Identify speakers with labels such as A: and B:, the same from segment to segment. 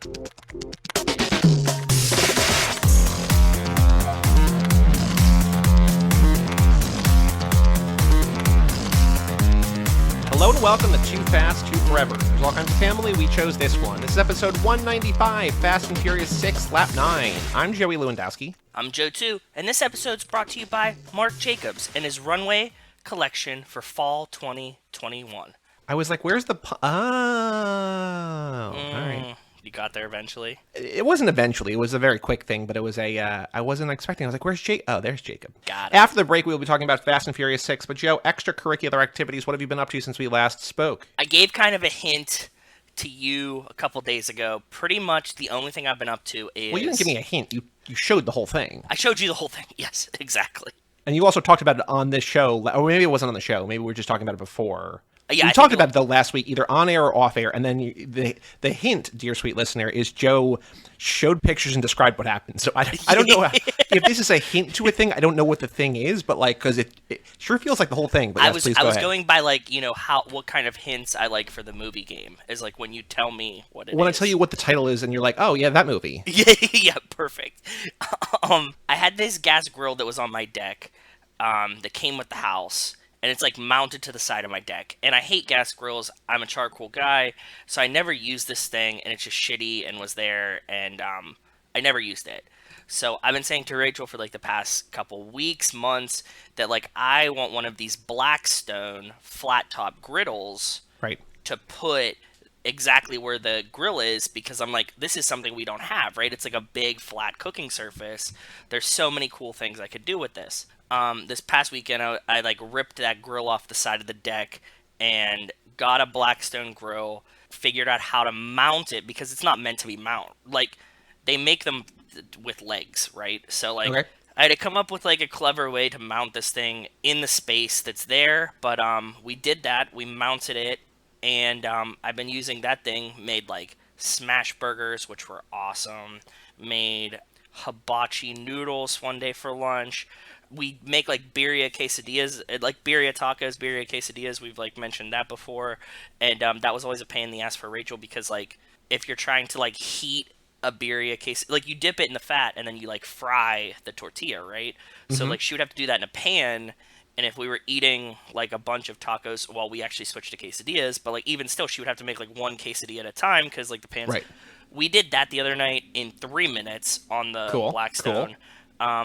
A: Hello and welcome to Too Fast, Too Forever. There's all kinds of family. We chose this one. This is episode 195, Fast and Furious 6, Lap 9. I'm Joey Lewandowski.
B: I'm Joe too, and this episode's brought to you by Mark Jacobs and his Runway collection for fall 2021.
A: I was like, where's the... all right.
B: You got there eventually?
A: It wasn't eventually. It was a very quick thing, but it was I wasn't expecting. I was like, where's Jake? Oh, there's Jacob.
B: Got it.
A: After the break, we will be talking about Fast and Furious 6. But Joe, extracurricular activities, what have you been up to since we last spoke?
B: I gave kind of a hint to you a couple days ago. Pretty much the only thing I've been up to is...
A: Well, you didn't give me a hint. You showed the whole thing.
B: I showed you the whole thing. Yes, exactly.
A: And you also talked about it on this show. Or maybe it wasn't on the show. Maybe we were just talking about it before.
B: Yeah,
A: we talked about it, though, last week, either on air or off air. And then the hint, dear sweet listener, is Joe showed pictures and described what happened. So I don't know if this is a hint to a thing. I don't know what the thing is, but like, because it sure feels like the whole thing. But
B: I
A: yes,
B: was
A: please go ahead.
B: going by like, you know, what kind of hints I like for the movie game is like when you tell me what it is.
A: When I tell you what the title is, and you're like, oh yeah, that movie.
B: Yeah, perfect. I had this gas grill that was on my deck that came with the house. And it's like mounted to the side of my deck. And I hate gas grills. I'm a charcoal guy. So I never used this thing. And it's just shitty and was there. And I never used it. So I've been saying to Rachel for like the past couple weeks, months, that like I want one of these Blackstone flat top griddles.
A: Right.
B: To put exactly where the grill is. Because I'm like, this is something we don't have, right? It's like a big flat cooking surface. There's so many cool things I could do with this. This past weekend, I like ripped that grill off the side of the deck and got a Blackstone grill, figured out how to mount it because it's not meant to be mounted. Like, they make them with legs, right? So, like, okay. I had to come up with, like, a clever way to mount this thing in the space that's there, but we did that. We mounted it, and I've been using that thing, made, like, smash burgers, which were awesome, made hibachi noodles one day for lunch. We make, like, birria quesadillas, like, birria tacos, birria quesadillas. We've, like, mentioned that before. And that was always a pain in the ass for Rachel because, like, if you're trying to, like, heat a birria quesadilla, like, you dip it in the fat and then you, like, fry the tortilla, right? Mm-hmm. So, like, she would have to do that in a pan. And if we were eating, like, a bunch of tacos, well, we actually switched to quesadillas. But, like, even still, she would have to make, like, one quesadilla at a time because, like, the pan's...
A: Right.
B: We did that the other night in 3 minutes on the Blackstone. Cool.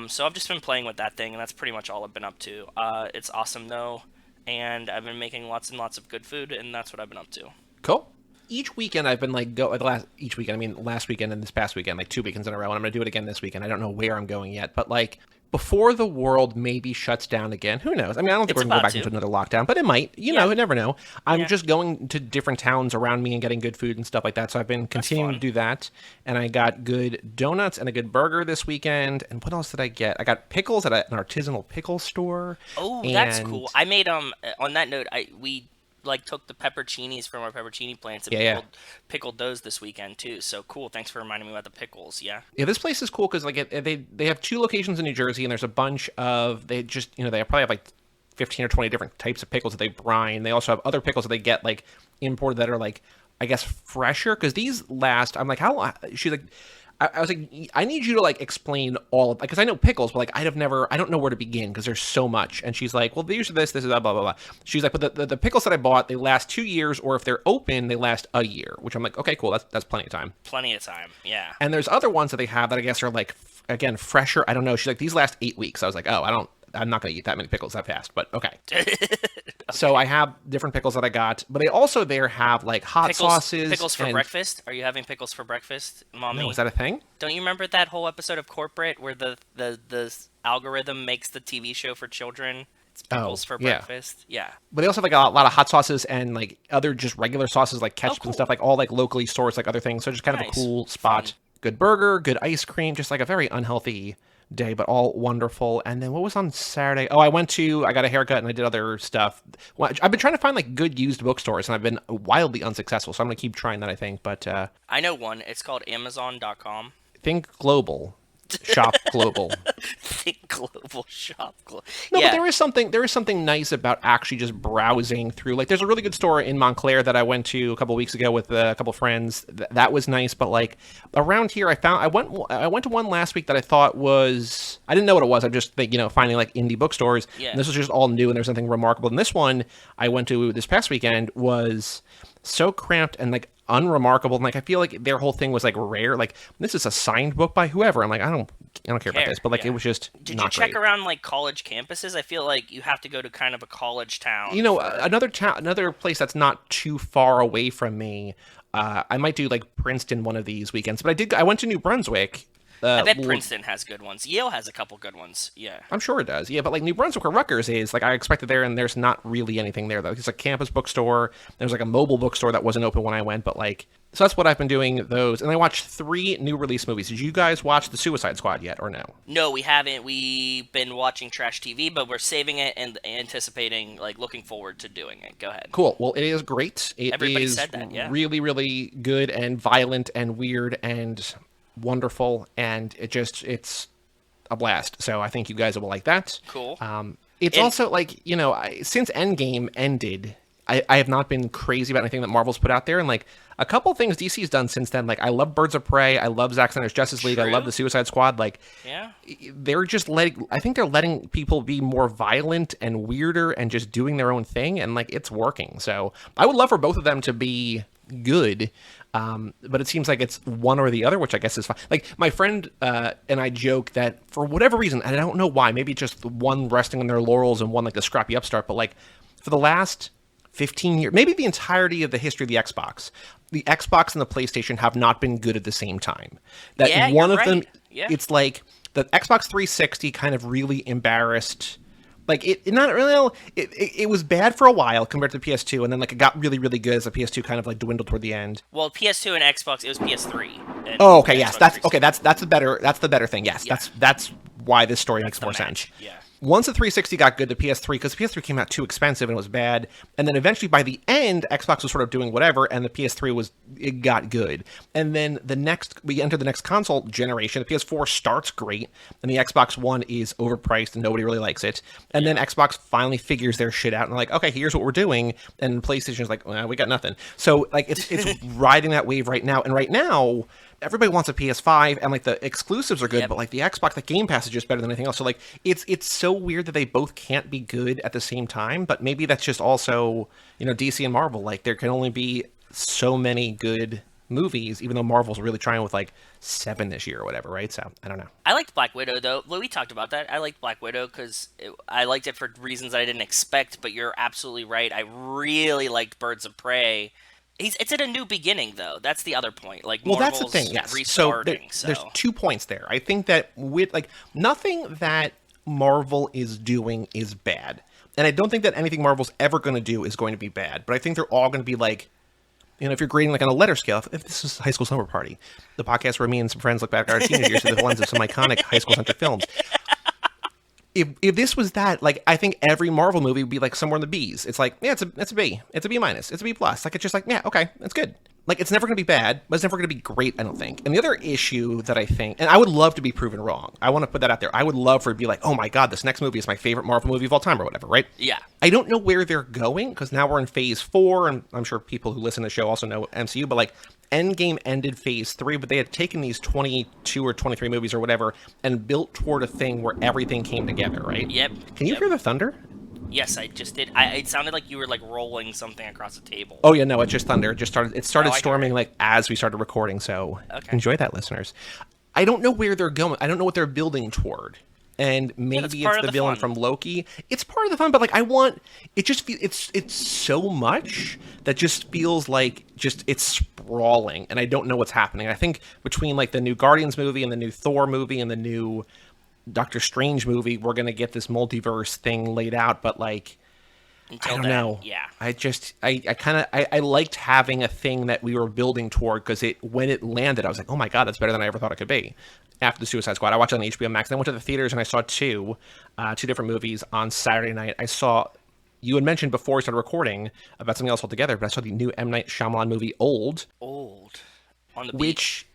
B: So I've just been playing with that thing, and that's pretty much all I've been up to. It's awesome, though, and I've been making lots and lots of good food, and that's what I've been up to.
A: Cool. Each weekend I've been last weekend and this past weekend, like 2 weekends in a row, and I'm going to do it again this weekend. I don't know where I'm going yet, but like before the world maybe shuts down again, who knows? I mean, I don't think we're going to go back into another lockdown, but it might. You know, you never know. I'm just going to different towns around me and getting good food and stuff like that, so I've been continuing to do that, and I got good donuts and a good burger this weekend, and what else did I get? I got pickles at an artisanal pickle store.
B: Oh, that's cool. I made, on that note, we like took the pepperoncinis from our pepperoni plants and pickled those this weekend too. So cool. Thanks for reminding me about the pickles. Yeah, this place is cool because like they have 2 locations in New Jersey, and there's a bunch of they probably have like 15 or 20 different types of pickles that they brine. They also have other pickles that they get like imported that are like, I guess, fresher because these last. I'm like, how? She's like, I was like, I need you to like explain all of, because I know pickles, but like I don't know where to begin because there's so much. And she's like, well, these are this is blah blah blah. She's like, but the pickles that I bought, they last 2 years, or if they're open, they last a year. Which I'm like, okay, cool, that's plenty of time. Plenty of time, yeah. And
A: there's other ones that they have that I guess are like again fresher. I don't know. She's like, these last 8 weeks. I was like, oh, I'm not going to eat that many pickles that fast, but okay. So I have different pickles that I got, but they also there have like hot sauces.
B: Pickles for breakfast? Are you having pickles for breakfast, Mommy?
A: No, is that a thing?
B: Don't you remember that whole episode of Corporate where the algorithm makes the TV show for children? It's pickles for breakfast. Yeah.
A: But they also have like a lot of hot sauces and like other just regular sauces like ketchup and stuff, like all like locally sourced like other things. So just kind of a cool spot. Fun. Good burger, good ice cream, just like a very unhealthy day, but all wonderful. And then what was on Saturday? Oh, I got a haircut and I did other stuff. Well, I've been trying to find like good used bookstores and I've been wildly unsuccessful. So I'm going to keep trying that, I think. But
B: I know one. It's called Amazon.com.
A: Think Global. Shop global.
B: Think global, shop global.
A: No,
B: Yeah.
A: but there is something nice about actually just browsing through. Like, there's a really good store in Montclair that I went to a couple of weeks ago with a couple of friends. That was nice, but like around here, I went to one last week that I thought was, I didn't know what it was. I'm just finding like indie bookstores.
B: Yeah.
A: And this was just all new, and there's nothing remarkable. And this one I went to this past weekend was so cramped and like unremarkable, and like I feel like their whole thing was like rare. Like, this is a signed book by whoever. I'm like, I don't care about this, but like
B: Yeah.
A: it was just
B: Did
A: not
B: you check
A: great.
B: around like college campuses? I feel like you have to go to kind of a college town.
A: Another place that's not too far away from me. I might do like Princeton one of these weekends, but I went to New Brunswick.
B: I bet Princeton has good ones. Yale has a couple good ones. Yeah.
A: I'm sure it does. Yeah, but like New Brunswick or Rutgers is, like, I expected there, and there's not really anything there though. It's a campus bookstore. There's like a mobile bookstore that wasn't open when I went, but like, so that's what I've been doing. Those, and I watched 3 new release movies. Did you guys watch The Suicide Squad yet, or no?
B: No, we haven't. We've been watching trash TV, but we're saving it and anticipating, like, looking forward to doing it. Go ahead.
A: Cool. Well, it is great.
B: Everybody said that, yeah.
A: Really, really good and violent and weird and wonderful, and it's a blast. So I think you guys will like that.
B: Cool.
A: It's also like, since Endgame ended, I have not been crazy about anything that Marvel's put out there, and like a couple things DC's done since then. Like, I love Birds of Prey, I love Zack Snyder's Justice League, I love the Suicide Squad. Like,
B: yeah,
A: they're just I think they're letting people be more violent and weirder and just doing their own thing, and like, it's working. So I would love for both of them to be good. But it seems like it's one or the other, which I guess is fine. Like, my friend and I joke that for whatever reason, and I don't know why, maybe just one resting on their laurels and one like the scrappy upstart, but like for the last 15 years, maybe the entirety of the history of the Xbox and the PlayStation have not been good at the same time. That
B: yeah,
A: one
B: you're
A: of them,
B: right. Yeah.
A: it's like the Xbox 360 kind of really embarrassed. Like, it was bad for a while compared to the PS2, and then like it got really, really good as the PS2 kind of like dwindled toward the end.
B: Well, PS2 and Xbox, it was PS3. And
A: Oh, okay, yes,
B: Xbox
A: that's the better thing. Yes,
B: Yeah.
A: that's why this story makes more sense.
B: Yeah.
A: Once the 360 got good, the PS3, because the PS3 came out too expensive and it was bad, and then eventually by the end, Xbox was sort of doing whatever, and the PS3 it got good. And then we enter the next console generation. The PS4 starts great, and the Xbox One is overpriced and nobody really likes it. And then Xbox finally figures their shit out and like, okay, here's what we're doing, and PlayStation's like, well, we got nothing. So like, it's riding that wave right now, and right now, everybody wants a PS5, and like the exclusives are good,
B: Yep.
A: but like the Xbox, the Game Pass is just better than anything else. So like, it's so weird that they both can't be good at the same time. But maybe that's just also, DC and Marvel. Like, there can only be so many good movies, even though Marvel's really trying with like 7 this year or whatever, right? So I don't know.
B: I liked Black Widow, though. Well, we talked about that. I liked Black Widow because I liked it for reasons I didn't expect, but you're absolutely right. I really liked Birds of Prey. It's at a new beginning, though. That's the other point. Like,
A: Well,
B: Marvel's
A: that's the thing, yes.
B: restarting.
A: There's 2 points there. I think that with like nothing that Marvel is doing is bad, and I don't think that anything Marvel's ever going to do is going to be bad. But I think they're all going to be like, if you're grading like on a letter scale, if this is High School Summer Party, the podcast where me and some friends look back at our teenage years through the lens of some iconic high school centric films. If this was that, like, I think every Marvel movie would be like somewhere in the B's. It's like, yeah, it's a B, it's a B minus, it's a B plus. Like, it's just like, yeah, okay, it's good. Like, it's never going to be bad, but it's never going to be great, I don't think. And the other issue that I think, and I would love to be proven wrong. I want to put that out there. I would love for it to be like, oh my God, this next movie is my favorite Marvel movie of all time or whatever, right?
B: Yeah.
A: I don't know where they're going, because now we're in phase 4, and I'm sure people who listen to the show also know MCU, but like, Endgame ended phase 3, but they had taken these 22 or 23 movies or whatever and built toward a thing where everything came together, right?
B: Yep.
A: Can you hear the thunder?
B: Yes, I just did. It sounded like you were like rolling something across the table.
A: Oh yeah, no, it's just thunder. It started
B: I
A: storming
B: heard it.
A: like as we started recording, so
B: Okay.
A: enjoy that, listeners. I don't know where they're going. I don't know what they're building toward. And maybe
B: part
A: it's
B: of
A: the
B: the
A: villain
B: fun.
A: from Loki. It's part of the fun, but like it's so much that just feels like it's sprawling, and I don't know what's happening. I think between like the new Guardians movie and the new Thor movie and the new Doctor Strange movie, we're gonna get this multiverse thing laid out, but like,
B: Until
A: I don't
B: then,
A: know.
B: Yeah.
A: I liked having a thing that we were building toward, because when it landed, I was like, oh my God, that's better than I ever thought it could be. After the Suicide Squad, I watched it on HBO Max. Then I went to the theaters and I saw two different movies on Saturday night. I saw, you had mentioned before we started recording about something else altogether, but I saw the new M. Night Shyamalan movie, Old,
B: Old. On the beach.
A: which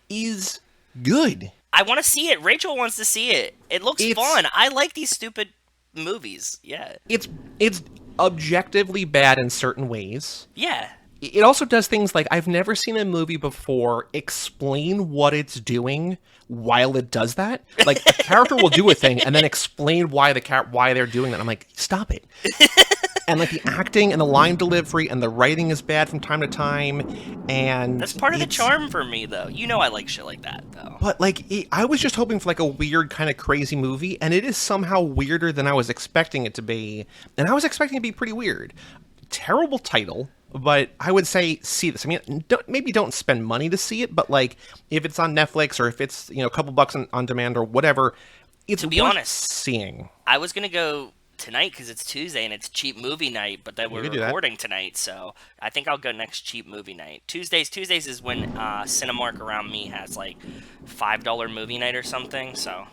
A: is good.
B: I want to see it. Rachel wants to see it. It looks fun. I like these stupid movies. Yeah.
A: It's objectively bad in certain ways.
B: Yeah.
A: It also does things like I've never seen a movie before explain what it's doing while it does that. Like a character will do a thing and then explain why they're doing that. I'm like, stop it. And like the acting and the line delivery and the writing is bad from time to time, and
B: that's part of the charm for me, though. You know, I like shit like that, though.
A: But like, I was just hoping for like a weird kind of crazy movie, and it is somehow weirder than I was expecting it to be, and I was expecting it to be pretty weird. Terrible title. But I would say see this. I mean, maybe don't spend money to see it, but like if it's on Netflix or if it's a couple bucks on demand or whatever, it's
B: to be
A: worth
B: honest,
A: seeing.
B: I was gonna go tonight because it's Tuesday and it's cheap movie night, but then we're recording tonight, so I think I'll go next cheap movie night. Tuesdays is when Cinemark around me has like $5 movie night or something, so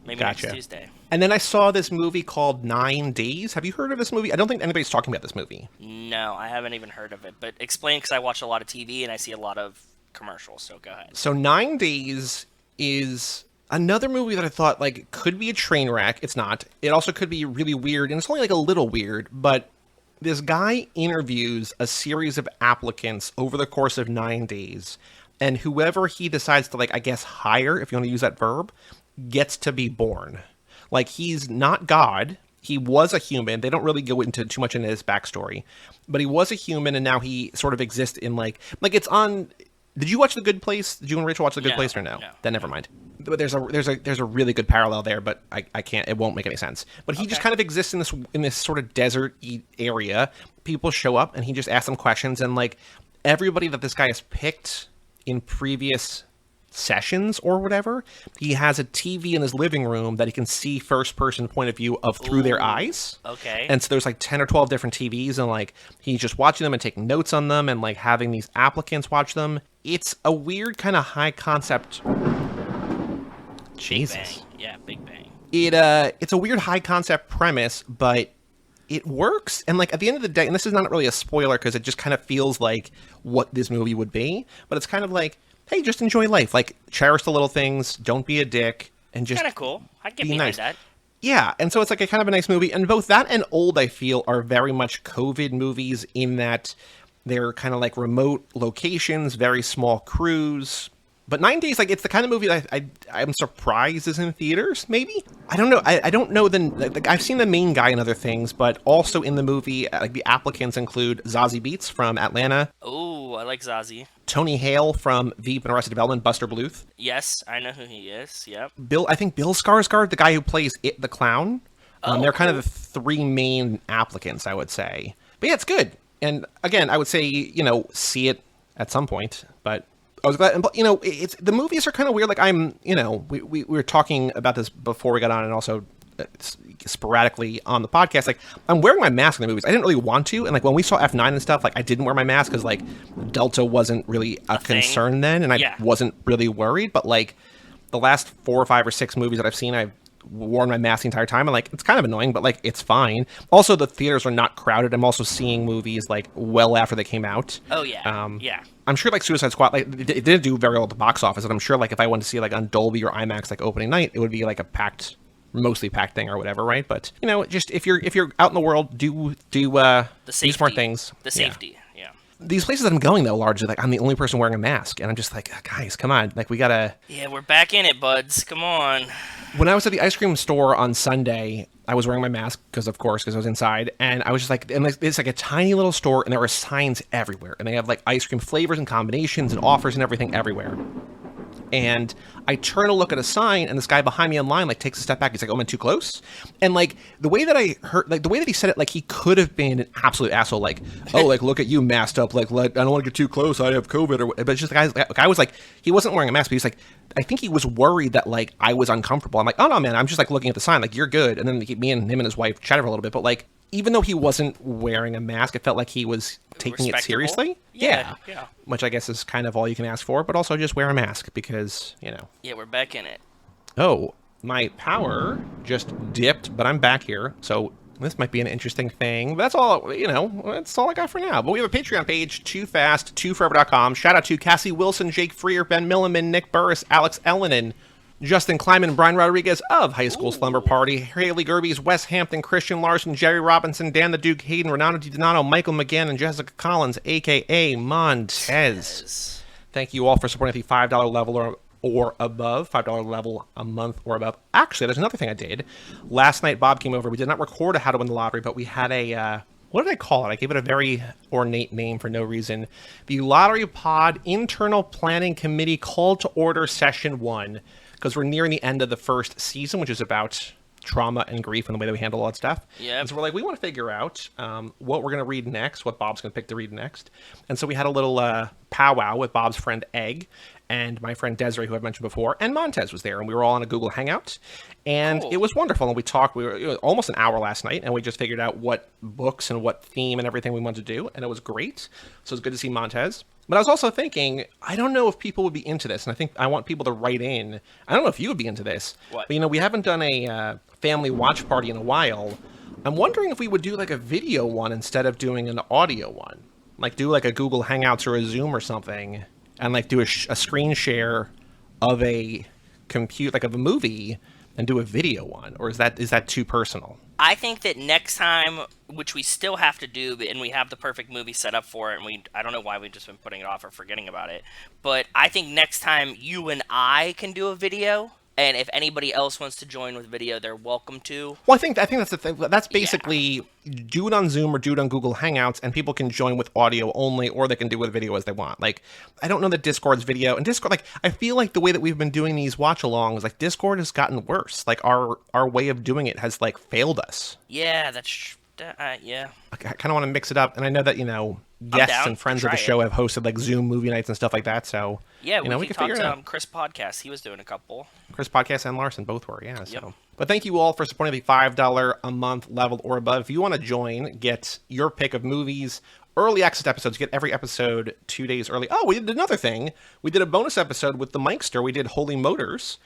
B: maybe next Tuesday.
A: And then I saw this movie called 9 Days. Have you heard of this movie? I don't think anybody's talking about this movie.
B: No, I haven't even heard of it, but explain, because I watch a lot of TV and I see a lot of commercials, so go ahead.
A: So 9 Days is another movie that I thought like could be a train wreck. It's not. It also could be really weird, and it's only like a little weird, but this guy interviews a series of applicants over the course of 9 days, and whoever he decides to like, I guess, hire, if you want to use that verb, gets to be born. Like, he's not God. He was a human. They don't really go into too much into his backstory, but he was a human, and now he sort of exists in like it's on. Did you watch The Good Place? Did you and Rachel watch The Good Place or no? Then never mind. But there's a really good parallel there, but I can't. It won't make any sense. But he just kind of exists in this sort of desert area. People show up, and he just asks them questions, and like everybody that this guy has picked in previous sessions or whatever, he has a TV in his living room that he can see first person point of view of through their eyes.
B: Okay.
A: And so there's like 10 or 12 different TVs, and like he's just watching them and taking notes on them and like having these applicants watch them. It's a weird kind of high concept. Jesus.
B: Big bang. Yeah, big bang.
A: It's a weird high concept premise, but it works. And like at the end of the day, and this is not really a spoiler because it just kind of feels like what this movie would be, but it's kind of like, hey, just enjoy life. Like, cherish the little things. Don't be a dick. And just
B: kind of cool. I'd get behind that.
A: Yeah, and so it's like a kind of a nice movie. And both that and Old, I feel, are very much COVID movies in that they're kind of like remote locations, very small crews. But 9 Days, like, it's the kind of movie that I'm surprised is in theaters, maybe? I don't know. I don't know. I've seen the main guy in other things, but also in the movie, like, the applicants include Zazie Beetz from Atlanta.
B: Oh, I like Zazie.
A: Tony Hale from Veep and Arrested Development, Buster Bluth.
B: Yes, I know who he is. Yep.
A: I think Bill Skarsgård, the guy who plays It the Clown. They're kind of the three main applicants, I would say. But yeah, it's good. And again, I would say, see it at some point, but I was glad, it's the movies are kind of weird. Like we were talking about this before we got on, and also sporadically on the podcast. Like, I'm wearing my mask in the movies. I didn't really want to, and like when we saw F9 and stuff, like I didn't wear my mask because like Delta wasn't really a concern then, and I wasn't really worried. But like the last 4 or 5 or 6 movies that I've seen, I've worn my mask the entire time, and like it's kind of annoying, but like it's fine. Also, the theaters are not crowded. I'm also seeing movies like well after they came out.
B: Oh yeah, yeah.
A: I'm sure like Suicide Squad, like it didn't do very well at the box office, and I'm sure like if I went to see like on Dolby or IMAX like opening night, it would be like a mostly packed thing or whatever, right? But just if you're out in the world, do smart things.
B: The safety. Yeah.
A: These places that I'm going, though, largely, like, I'm the only person wearing a mask, and I'm just like, guys, come on, like, we gotta...
B: Yeah, we're back in it, buds. Come on.
A: When I was at the ice cream store on Sunday, I was wearing my mask, because I was inside, and I was just like, and it's like a tiny little store, and there were signs everywhere, and they have, like, ice cream flavors and combinations and offers and everything everywhere. And I turn to look at a sign, and this guy behind me in line, like, takes a step back. He's like, oh, am I too close? And, like, the way that I heard, like, the way that he said it, like, he could have been an absolute asshole, like, oh, like, look at you masked up, like, I don't want to get too close, I have COVID, but it's just the guy was like, he wasn't wearing a mask, but he's like, I think he was worried that, like, I was uncomfortable. I'm like, oh, no, man, I'm just, like, looking at the sign, like, you're good. And then me and him and his wife chatted for a little bit, but, like, even though he wasn't wearing a mask, it felt like he was taking it seriously.
B: Yeah.
A: Which I guess is kind of all you can ask for, but also just wear a mask because,
B: Yeah, we're back in it.
A: Oh, my power just dipped, but I'm back here. So this might be an interesting thing. But that's all, that's all I got for now. But we have a Patreon page, toofast2forever.com. Shout out to Cassie Wilson, Jake Freer, Ben Milliman, Nick Burris, Alex Ellenin, Justin Kleiman, Brian Rodriguez of High School Slumber Party, Haley Gerbies, Wes Hampton, Christian Larson, Jerry Robinson, Dan the Duke Hayden, Renato DiDonato, Michael McGann, and Jessica Collins, a.k.a. Montez. Thank you all for supporting the $5 level or above, $5 level a month or above. Actually, there's another thing I did. Last night, Bob came over. We did not record a How to Win the Lottery, but we had a... what did I call it? I gave it a very ornate name for no reason. The Lottery Pod Internal Planning Committee Call to Order Session 1, because we're nearing the end of the first season, which is about trauma and grief and the way that we handle all that stuff.
B: Yeah.
A: And so we're like, we want to figure out what we're going to read next, what Bob's going to pick to read next. And so we had a little powwow with Bob's friend Egg and my friend Desiree, who I've mentioned before, and Montez was there, and we were all on a Google Hangout, and It was wonderful. And we talked, it was almost an hour last night, and we just figured out what books and what theme and everything we wanted to do, and it was great. So it was good to see Montez. But I was also thinking, I don't know if people would be into this, and I think I want people to write in. I don't know if you would be into this.
B: What?
A: But, we haven't done a family watch party in a while. I'm wondering if we would do like a video one instead of doing an audio one. Like do like a Google Hangouts or a Zoom or something, and like do a screen share of a of a movie and do a video one, or is that too personal?
B: I think that next time, which we still have to do, and we have the perfect movie set up for it, and I don't know why we've just been putting it off or forgetting about it, but I think next time you and I can do a video. And if anybody else wants to join with video, they're welcome to.
A: Well, I think that's the thing. That's basically do it on Zoom or do it on Google Hangouts, and people can join with audio only, or they can do it with video as they want. Like, I don't know that Discord's video, and Discord, like, I feel like the way that we've been doing these watch-alongs, like, Discord has gotten worse. Like, our way of doing it has, like, failed us.
B: Yeah, yeah.
A: I kind of want to mix it up, and I know that, guests and friends of the show have hosted, like, Zoom movie nights and stuff like that, so...
B: Yeah,
A: we
B: can talk to Chris Podcast. He was doing a couple.
A: Chris Podcast and Larson both were, yeah. So.
B: Yep.
A: But thank you all for supporting the $5 a month level or above. If you want to join, get your pick of movies, early access episodes, get every episode 2 days early. Oh, we did another thing. We did a bonus episode with the Mikester. We did Holy Motors,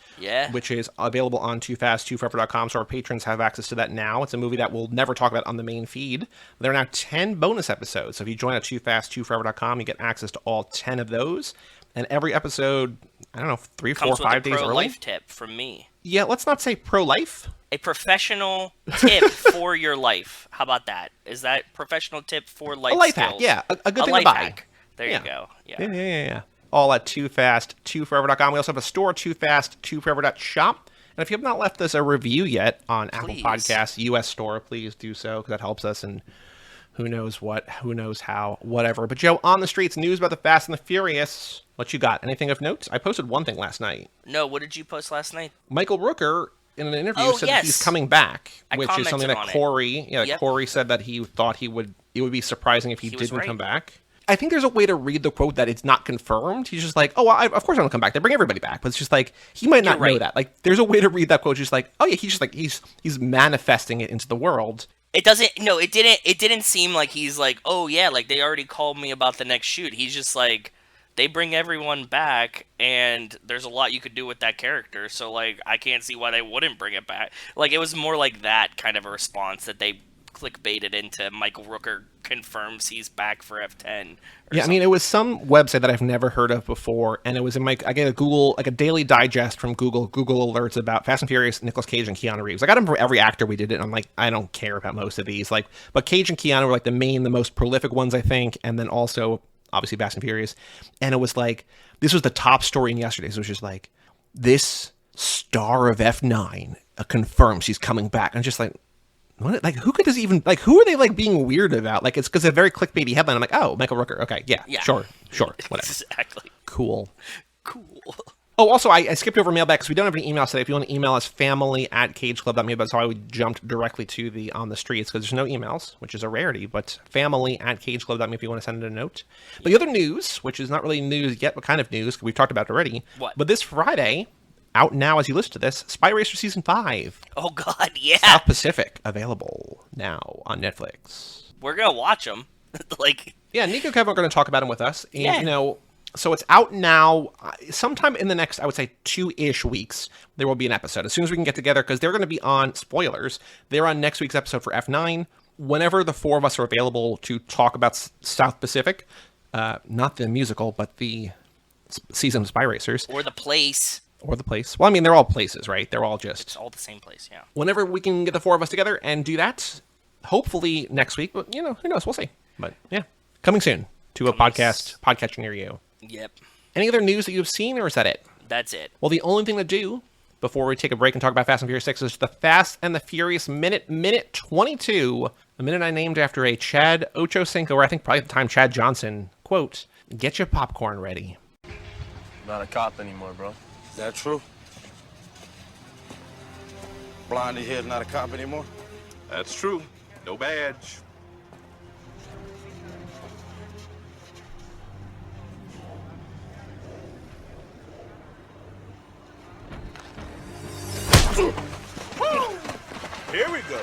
A: which is available on toofast2forever.com, so our patrons have access to that now. It's a movie that we'll never talk about on the main feed. There are now 10 bonus episodes. So if you join at toofast2forever.com, you get access to all 10 of those. And every episode, I don't know, 3, 4, 5 days early.
B: Comes with a pro-life tip from me.
A: Yeah, let's not say pro-life.
B: A professional tip for your life. How about that? Is that professional tip for life skills?
A: A life hack, yeah. A good thing to buy. Hack.
B: There you go.
A: Yeah. All at toofast2forever.com. We also have a store, toofast2forever.shop. And if you have not left us a review yet on Apple Podcasts, US store, please do so, because that helps us, and who knows what, who knows how, whatever. But Joe, on the streets, news about the Fast and the Furious. What you got? Anything of note? I posted one thing last night.
B: No, what did you post last night?
A: Michael Rooker, in an interview, said that he's coming back, which is something that Corey, Corey said that he thought it would be surprising if he didn't come back. I think there's a way to read the quote that it's not confirmed. He's just like, oh, well, of course I don't come back. They bring everybody back. But it's just like, he might not know that. Like, there's a way to read that quote. Just like, oh yeah, he's just like, he's manifesting it into the world.
B: It didn't seem like he's like, oh yeah, like they already called me about the next shoot. He's just like, they bring everyone back, and there's a lot you could do with that character, so, like, I can't see why they wouldn't bring it back. Like, it was more like that kind of a response that they clickbaited into Michael Rooker confirms he's back for F10.
A: Yeah, I mean, it was some website that I've never heard of before, and it was in I get a Google, like a daily digest from Google alerts about Fast and Furious, Nicolas Cage, and Keanu Reeves. I got them for every actor we did it, and I'm like, I don't care about most of these. Like, but Cage and Keanu were like the most prolific ones, I think, and then also... obviously Fast and Furious, and it was like, this was the top story in yesterday's. It was just like, this star of F9 confirms he's coming back. I'm just like, what? Like, who could this even, like, who are they, like, being weird about? Like, it's because a very clickbaity headline. I'm like, oh, Michael Rooker. Okay, yeah. Sure, whatever.
B: Exactly.
A: Cool. Oh, also, I skipped over mailbag because we don't have any emails today. If you want to email us, family@cageclub.me. That's how I jumped directly to the On the Streets, because there's no emails, which is a rarity, but family@cageclub.me if you want to send in a note. But the other news, which is not really news yet, what kind of news, because we've talked about it already.
B: What?
A: But this Friday, out now as you listen to this, Spy Racer Season 5.
B: Oh, God, yeah.
A: South Pacific, available now on Netflix.
B: We're going to watch them.
A: Yeah, Nico and Kevin are going to talk about them with us. And, so it's out now. Sometime in the next, I would say, 2-ish weeks, there will be an episode. As soon as we can get together, because they're going to be on, spoilers, they're on next week's episode for F9. Whenever the four of us are available to talk about South Pacific, not the musical, but the season of Spy Racers.
B: Or the place.
A: Or the place. Well, I mean, they're all places, right? They're all just...
B: It's all the same place, yeah.
A: Whenever we can get the four of us together and do that, hopefully next week, but, who knows? We'll see. But, yeah. Coming soon to a podcast near you.
B: Yep.
A: Any other news that you've seen, or is that it?
B: That's it.
A: Well, the only thing to do before we take a break and talk about Fast and Furious 6 is the Fast and the Furious minute 22, a minute I named after a Chad Ochocinco, or I think probably at the time Chad Johnson, quote, "Get your popcorn ready."
C: Not a cop anymore, bro.
D: Is that true? Blondie here's not a cop anymore?
E: That's true. No badge. Here we go.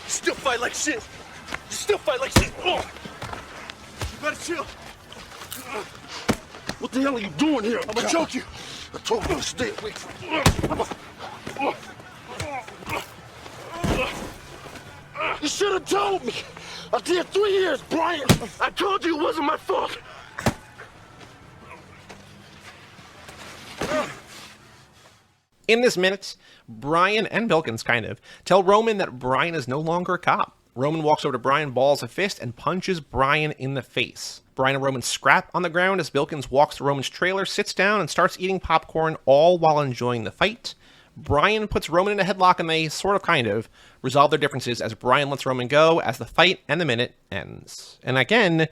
D: Still fight like shit. You still fight like shit. Oh. You better chill. What the hell are you doing here? I'm gonna choke you. I told you to stay away from me. You should have told me. I did 3 years, Brian. I told you it wasn't my fault.
A: In this minute, Brian and Bilkins kind of tell Roman that Brian is no longer a cop. Roman walks over to Brian, balls a fist, and punches Brian in the face. Brian and Roman scrap on the ground as Bilkins walks to Roman's trailer, sits down, and starts eating popcorn, all while enjoying the fight. Brian puts Roman in a headlock, and they sort of kind of resolve their differences as Brian lets Roman go as the fight and the minute ends. And again,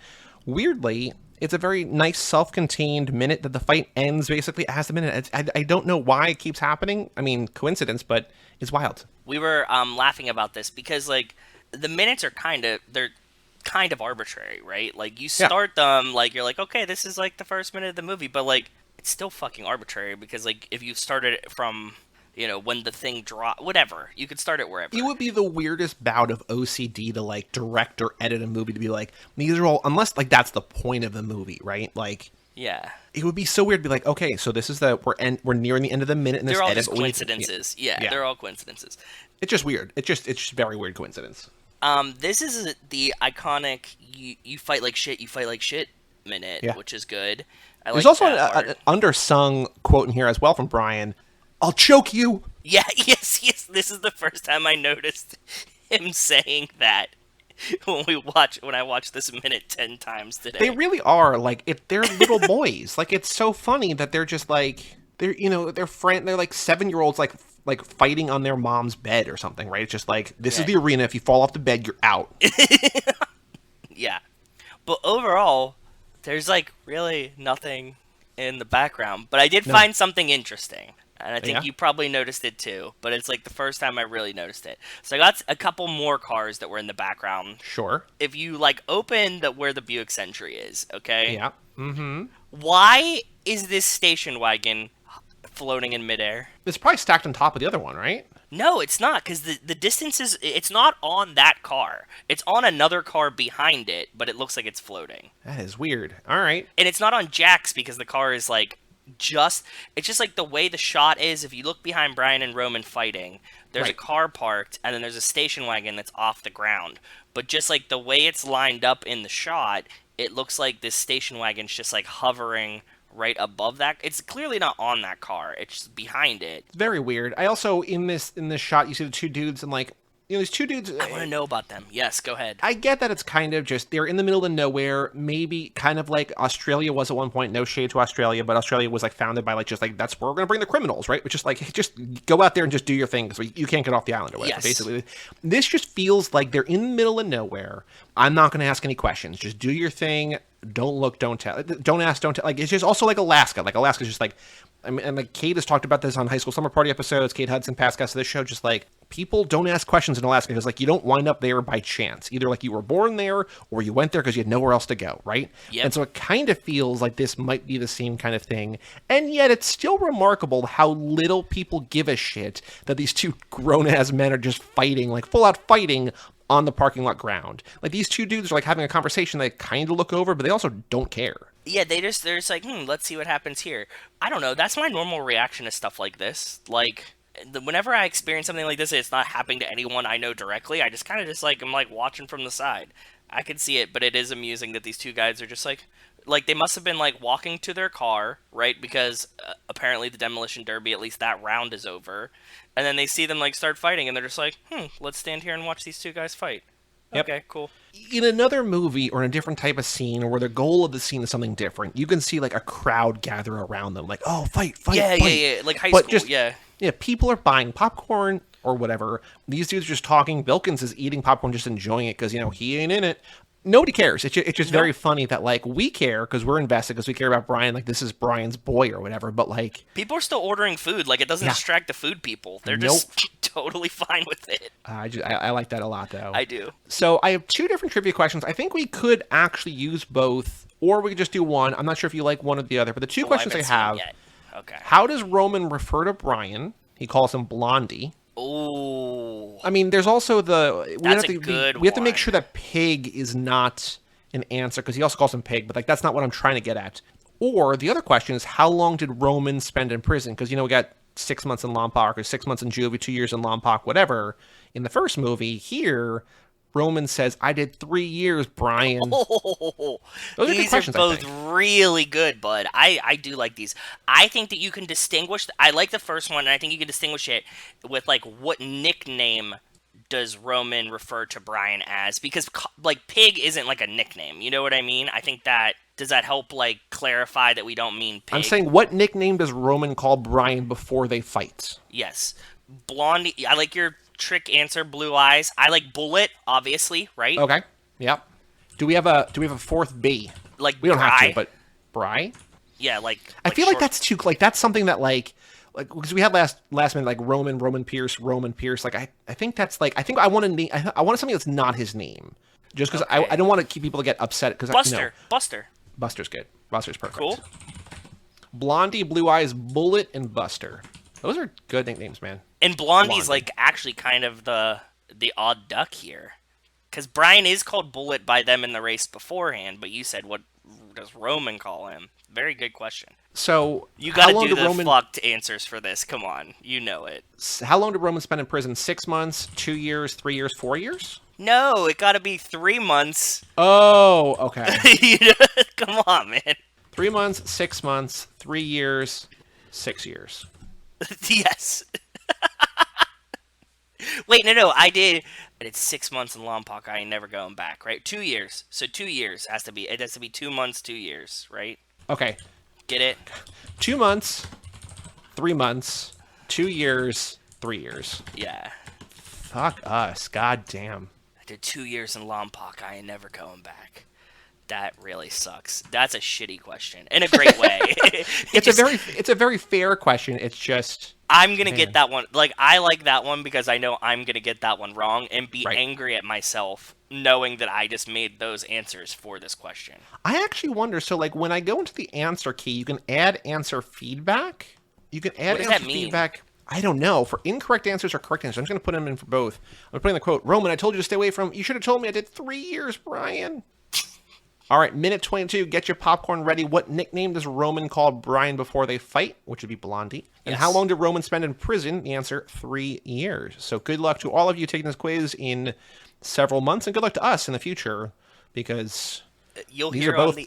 A: weirdly, it's a very nice self-contained minute that the fight ends basically as the minute. I don't know why it keeps happening. I mean, coincidence, but it's wild.
B: We were laughing about this because, like, the minutes are kind of arbitrary, right? Like, you start them, like, you're like, okay, this is, like, the first minute of the movie, but, like, it's still fucking arbitrary because, like, if you started it from... when the thing dropped, whatever. You could start it wherever.
A: It would be the weirdest bout of OCD to, like, direct or edit a movie to be like, these are all, unless, like, that's the point of the movie, right? Like,
B: yeah.
A: It would be so weird to be like, okay, so this is we're nearing the end of the minute in this
B: edit. They're all
A: edit.
B: just coincidences. Yeah, they're all coincidences.
A: It's just weird. It's just very weird coincidence.
B: This is the iconic, you fight like shit, you fight like shit minute, which is good.
A: There's also an undersung quote in here as well from Brian. "I'll choke you."
B: Yeah, yes. This is the first time I noticed him saying that when I watched this minute 10 times today.
A: They really are like they're little boys. Like, it's so funny that they're just like they're like 7-year-olds like fighting on their mom's bed or something, right? It's just like this is the arena. If you fall off the bed, you're out.
B: Yeah, but overall, there's like really nothing in the background. But I did find something interesting. And I think you probably noticed it too, but it's like the first time I really noticed it. So I got a couple more cars that were in the background.
A: Sure.
B: If you like open where the Buick Century is, okay?
A: Yeah. Mm-hmm.
B: Why is this station wagon floating in midair?
A: It's probably stacked on top of the other one, right?
B: No, it's not, because the distance is... It's not on that car. It's on another car behind it, but it looks like it's floating.
A: That is weird. All right.
B: And it's not on Jack's because the car is like... it's just like the way the shot is. If you look behind Brian and Roman fighting, there's a car parked and then there's a station wagon that's off the ground, but just like the way it's lined up in the shot, it looks like this station wagon's just like hovering right above that. It's clearly not on that car, it's just behind it.
A: It's very weird. I also in this shot you see the two dudes and like these two dudes...
B: I want to know about them. Yes, go ahead.
A: I get that it's kind of just, they're in the middle of nowhere, maybe kind of like Australia was at one point, no shade to Australia, but Australia was like founded by like, just like, that's where we're going to bring the criminals, right? Which is like, just go out there and just do your thing because you can't get off the island or whatever, basically. This just feels like they're in the middle of nowhere. I'm not going to ask any questions. Just do your thing. Don't look, don't tell. Don't ask, don't tell. Like, it's just also like Alaska. Like, Alaska's just like, I mean, and like Kate has talked about this on High School Summer Party episodes. Kate Hudson, past guest of this show, just like people don't ask questions in Alaska because like you don't wind up there by chance. Either like you were born there or you went there because you had nowhere else to go, right? Yep. And so it kind of feels like this might be the same kind of thing. And yet it's still remarkable how little people give a shit that these two grown-ass men are just fighting, like full-out fighting on the parking lot ground. Like these two dudes are like having a conversation they kind of look over, but they also don't care.
B: Yeah, they're just like, let's see what happens here. I don't know. That's my normal reaction to stuff like this. Like, whenever I experience something like this, it's not happening to anyone I know directly. I just kind of just like I'm like watching from the side. I can see it, but it is amusing that these two guys are just like they must have been like walking to their car, right? Because apparently the demolition derby, at least that round is over, and then they see them like start fighting, and they're just like, let's stand here and watch these two guys fight.
A: Yep.
B: Okay, cool.
A: In another movie or in a different type of scene, or where the goal of the scene is something different, you can see like a crowd gather around them, like, oh, fight,
B: Yeah,
A: fight.
B: like high
A: But
B: school, yeah.
A: Yeah, people are buying popcorn or whatever. These dudes are just talking. Bilkins is eating popcorn, just enjoying it because, he ain't in it. Nobody cares. It's just very funny that, like, we care because we're invested because we care about Brian. Like, this is Brian's boy or whatever. But, like...
B: People are still ordering food. Like, it doesn't distract the food people. They're just totally fine with it.
A: I like that a lot, though.
B: I do.
A: So I have two different trivia questions. I think we could actually use both, or we could just do one. I'm not sure if you like one or the other. But the two questions I have...
B: Okay.
A: How does Roman refer to Brian? He calls him Blondie.
B: Oh.
A: I mean, there's also
B: we have
A: to make sure that Pig is not an answer, because he also calls him Pig, but like that's not what I'm trying to get at. Or the other question is, how long did Roman spend in prison? Because, we got 6 months in Lompoc or 6 months in juvie, 2 years in Lompoc, whatever. In the first movie, here, Roman says, I did 3 years, Brian.
B: Oh,
A: those are good questions, I think.
B: These are both really good, bud. I do like these. I think that you can distinguish... I like the first one, and I think you can distinguish it with, like, what nickname does Roman refer to Brian as? Because, like, Pig isn't, like, a nickname. You know what I mean? I think that... Does that help, like, clarify that we don't mean Pig?
A: I'm saying, what nickname does Roman call Brian before they fight?
B: Yes. Blondie... I like your... trick answer, Blue Eyes. I like Bullet, obviously, right?
A: Okay. Yep. Do we have a fourth B?
B: Like
A: we don't
B: Bri?
A: have to, but Bri?
B: Yeah, like
A: I feel like that's too that's something that like because we had last minute like Roman Pierce. Like I think that's like I think I want something that's not his name, just because I don't want to keep people to get upset because Buster's good. Buster's perfect.
B: Cool.
A: Blondie, Blue Eyes, Bullet, and Buster. Those are good nicknames, man.
B: And Blondie's like actually kind of the odd duck here, because Brian is called Bullet by them in the race beforehand. But you said, what does Roman call him? Very good question.
A: So
B: you got to do the fucked answers for this. Come on, you know it.
A: How long did Roman spend in prison? 6 months, 2 years, 3 years, 4 years?
B: No, it got to be 3 months.
A: Oh, okay.
B: Come on, man.
A: 3 months, 6 months, 3 years, 6 years.
B: Yes. Wait, no, I did 6 months in Lompoc. I ain't never going back, right? 2 years. So 2 years has to be. It has to be 2 months, 2 years, right?
A: Okay.
B: Get it?
A: 2 months, 3 months, 2 years, 3 years.
B: Yeah.
A: Fuck us. God damn.
B: I did 2 years in Lompoc. I ain't never going back. That really sucks. That's a shitty question in a great way.
A: It's a very fair question. It's just
B: I'm gonna get that one. Like I like that one because I know I'm gonna get that one wrong and be angry at myself knowing that I just made those answers for this question.
A: I actually wonder. So like when I go into the answer key, you can add answer feedback. You can add answer feedback. I don't know, for incorrect answers or correct answers. I'm just going to put them in for both. I'm putting the quote, Roman, I told you to stay away from. You should have told me I did 3 years, Brian. All right, minute 22. Get your popcorn ready. What nickname does Roman call Brian before they fight? Which would be Blondie. And how long did Roman spend in prison? The answer, 3 years. So good luck to all of you taking this quiz in several months, and good luck to us in the future, because
B: you'll
A: these
B: hear
A: are both
B: on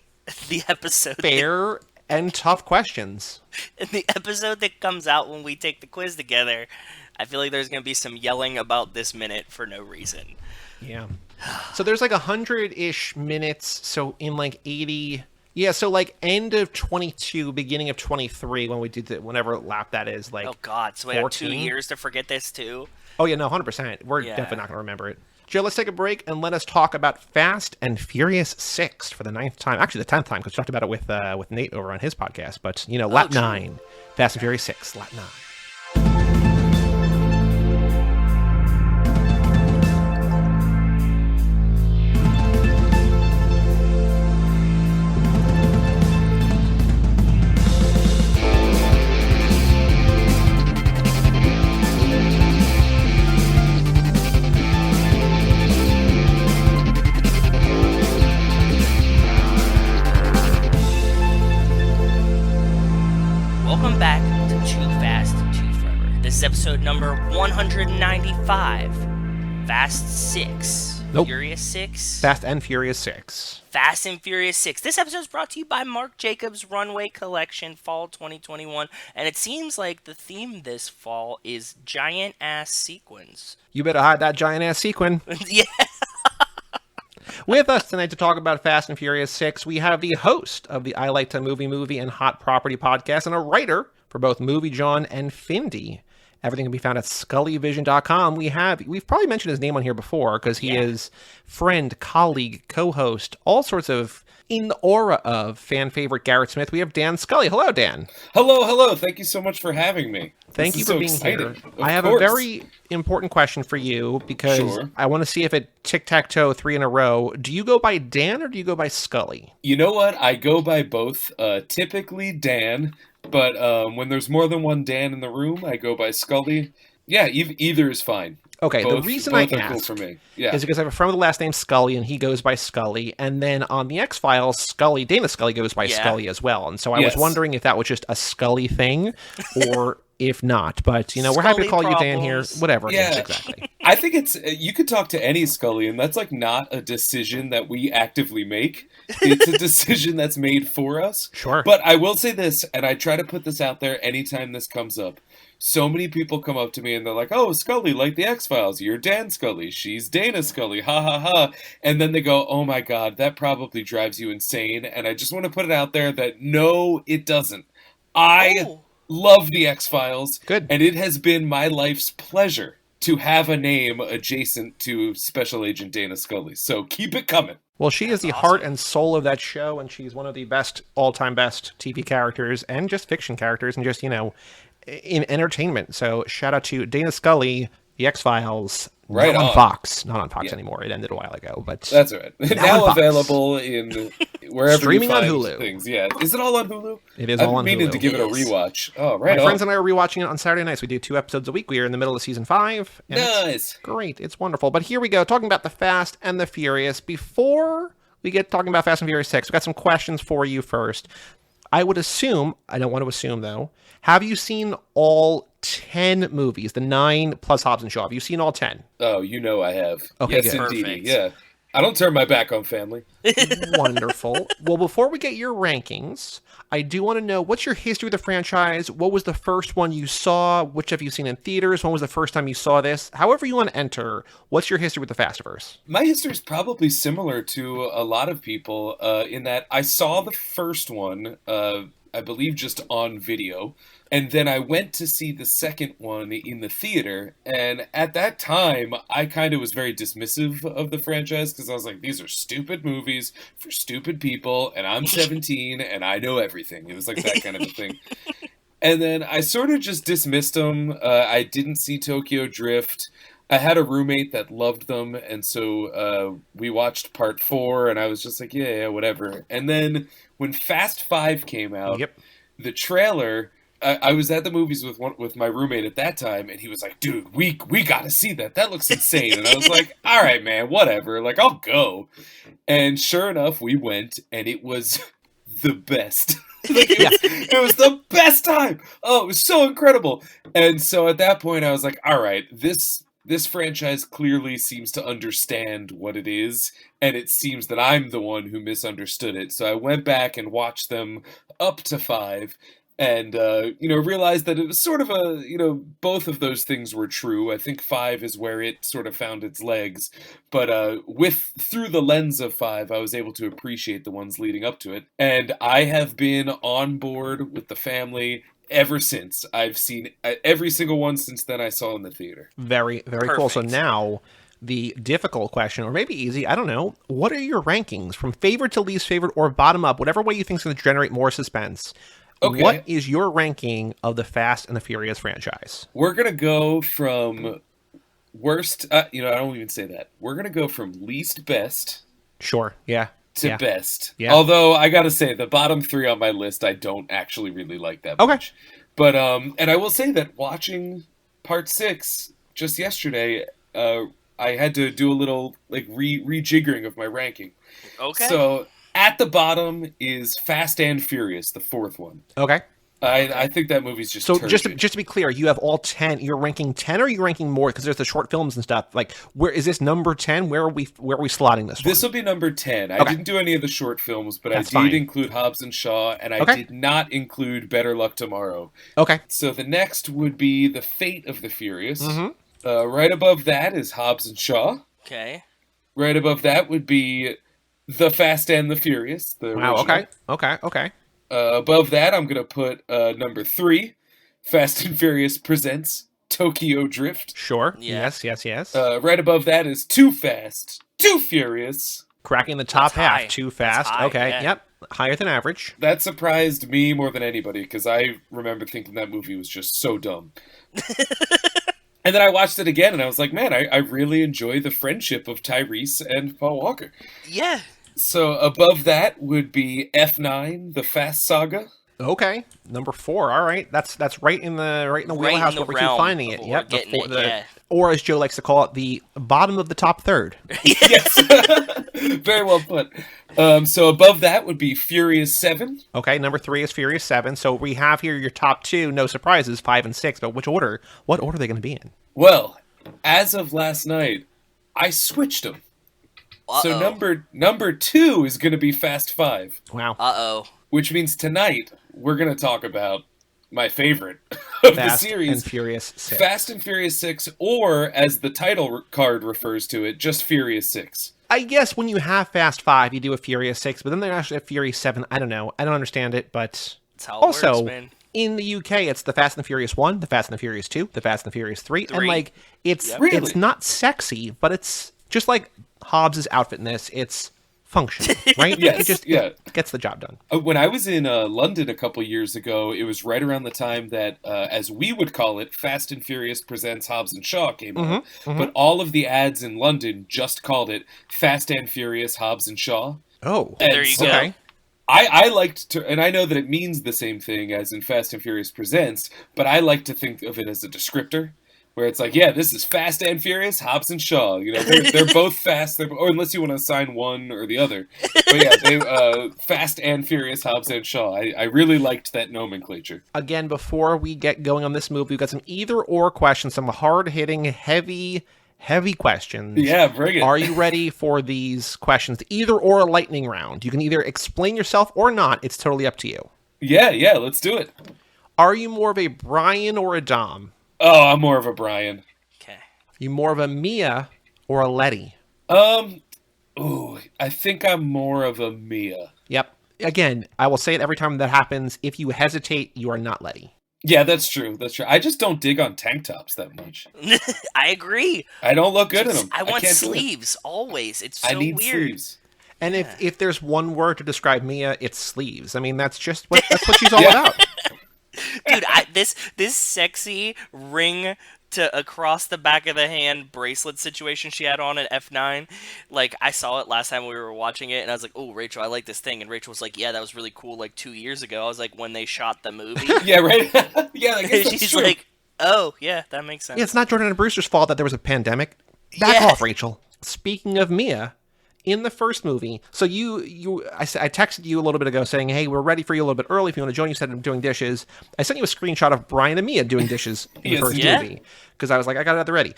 B: the episode
A: fair and tough questions.
B: In the episode that comes out when we take the quiz together, I feel like there's going to be some yelling about this minute for no reason.
A: Yeah. So there's like 100-ish minutes, so in like 80... Yeah, so like end of 22, beginning of 23, when we did whenever lap that is, like...
B: Oh, God, so we have 2 years to forget this, too?
A: Oh, yeah, no, 100%. We're definitely not going to remember it. Joe, let's take a break and let us talk about Fast and Furious 6 for the 9th time. Actually, the 10th time, because we talked about it with Nate over on his podcast. But, you know, lap 9. Fast and Furious 6, lap 9.
B: Welcome back to Too Fast, episode number 195, Fast 6.
A: Nope.
B: Furious 6?
A: Fast and Furious 6.
B: Fast and Furious 6. This episode is brought to you by Marc Jacobs Runway Collection Fall 2021, and it seems like the theme this fall is giant-ass sequins.
A: You better hide that giant-ass sequin.
B: Yeah.
A: With us tonight to talk about Fast and Furious 6, we have the host of the I Like to Movie and Hot Property podcast and a writer for both Movie John and Findy. Everything can be found at scullyvision.com. We've probably mentioned his name on here before because he is friend, colleague, co-host, all sorts of in the aura of fan favorite Garrett Smith. We have Dan Scully. Hello, Dan.
F: Hello. Thank you so much for having me.
A: Thank you for being here. I have
F: course.
A: a very important question for you because I want to see if it tic-tac-toe 3 in a row. Do you go by Dan or do you go by Scully?
F: You know what? I go by both. Typically Dan, but when there's more than one Dan in the room, I go by Scully. Yeah, either is fine.
A: Okay,
F: both,
A: the reason I
F: cool
A: ask
F: for me.
A: is because I have a friend with the last name Scully, and he goes by Scully. And then on the X-Files, Dana Scully goes by Scully as well. And so I was wondering if that was just a Scully thing, or if not. But, you know, we're happy to call you Dan here. Whatever it is, exactly.
F: I think it's, you could talk to any Scully, and that's like not a decision that we actively make. It's a decision that's made for us.
A: Sure.
F: But I will say this, and I try to put this out there anytime this comes up. So many people come up to me and they're like, oh, Scully, like the X-Files, you're Dan Scully, she's Dana Scully, ha ha ha. And then they go, oh my God, that probably drives you insane. And I just want to put it out there that no, it doesn't. I love the X-Files.
A: Good.
F: And it has been my life's pleasure to have a name adjacent to Special Agent Dana Scully. So keep it coming.
A: Well, she is the heart and soul of that show, and she's one of the best, all-time best TV characters and just fiction characters and just, you know, in entertainment. So shout out to Dana Scully, The X-Files,
F: right
A: not on Fox. Not on Fox anymore. It ended a while ago, but
F: that's all right. Now available in wherever
A: streaming
F: you find
A: on Hulu.
F: Things. Yeah, is it all on Hulu?
A: It is all on Hulu.
F: I've been meaning to give it a rewatch. Oh, right.
A: My friends and I are rewatching it on Saturday nights. We do 2 episodes a week. We are in the middle of season 5. And
F: nice.
A: It's great. It's wonderful. But here we go, talking about the Fast and the Furious. Before we get talking about Fast and Furious 6, we've got some questions for you first. I would assume, I don't want to assume though, have you seen all 10 movies, the 9 plus Hobbs and Shaw? Have you seen all 10?
F: Oh, you know I have.
A: Okay,
F: yes,
A: good.
F: indeed.
B: Perfect.
F: Yeah. I don't turn my back on family.
A: Wonderful. Well, before we get your rankings, I do want to know, what's your history with the franchise? What was the first one you saw? Which have you seen in theaters? When was the first time you saw this? However you want to enter, what's your history with the Fastiverse?
F: My history is probably similar to a lot of people in that I saw the first one, I believe just on video. And then I went to see the second one in the theater, and at that time, I kind of was very dismissive of the franchise, because I was like, these are stupid movies for stupid people, and I'm 17, and I know everything. It was like that kind of a thing. And then I sort of just dismissed them. I didn't see Tokyo Drift. I had a roommate that loved them, and so we watched part 4, and I was just like, yeah, whatever. And then when Fast 5 came out, the trailer... I was at the movies with my roommate at that time, and he was like, dude, we got to see that. That looks insane. And I was like, all right, man, whatever. Like, I'll go. And sure enough, we went, and it was the best. It was the best time. Oh, it was so incredible. And so at that point, I was like, all right, this franchise clearly seems to understand what it is, and it seems that I'm the one who misunderstood it. So I went back and watched them up to 5. And, realized that it was sort of both of those things were true. I think 5 is where it sort of found its legs. But through the lens of 5, I was able to appreciate the ones leading up to it. And I have been on board with the family ever since. I've seen every single one since then I saw in the theater.
A: Very, very cool. So now... the difficult question, or maybe easy, I don't know. What are your rankings from favorite to least favorite or bottom up, whatever way you think is going to generate more suspense? Okay. What is your ranking of the Fast and the Furious franchise?
F: We're going to go from worst, I don't even say that. We're going to go from least best.
A: Sure, yeah.
F: To best.
A: Yeah.
F: Although, I got to say, the bottom 3 on my list, I don't actually really like that much. But, and I will say that watching part 6 just yesterday, I had to do a little, rejiggering of my ranking.
B: Okay.
F: So... at the bottom is Fast and Furious, the 4th one.
A: Okay.
F: I think that movie's just
A: So
F: turgid.
A: just to be clear, you have all 10. You're ranking 10, or are you ranking more? Because there's the short films and stuff. Like, where is this number 10? Where are we slotting this?
F: This will be number 10. I
A: Okay.
F: didn't do any of the short films, but
A: That's
F: I did
A: fine.
F: include Hobbs and Shaw, and I
A: Okay.
F: did not include Better Luck Tomorrow.
A: Okay.
F: So the next would be The Fate of the Furious.
A: Mm-hmm.
F: Right above that is Hobbs and Shaw.
B: Okay.
F: Right above that would be The Fast and the Furious. The
A: Wow.
F: original.
A: Okay.
F: Above that, I'm going to put number 3, Fast and Furious Presents Tokyo Drift.
A: Sure.
B: Yeah.
A: Yes.
F: Right above that is Too Fast, Too Furious.
A: Cracking the top
B: That's
A: half.
B: high.
A: Too
B: That's
A: fast.
B: high,
A: Okay.
B: yeah.
A: Yep. Higher than average.
F: That surprised me more than anybody, because I remember thinking that movie was just so dumb. And then I watched it again, and I was like, man, I really enjoy the friendship of Tyrese and Paul Walker.
B: Yeah.
F: So above that would be F9, The Fast Saga.
A: Okay. Number 4. All right. That's right in the wheelhouse
B: in the
A: where we keep
B: realm
A: finding
B: of
A: it.
B: what
A: Yep.
B: we're getting it, yeah.
A: Or as Joe likes to call it, the bottom of the top third.
F: Yes. Very well put. So above that would be Furious 7.
A: Okay. Number 3 is Furious 7. So we have here your top 2. No surprises. 5 and 6. But which order? What order are they going to be in?
F: Well, as of last night, I switched them. So
B: Uh-oh.
F: number 2 is going to be Fast 5,
A: Wow.
B: Uh-oh.
F: which means tonight we're going to talk about my favorite of
A: Fast
F: the series,
A: and Furious 6.
F: Fast and Furious 6, or as the title card refers to it, just Furious 6.
A: I guess when you have Fast 5, you do a Furious 6, but then they actually have Furious 7. I don't know. I don't understand it, but
B: That's how it
A: also
B: works, man.
A: in the UK, it's the Fast and the Furious 1, the Fast and the Furious 2, the Fast and the Furious 3, and like it's
B: Yep.
F: Really?
A: it's not sexy, but it's just like Hobbs' outfit in this. It's functional, right?
F: Yes,
A: It gets the job done.
F: When I was in London a couple years ago, it was right around the time that, as we would call it, Fast and Furious Presents Hobbs and Shaw came out. But all of the ads in London just called it Fast and Furious Hobbs and Shaw.
A: Oh,
F: And
B: There you go.
A: okay.
F: I liked to, and I know that it means the same thing as in Fast and Furious Presents, but I like to think of it as a descriptor, where it's like, yeah, this is Fast and Furious, Hobbs and Shaw. You know, they're both fast, or unless you want to assign one or the other. But yeah, Fast and Furious, Hobbs and Shaw. I really liked that nomenclature.
A: Again, before we get going on this movie, we've got some either or questions, some hard-hitting, heavy questions.
F: Yeah, bring it.
A: Are you ready for these questions? Either or lightning round. You can either explain yourself or not. It's totally up to you.
F: Yeah, let's do it.
A: Are you more of a Brian or a Dom?
F: Oh, I'm more of a Brian.
B: Okay.
A: You more of a Mia or a Letty?
F: I think I'm more of a Mia.
A: Yep. Again, I will say it every time that happens. If you hesitate, you are not Letty.
F: Yeah, that's true. I just don't dig on tank tops that much.
B: I agree.
F: I don't look good in them.
B: I want
F: can't do it.
B: sleeves always. It's so
F: I need
B: weird.
F: sleeves.
A: And if there's one word to describe Mia, it's sleeves. I mean, that's what she's all about.
B: Dude, this sexy ring to across the back of the hand bracelet situation she had on at F9, like I saw it last time we were watching it, and I was like, "Oh, Rachel, I like this thing," and Rachel was like, "Yeah, that was really cool." Like 2 years ago, I was like, when they shot the movie,
F: Yeah, right. Yeah, I guess that's
B: she's
F: true.
B: like, "Oh, yeah, that makes sense."
A: Yeah, it's not Jordan and Brewster's fault that there was a pandemic. Back
B: Yeah.
A: off, Rachel. Speaking of Mia, in the first movie, so I texted you a little bit ago saying, hey, we're ready for you a little bit early if you want to join. You said I'm doing dishes. I sent you a screenshot of Brian and Mia doing dishes in the
F: Yes,
A: first
B: yeah.
A: movie because I was like, I got it at the ready.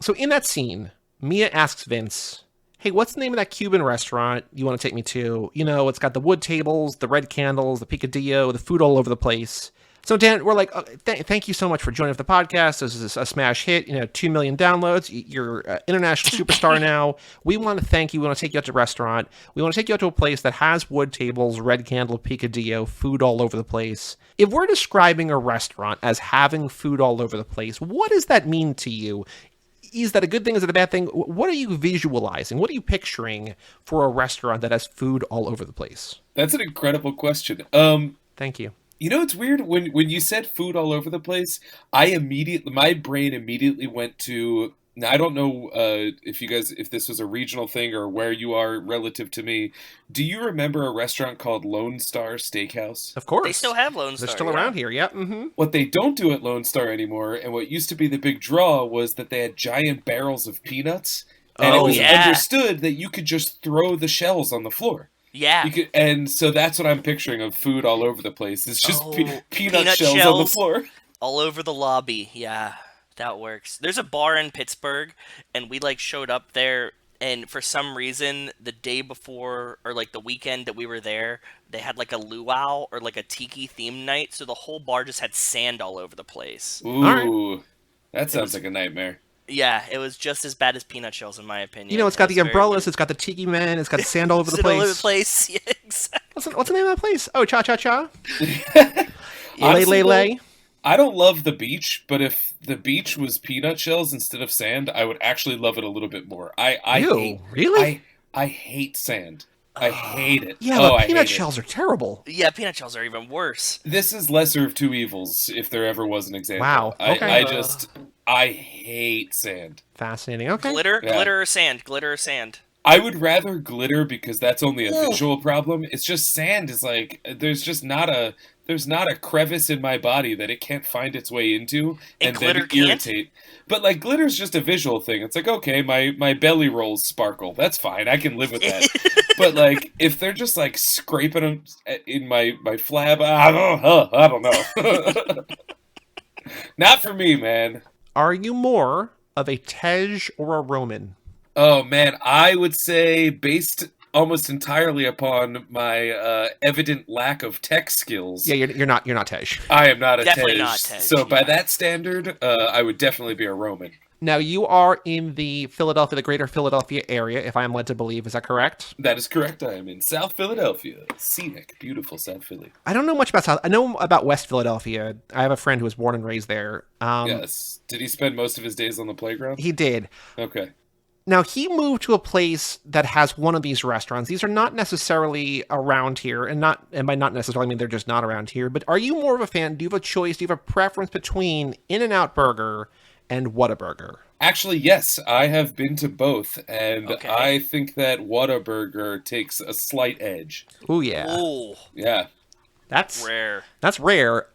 A: So in that scene, Mia asks Vince, hey, what's the name of that Cuban restaurant you want to take me to? You know, it's got the wood tables, the red candles, the picadillo, the food all over the place. So Dan, we're like, thank you so much for joining the podcast. This is a smash hit. 2 million downloads. You're an international superstar now. We want to thank you. We want to take you out to a restaurant. We want to take you out to a place that has wood tables, red candle, picadillo, food all over the place. If we're describing a restaurant as having food all over the place, what does that mean to you? Is that a good thing? Is it a bad thing? What are you visualizing? What are you picturing for a restaurant that has food all over the place?
F: That's an incredible question.
A: Thank you.
F: You know, it's weird when you said food all over the place. My brain immediately went to. Now, I don't know if this was a regional thing or where you are relative to me. Do you remember a restaurant called Lone Star Steakhouse?
A: Of course.
B: They still have Lone Star.
A: They're still
B: yeah.
A: around here. Yep. Mm-hmm.
F: What they don't do at Lone Star anymore, and what used to be the big draw, was that they had giant barrels of peanuts, and it
B: Oh,
F: was
B: yeah.
F: understood that you could just throw the shells on the floor.
B: Yeah.
F: And so that's what I'm picturing of food all over the place. It's just peanut shells on the
B: shells.
F: floor.
B: All over the lobby. Yeah, that works. There's a bar in Pittsburgh, and we like showed up there, and for some reason, the day before or like the weekend that we were there, they had like a luau or like a tiki theme night, so the whole bar just had sand all over the place.
F: Ooh, that sounds like a nightmare.
B: Yeah, it was just as bad as peanut shells in my opinion.
A: You know, it's got the umbrellas, it's got the tiki men, it's got sand all over the place.
B: All over the place. Yeah, exactly.
A: What's the name of that place? Oh, Cha Cha Cha.
F: Honestly,
A: Lay.
F: I don't love the beach, but if the beach was peanut shells instead of sand, I would actually love it a little bit more.
A: Really?
F: I hate sand. I hate it.
A: Yeah, but peanut shells are terrible.
B: Yeah, peanut shells are even worse.
F: This is lesser of two evils, if there ever was an example.
A: Wow. Okay.
F: I hate sand.
A: Fascinating. Okay.
B: Glitter or sand? Glitter or sand?
F: I would rather glitter because that's only a visual problem. It's just sand is like there's not a crevice in my body that it can't find its way into and then irritate. But like glitter's just a visual thing. It's like, okay, my belly rolls sparkle. That's fine. I can live with that. But like if they're just like scraping them in my flab, I don't know. Not for me, man.
A: Are you more of a Tej or a Roman?
F: Oh man, I would say based almost entirely upon my evident lack of tech skills.
A: Yeah, you're not Tej.
F: I am not a
B: Definitely
F: Tej.
B: not Tej,
F: So by that standard, I would definitely be a Roman.
A: Now you are in the greater Philadelphia area, if I am led to believe. Is that correct?
F: That is correct. I am in South Philadelphia. Scenic, beautiful South Philly.
A: I don't know much about South. I know about West Philadelphia. I have a friend who was born and raised there.
F: Yes. Did he spend most of his days on the playground?
A: He did.
F: Okay.
A: Now, he moved to a place that has one of these restaurants. These are not necessarily around here, and by not necessarily I mean they're just not around here, but are you more of a fan? Do you have a choice? Do you have a preference between In-N-Out Burger and Whataburger?
F: Actually, yes. I have been to both, and I think that Whataburger takes a slight edge.
A: Ooh, yeah.
B: Ooh.
F: Yeah.
B: That's rare.
A: That's rare.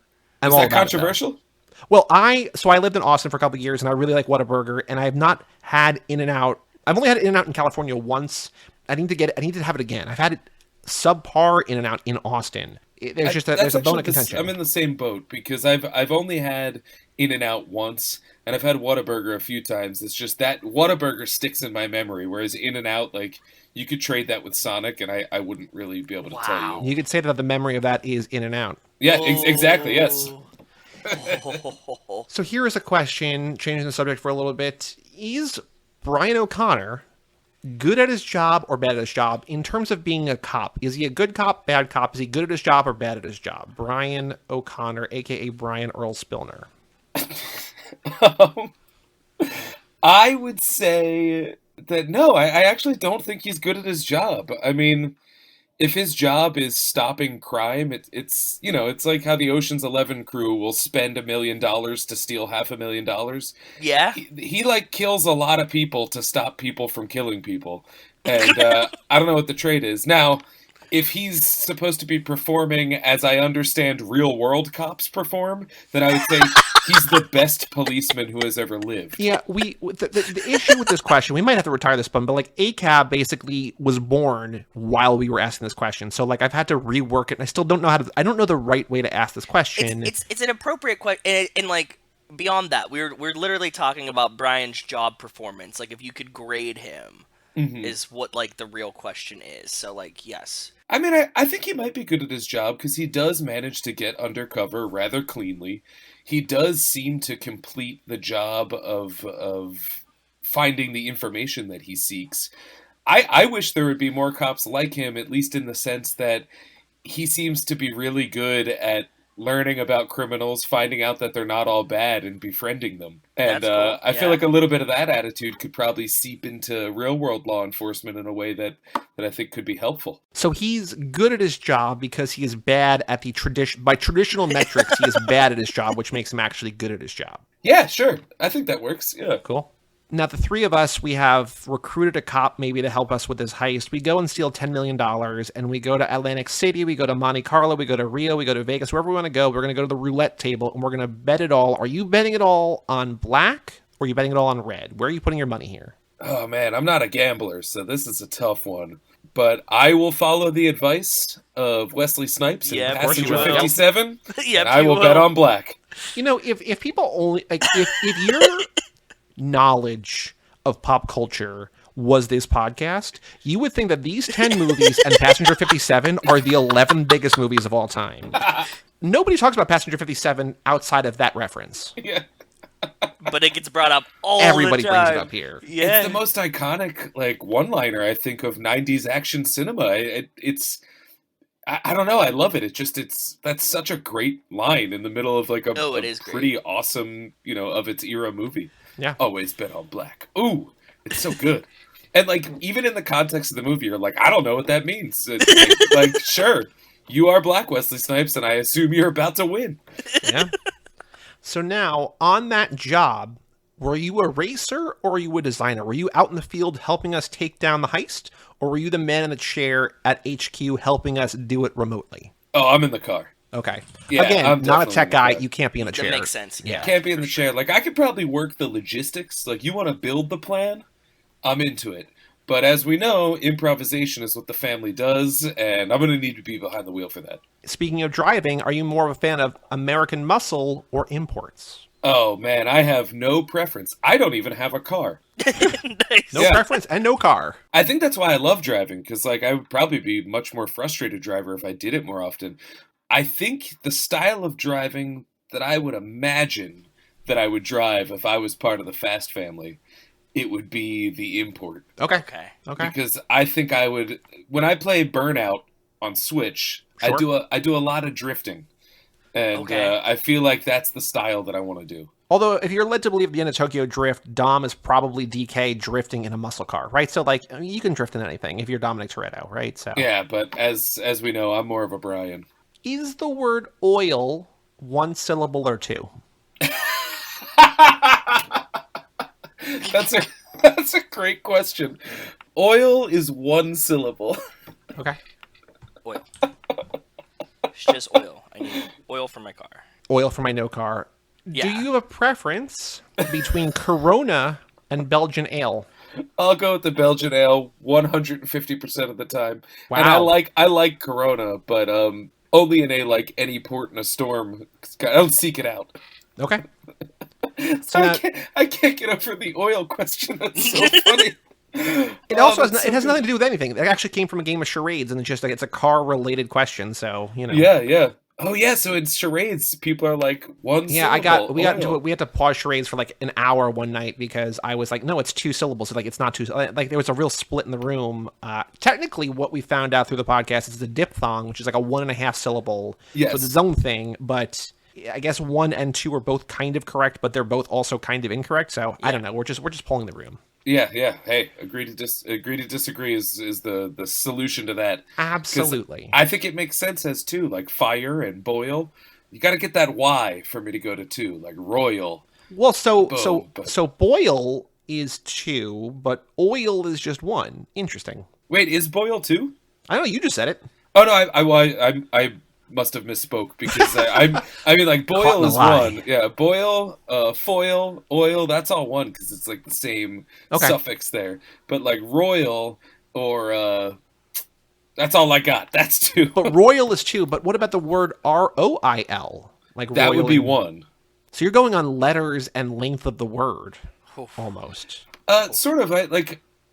F: Is that controversial?
A: Well, I lived in Austin for a couple of years, and I really like Whataburger, and I have not had In-N-Out. I've only had In-N-Out in California once. I need to have it again. I've had it subpar In-N-Out in Austin. There's a bone of contention.
F: I'm in the same boat because I've only had In-N-Out once, and I've had Whataburger a few times. It's just that Whataburger sticks in my memory, whereas In-N-Out, like, you could trade that with Sonic, and I wouldn't really be able to tell you.
A: You could say that the memory of that is In-N-Out.
F: Yeah, exactly, yes.
A: So here is a question, changing the subject for a little bit. Is Brian O'Connor good at his job or bad at his job in terms of being a cop? Is he a good cop, bad cop? Is he good at his job or bad at his job? Brian O'Connor, a.k.a. Brian Earl Spillner.
F: I would say that no, I actually don't think he's good at his job. I mean, if his job is stopping crime, it's like how the Ocean's 11 crew will spend $1 million to steal $500,000.
B: Yeah.
F: He like kills a lot of people to stop people from killing people. And I don't know what the trade is. Now, if he's supposed to be performing as I understand real world cops perform, then I would say he's the best policeman who has ever lived.
A: Yeah, the issue with this question, we might have to retire this one, but like ACAB basically was born while we were asking this question. So like I've had to rework it, and I still don't know I don't know the right way to ask this question.
B: It's an appropriate question, and like beyond that, we're literally talking about Brian's job performance. Like if you could grade him, is what like the real question is. So like yes.
F: I mean, I think he might be good at his job because he does manage to get undercover rather cleanly. He does seem to complete the job of finding the information that he seeks. I wish there would be more cops like him, at least in the sense that he seems to be really good at learning about criminals, finding out that they're not all bad, and befriending them. And cool. I feel like a little bit of that attitude could probably seep into real-world law enforcement in a way that I think could be helpful.
A: So he's good at his job because he is bad at the by traditional metrics, he is bad at his job, which makes him actually good at his job.
F: Yeah, sure. I think that works. Yeah.
A: Cool. Now, the three of us, we have recruited a cop maybe to help us with this heist. We go and steal $10 million, and we go to Atlantic City, we go to Monte Carlo, we go to Rio, we go to Vegas, wherever we want to go. We're going to go to the roulette table, and we're going to bet it all. Are you betting it all on black, or are you betting it all on red? Where are you putting your money here?
F: Oh, man, I'm not a gambler, so this is a tough one. but I will follow the advice of Wesley Snipes and
B: Yeah, of course you
F: Passenger
B: will.
F: 57,
B: Yep,
F: and I
B: you
F: will bet on black.
A: You know, if people only like if your knowledge of pop culture was this podcast, you would think that these 10 movies and Passenger 57 are the 11 biggest movies of all time. Nobody talks about Passenger 57 outside of that reference.
F: Yeah.
B: But it gets brought up all
A: Everybody
B: the time.
A: brings it up here.
B: Yeah.
F: It's the most iconic, like, one-liner, I think, of 90s action cinema. I don't know, I love it. That's such a great line in the middle of, like,
B: it
F: a
B: is great.
F: pretty awesome, of its era movie.
A: Yeah.
F: Always bet on black. Ooh, it's so good. And, like, even in the context of the movie, you're like, I don't know what that means. It's like, sure, you are black, Wesley Snipes, and I assume you're about to win.
A: Yeah. So now, on that job, were you a racer or were you a designer? Were you out in the field helping us take down the heist? Or were you the man in the chair at HQ helping us do it remotely?
F: Oh, I'm in the car.
A: Okay.
F: Yeah,
A: Again,
F: I'm
A: not a
F: definitely
A: tech
F: in the
A: guy.
F: car.
A: You can't be in a chair.
B: That makes sense. Yeah.
F: Can't be in the chair. Like, I could probably work the logistics. Like, you want to build the plan? I'm into it. But as we know, improvisation is what the family does, and I'm going to need to be behind the wheel for that.
A: Speaking of driving, are you more of a fan of American muscle or imports?
F: Oh, man, I have no preference. I don't even have a car.
B: Nice.
A: No
F: Yeah.
A: preference and no car.
F: I think that's why I love driving, because, like, I would probably be much more frustrated driver if I did it more often. I think the style of driving that I would imagine that I would drive if I was part of the Fast family, it would be the import.
A: Okay.
B: Okay.
F: Because I think I would, when I play Burnout on Switch,
A: Sure.
F: I do a lot of drifting, and
B: Okay.
F: I feel like that's the style that I want to do.
A: Although, if you're led to believe at the end of Tokyo Drift, Dom is probably DK drifting in a muscle car, right? So, like, I mean, you can drift in anything if you're Dominic Toretto, right? So,
F: Yeah, but as we know, I'm more of a Brian.
A: Is the word oil one syllable or two?
F: That's a great question. Oil is one syllable.
A: Okay.
B: Oil. It's just oil. I need oil for my car.
A: Oil for my no car.
B: Yeah.
A: Do you have a preference between Corona and Belgian ale?
F: I'll go with the Belgian ale 150% of the time.
A: Wow.
F: And I like Corona, but only in any port in a storm. I don't seek it out.
A: Okay.
F: So
A: now-
F: I can't get over the oil question. That's so funny.
A: It also has nothing to do with anything. It actually came from a game of charades, and it's just like it's a car related question. So
F: Yeah. Oh yeah, so in charades, people are like one.
A: Yeah,
F: syllable,
A: we got into
F: oil.
A: it. We had to pause charades for like an hour one night because I was like, no, it's two syllables. Like it's not two. Like there was a real split in the room. Technically, what we found out through the podcast is the diphthong, which is like a 1.5 syllable.
F: Yes.
A: So it's its own thing, but I guess 1 and 2 are both kind of correct, but they're both also kind of incorrect. So I don't know. We're just pulling the room.
F: Yeah. Hey, agree to disagree is the solution to that. 'Cause
A: Absolutely.
F: I think it makes sense as two, like fire and boil. You got to get that Y for me to go to two, like royal.
A: Well, so
F: Boom.
A: boil is 2, but oil is just 1. Interesting.
F: Wait, is boil two?
A: I don't know. You just said it.
F: Oh no, I must have misspoke because I mean like
A: Caught in
F: boil
A: the
F: is
A: lie.
F: one. Yeah, boil, foil, oil. That's all one because it's like the same
A: Okay.
F: suffix there. But like royal or that's all I got. That's two.
A: But royal is 2. But what about the word ROIL? Like
F: That would be
A: royal-
F: one.
A: So you're going on letters and length of the word, almost.
F: Sort of.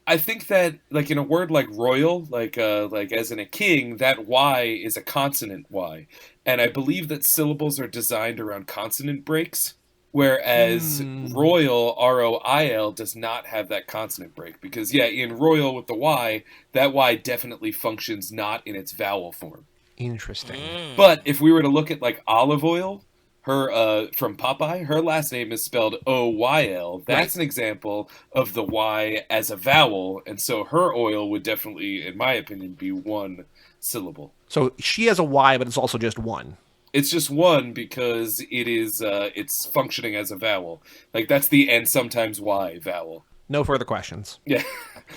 F: I think that like in a word like royal, like as in a king, that Y is a consonant Y, and I believe that syllables are designed around consonant breaks, whereas royal ROIL does not have that consonant break because in royal with the Y, that Y definitely functions not in its vowel form.
A: Interesting.
F: But if we were to look at like olive oil, her from Popeye, her last name is spelled OYL. That's an example of the Y as a vowel, and so her oil would definitely, in my opinion, be one syllable.
A: So she has a Y, but it's also just 1.
F: It's just one because it is it's functioning as a vowel. Like that's the and sometimes Y vowel.
A: No further questions
F: Yeah.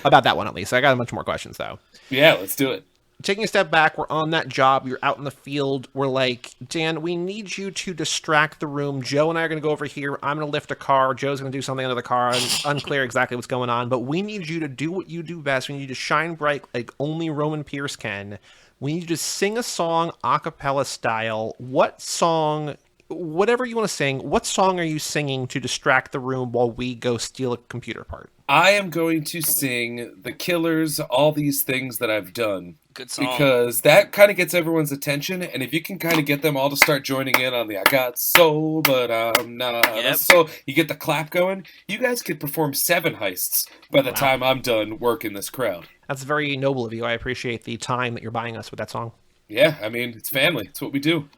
A: about that one, at least. I got a bunch more questions though.
F: Yeah, let's do it.
A: taking a step back, we're on that job, you're out in the field, we're like, Dan, we need you to distract the room. Joe and I are going to go over here. I'm going to lift a car. Joe's going to do something under the car. It's unclear exactly what's going on, but we need you to do what you do best. We need you to shine bright like only Roman Pierce can. We need you to sing a song a cappella style. What song, whatever you want to sing, what song are you singing to distract the room while we go steal a computer part?
F: I am going to sing The Killers, All These Things That I've Done.
B: Good song.
F: Because that kind of gets everyone's attention, and if you can kind of get them all to start joining in on the I got soul, but I'm not a soul, you get the clap going, you guys could perform 7 heists by the time I'm done working this crowd.
A: That's very noble of you. I appreciate the time that you're buying us with that song.
F: Yeah, I mean, it's family. It's what we do.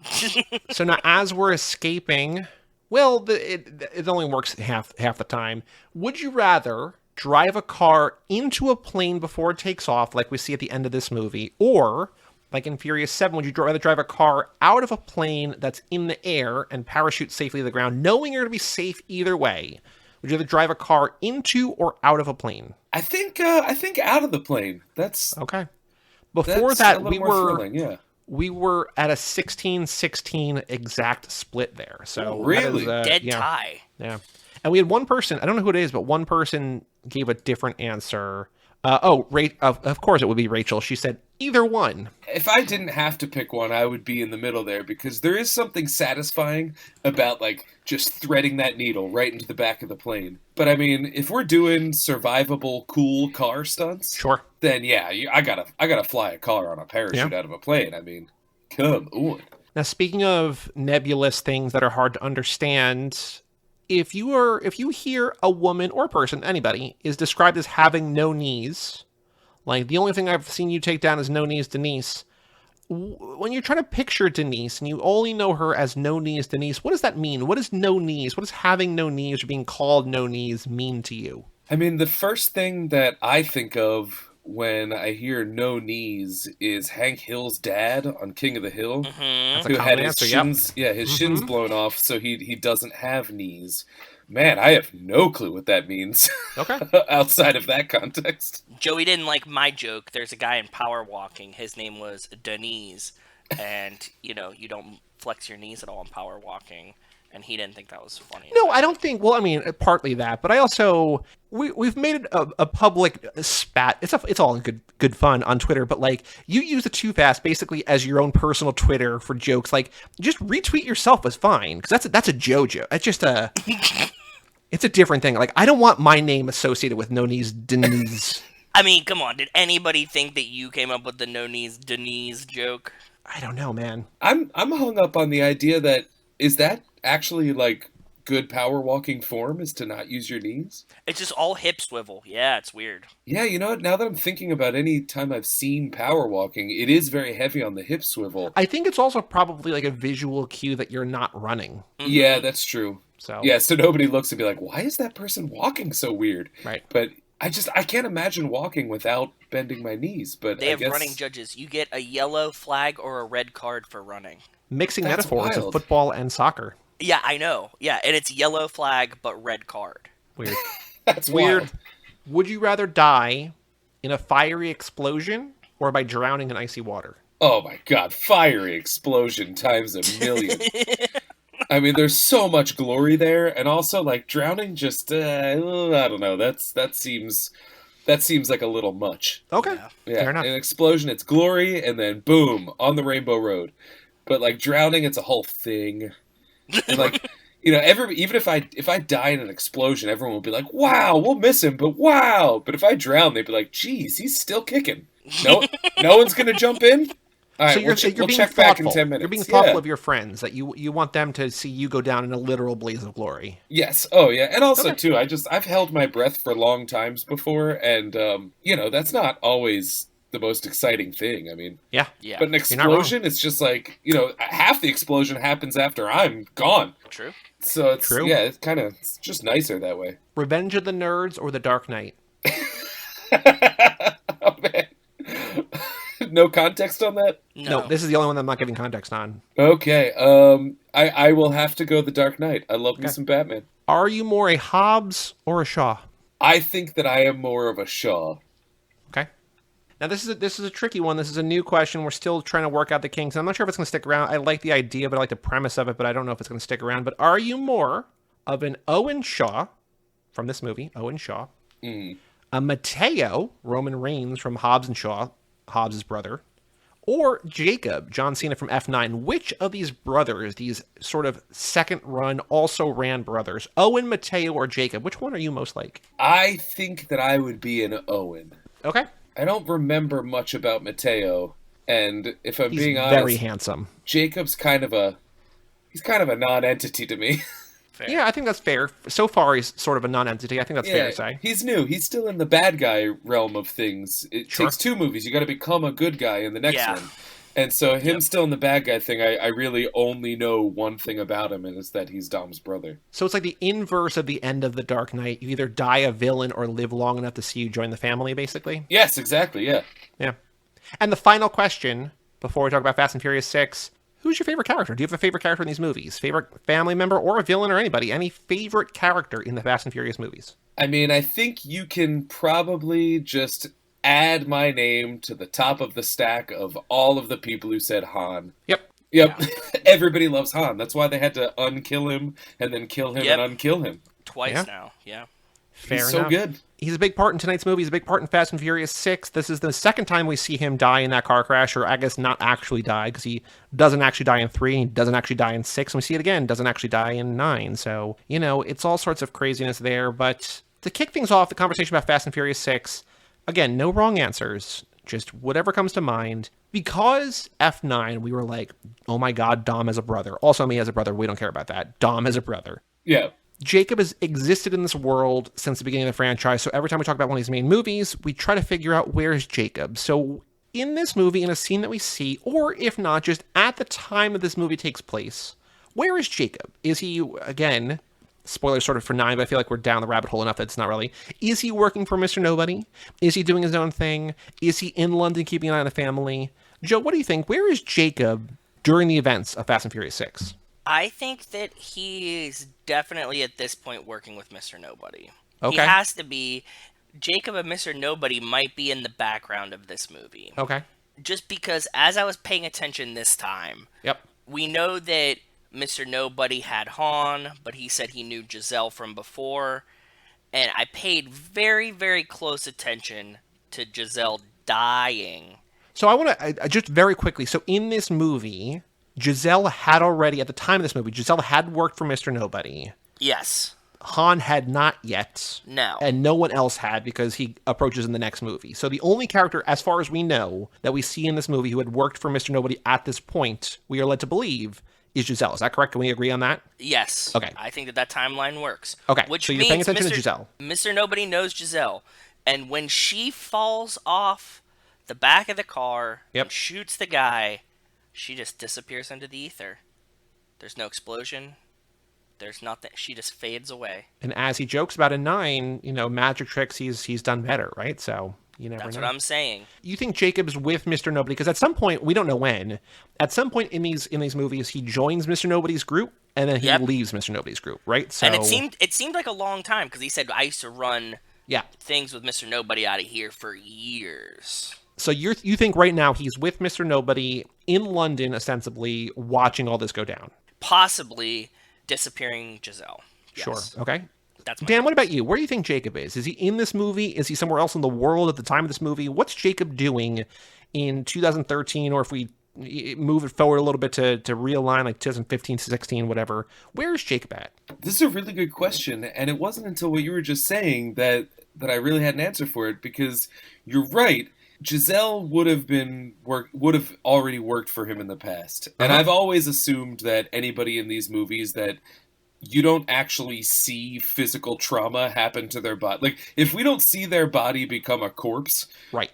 A: So now as we're escaping, well, it only works half the time. Would you rather drive a car into a plane before it takes off, like we see at the end of this movie, or, like in Furious 7, would you rather drive a car out of a plane that's in the air and parachute safely to the ground, knowing you're going to be safe either way? Would you rather drive a car into or out of a plane?
F: I think out of the plane. That's
A: okay. Before that, we were at a 16-16 exact split there. So
F: really,
B: dead tie.
A: Yeah. And we had one person, I don't know who it is, but one person gave a different answer. Of course it would be Rachel. She said either one.
F: If I didn't have to pick one, I would be in the middle there, because there is something satisfying about, like, just threading that needle right into the back of the plane. But, I mean, if we're doing survivable, cool car stunts,
A: sure,
F: then, yeah, I gotta fly a car on a parachute out of a plane. I mean, come on.
A: Now, speaking of nebulous things that are hard to understand, if you hear a woman or person, anybody, is described as having no knees, like the only thing I've seen you take down is no knees Denise, when you're trying to picture Denise and you only know her as no knees Denise, what does that mean? What is no knees? What does having no knees or being called no knees mean to you?
F: I mean, the first thing that I think of when I hear no knees is Hank Hill's dad on King of the Hill, who had his shins, shins blown off, so he doesn't have knees. Man, I have no clue what that means.
A: Okay.
F: Outside of that context.
B: Joey didn't like my joke. There's a guy in power walking. His name was Denise, and you don't flex your knees at all in power walking. And he didn't think that was funny.
A: No, I don't think. Well, I mean, partly that, but I also we've made it a public spat. It's all good fun on Twitter, but like you use the Too Fast basically as your own personal Twitter for jokes. Like just retweet yourself is fine because that's a JoJo. It's just a it's a different thing. Like I don't want my name associated with No Knees Denise.
B: I mean, come on. Did anybody think that you came up with the No Knees Denise joke?
A: I don't know, man.
F: I'm hung up on the idea that is that actually like good power walking form is to not use your knees?
B: It's just all hip swivel. Yeah, it's weird.
F: Yeah, you know what? Now that I'm thinking about any time I've seen power walking, it is very heavy on the hip swivel.
A: I think it's also probably like a visual cue that you're not running.
F: Mm-hmm. Yeah, that's true.
A: So
F: nobody looks and be like, why is that person walking so weird?
A: Right.
F: But I can't imagine walking without bending my knees. But
B: they have running judges. You get a yellow flag or a red card for running.
A: Mixing metaphors of football and soccer.
B: Yeah, I know. Yeah, and it's yellow flag but red card.
A: Weird.
F: That's
A: weird.
F: Wild.
A: Would you rather die in a fiery explosion or by drowning in icy water?
F: Oh my god, fiery explosion times a million. I mean, there's so much glory there, and also like drowning just I don't know. That seems like a little much.
A: Okay.
F: Yeah.
A: Fair enough.
F: An explosion, it's glory, and then boom, on the Rainbow Road. But like drowning, it's a whole thing. And like, even if I die in an explosion, everyone will be like, "Wow, we'll miss him," but wow. But if I drown, they'd be like, "Geez, he's still kicking." No one's gonna jump in. All right,
A: so
F: we'll check back in 10 minutes.
A: You're being thoughtful of your friends, that you want them to see you go down in a literal blaze of glory.
F: Yes. Oh, yeah. And also, too, I've held my breath for long times before, and, that's not always the most exciting thing. I mean,
A: yeah.
F: But an explosion, it's just like, half the explosion happens after I'm gone.
B: True.
F: So it's, true. Yeah, it's just nicer that way.
A: Revenge of the Nerds or The Dark Knight?
F: Oh, man. No context on that?
A: No, this is the only one that I'm not giving context on.
F: Okay, I will have to go The Dark Knight. I love me some Batman.
A: Are you more a Hobbs or a Shaw?
F: I think that I am more of a Shaw.
A: Okay. Now, this is a tricky one. This is a new question. We're still trying to work out the kinks. I'm not sure if it's going to stick around. I like the idea, but I like the premise of it, but I don't know if it's going to stick around. But are you more of an Owen Shaw from this movie, Owen Shaw, a Mateo, Roman Reigns from Hobbs and Shaw, Hobbs' brother, or Jacob, John Cena from F9? Which of these brothers, these sort of second run, also ran brothers, Owen, Mateo, or Jacob, which one are you most like?
F: I think that I would be an Owen.
A: Okay.
F: I don't remember much about Mateo, and if I'm being honest,
A: very handsome.
F: Jacob's kind of a non-entity to me.
B: Fair.
A: Yeah, I think that's fair. So far, he's sort of a non-entity. I think that's fair to say.
F: He's new. He's still in the bad guy realm of things. It takes 2 movies. You got to become a good guy in the next one. And so him still in the bad guy thing, I really only know one thing about him, and it's that he's Dom's brother.
A: So it's like the inverse of the end of The Dark Knight. You either die a villain or live long enough to see you join the family, basically.
F: Yes, exactly, yeah.
A: Yeah. And the final question, before we talk about Fast and Furious 6, who's your favorite character? Do you have a favorite character in these movies? Favorite family member or a villain or anybody? Any favorite character in the Fast and Furious movies?
F: I mean, I think you can probably just add my name to the top of the stack of all of the people who said Han.
A: Yep.
F: Yeah. Everybody loves Han. That's why they had to unkill him and then kill him and unkill him.
B: Twice now, yeah.
A: Fair
F: He's
A: enough.
F: so good.
A: He's a big part in tonight's movie. He's a big part in Fast and Furious 6. This is the second time we see him die in that car crash, or I guess not actually die, because he doesn't actually die in 3, and he doesn't actually die in 6, and we see it again, doesn't actually die in 9. So, it's all sorts of craziness there. But to kick things off, the conversation about Fast and Furious 6, again, no wrong answers, just whatever comes to mind. Because F9, we were like, oh my god, Dom has a brother. Also, me has a brother. We don't care about that. Dom has a brother.
F: Yeah.
A: Jacob has existed in this world since the beginning of the franchise, so every time we talk about one of these main movies, we try to figure out where's Jacob. So in this movie, in a scene that we see, or if not, just at the time that this movie takes place, where is Jacob? Is he, again, spoilers sort of for 9, but I feel like we're down the rabbit hole enough that it's not really. Is he working for Mr. Nobody? Is he doing his own thing? Is he in London keeping an eye on the family? Joe, what do you think? Where is Jacob during the events of Fast and Furious 6?
B: I think that he's definitely at this point working with Mr. Nobody.
A: Okay.
B: He has to be. Jacob and Mr. Nobody might be in the background of this movie.
A: Okay.
B: Just because as I was paying attention this time, we know that Mr. Nobody had Han, but he said he knew Giselle from before. And I paid very, very close attention to Giselle dying.
A: So I want to, just very quickly, so in this movie, Giselle had already, at the time of this movie, Giselle had worked for Mr. Nobody.
B: Yes.
A: Han had not yet.
B: No.
A: And no one else had because he approaches in the next movie. So the only character, as far as we know, that we see in this movie who had worked for Mr. Nobody at this point, we are led to believe, is Giselle. Is that correct? Can we agree on that?
B: Yes.
A: Okay.
B: I think that timeline works.
A: Okay,
B: Which
A: so you're
B: means
A: paying attention to Giselle.
B: Mr. Nobody knows Giselle. And when she falls off the back of the car and shoots the guy, she just disappears into the ether. There's no explosion. There's nothing. She just fades away.
A: And as he jokes about in 9, magic tricks, he's done better, right? So you never know.
B: That's what I'm saying. You
A: think Jacob's with Mr. Nobody? Because at some point, we don't know when, at some point in these movies, he joins Mr. Nobody's group, and then he leaves Mr. Nobody's group, right? So,
B: and it seemed like a long time, because he said, I used to run things with Mr. Nobody out of here for years.
A: So you think right now he's with Mr. Nobody in London, ostensibly, watching all this go down?
B: Possibly disappearing Giselle. Yes.
A: Sure. Okay.
B: That's
A: Dan, what about you? Where do you think Jacob is? Is he in this movie? Is he somewhere else in the world at the time of this movie? What's Jacob doing in 2013, or if we move it forward a little bit to realign, like 2015, 16, whatever? Where is Jacob at?
F: This is a really good question, and it wasn't until what you were just saying that I really had an answer for it, because you're right. Giselle would have already worked for him in the past. And I've always assumed that anybody in these movies that you don't actually see physical trauma happen to their body. Like, if we don't see their body become a corpse,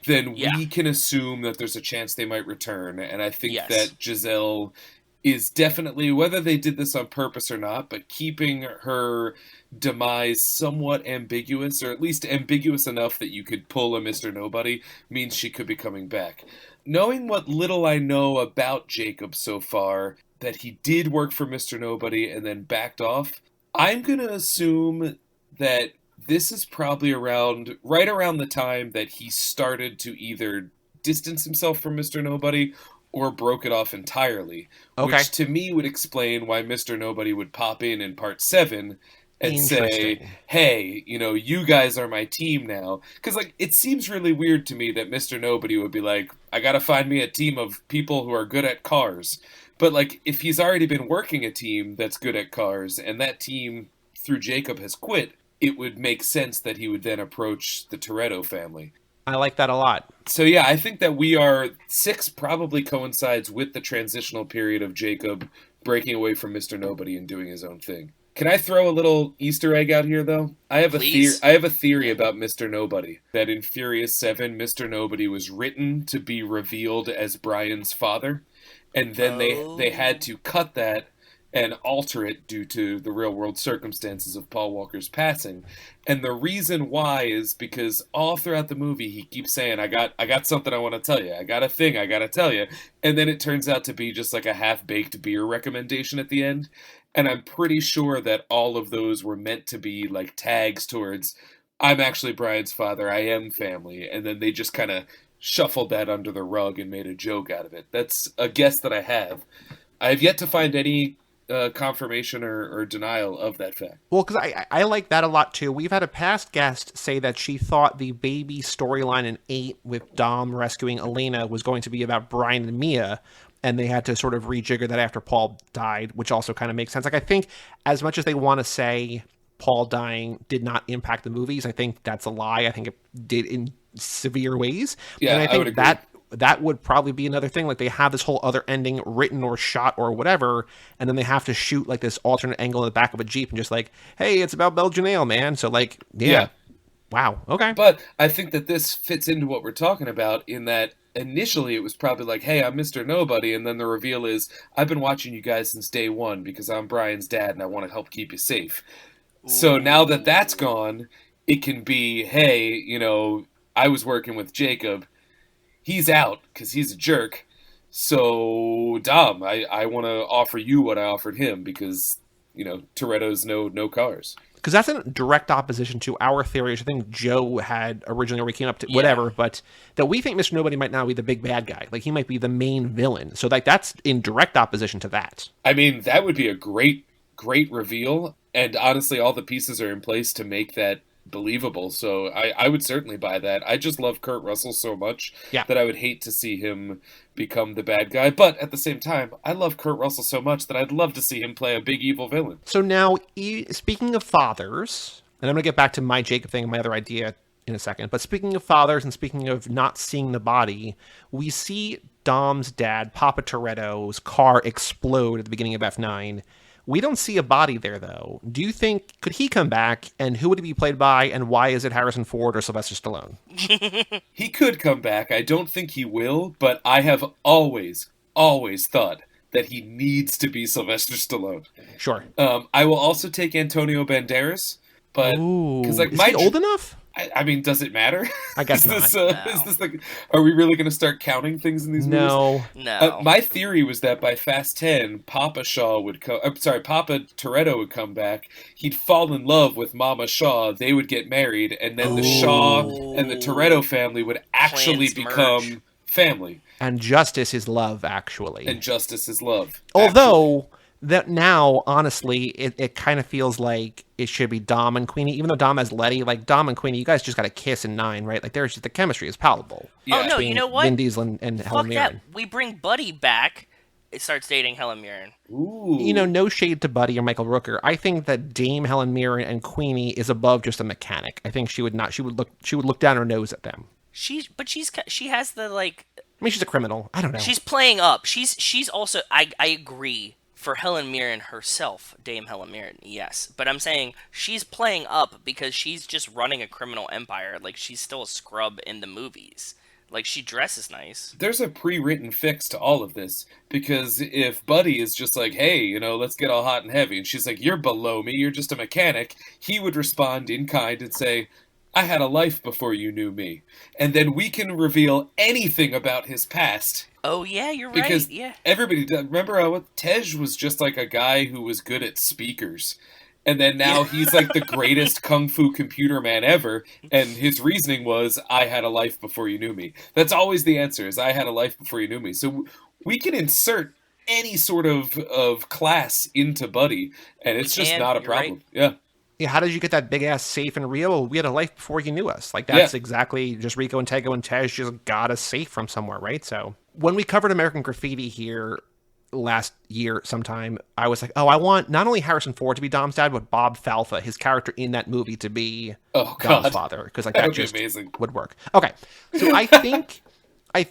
F: then we can assume that there's a chance they might return. And I think that Giselle is definitely, whether they did this on purpose or not, but keeping her demise somewhat ambiguous, or at least ambiguous enough that you could pull a Mr. Nobody, means she could be coming back. Knowing what little I know about Jacob so far, that he did work for Mr. Nobody and then backed off, I'm going to assume that this is probably right around the time that he started to either distanced himself from Mr. Nobody or broke it off entirely.
A: Okay.
F: Which to me would explain why Mr. Nobody would pop in part 7 and say, hey, you guys are my team now. Because, like, it seems really weird to me that Mr. Nobody would be like, I gotta find me a team of people who are good at cars. But, like, if he's already been working a team that's good at cars, and that team, through Jacob, has quit, it would make sense that he would then approach the Toretto family.
A: I like that a lot.
F: So, yeah, I think that 6 probably coincides with the transitional period of Jacob breaking away from Mr. Nobody and doing his own thing. Can I throw a little Easter egg out here, though? I have a theory about Mr. Nobody, that in Furious 7, Mr. Nobody was written to be revealed as Brian's father, and then they had to cut that and alter it due to the real-world circumstances of Paul Walker's passing. And the reason why is because all throughout the movie, he keeps saying, I got something I want to tell you. I got a thing I got to tell you. And then it turns out to be just like a half-baked beer recommendation at the end. And I'm pretty sure that all of those were meant to be like tags towards, I'm actually Brian's father, I am family. And then they just kind of shuffled that under the rug and made a joke out of it. That's a guess that I have. I have yet to find any confirmation or denial of that fact.
A: Well, because I like that a lot too. We've had a past guest say that she thought the baby storyline in 8 with Dom rescuing Elena was going to be about Brian and Mia, and they had to sort of rejigger that after Paul died, which also kind of makes sense. Like, I think as much as they want to say Paul dying did not impact the movies, I think that's a lie. I think it did in severe ways.
F: Yeah,
A: and I think
F: would agree.
A: that would probably be another thing. Like, they have this whole other ending written or shot or whatever, and then they have to shoot like this alternate angle in the back of a Jeep and just like, hey, it's about Belgian ale, man. So like, yeah. Wow. Okay.
F: But I think that this fits into what we're talking about in that initially it was probably like, hey, I'm Mr. Nobody, and then the reveal is, I've been watching you guys since day one because I'm Brian's dad and I want to help keep you safe. Ooh. So now that that's gone, it can be, hey, I was working with Jacob. He's out because he's a jerk. So, Dom, I want to offer you what I offered him because, Toretto's no cars.
A: Because that's in direct opposition to our theory, which I think Joe had originally, or we came up to, whatever, but that we think Mr. Nobody might now be the big bad guy. Like, he might be the main villain. So, like, that's in direct opposition to that.
F: I mean, that would be a great reveal. And honestly, all the pieces are in place to make that believable. So I would certainly buy that. I just love Kurt Russell so much that I would hate to see him become the bad guy. But at the same time, I love Kurt Russell so much that I'd love to see him play a big evil villain.
A: So now, speaking of fathers, and I'm going to get back to my Jacob thing and my other idea in a second, but speaking of fathers and speaking of not seeing the body, we see Dom's dad, Papa Toretto's car explode at the beginning of F9. We don't see a body there, though. Do you think, could he come back, and who would he be played by, and why is it Harrison Ford or Sylvester Stallone?
F: He could come back. I don't think he will, but I have always thought that he needs to be Sylvester Stallone.
A: Sure.
F: I will also take Antonio Banderas, but
A: because like, is he old enough?
F: I mean, does it matter?
A: I guess not.
F: Is this like? Are we really going to start counting things in these movies?
B: No.
F: My theory was that by Fast 10, Papa Toretto would come back. He'd fall in love with Mama Shaw. They would get married, and then the Shaw and the Toretto family would actually become family.
A: And Justice is love, actually.
F: And Justice is love.
A: Although that now, honestly, it kind of feels like it should be Dom and Queenie, even though Dom has Letty. Like, Dom and Queenie, you guys just got to kiss in 9, right? Like, there's just, the chemistry is palpable.
B: Yeah. Oh no, you know what?
A: Vin Diesel and Helen Mirren.
B: That. We bring Buddy back. It starts dating Helen Mirren.
F: Ooh.
A: No shade to Buddy or Michael Rooker. I think that Dame Helen Mirren and Queenie is above just a mechanic. I think she would look down her nose at them.
B: She has the like.
A: I mean, she's a criminal. I don't know.
B: She's playing up. She's also. I agree. For Helen Mirren herself, Dame Helen Mirren, yes. But I'm saying she's playing up because she's just running a criminal empire. Like, she's still a scrub in the movies. Like, she dresses nice.
F: There's a pre-written fix to all of this. Because if Buddy is just like, hey, let's get all hot and heavy, and she's like, you're below me, you're just a mechanic, he would respond in kind and say, I had a life before you knew me. And then we can reveal anything about his past.
B: Oh, yeah, you're
F: because
B: right. Yeah.
F: Everybody, remember Tej was just like a guy who was good at speakers. And then now he's like the greatest kung fu computer man ever. And his reasoning was, I had a life before you knew me. That's always the answer, is I had a life before you knew me. So we can insert any sort of class into Buddy, and it's just not a problem. Right. Yeah.
A: Yeah, how did you get that big-ass safe in Rio? Well, we had a life before you knew us. Like, that's exactly just Rico and Tego and Tej just got a safe from somewhere, right? So when we covered American Graffiti here last year sometime, I was like, oh, I want not only Harrison Ford to be Dom's dad, but Bob Falfa, his character in that movie, to be Dom's father. Because like that just amazing. Would work. Okay, so I think... I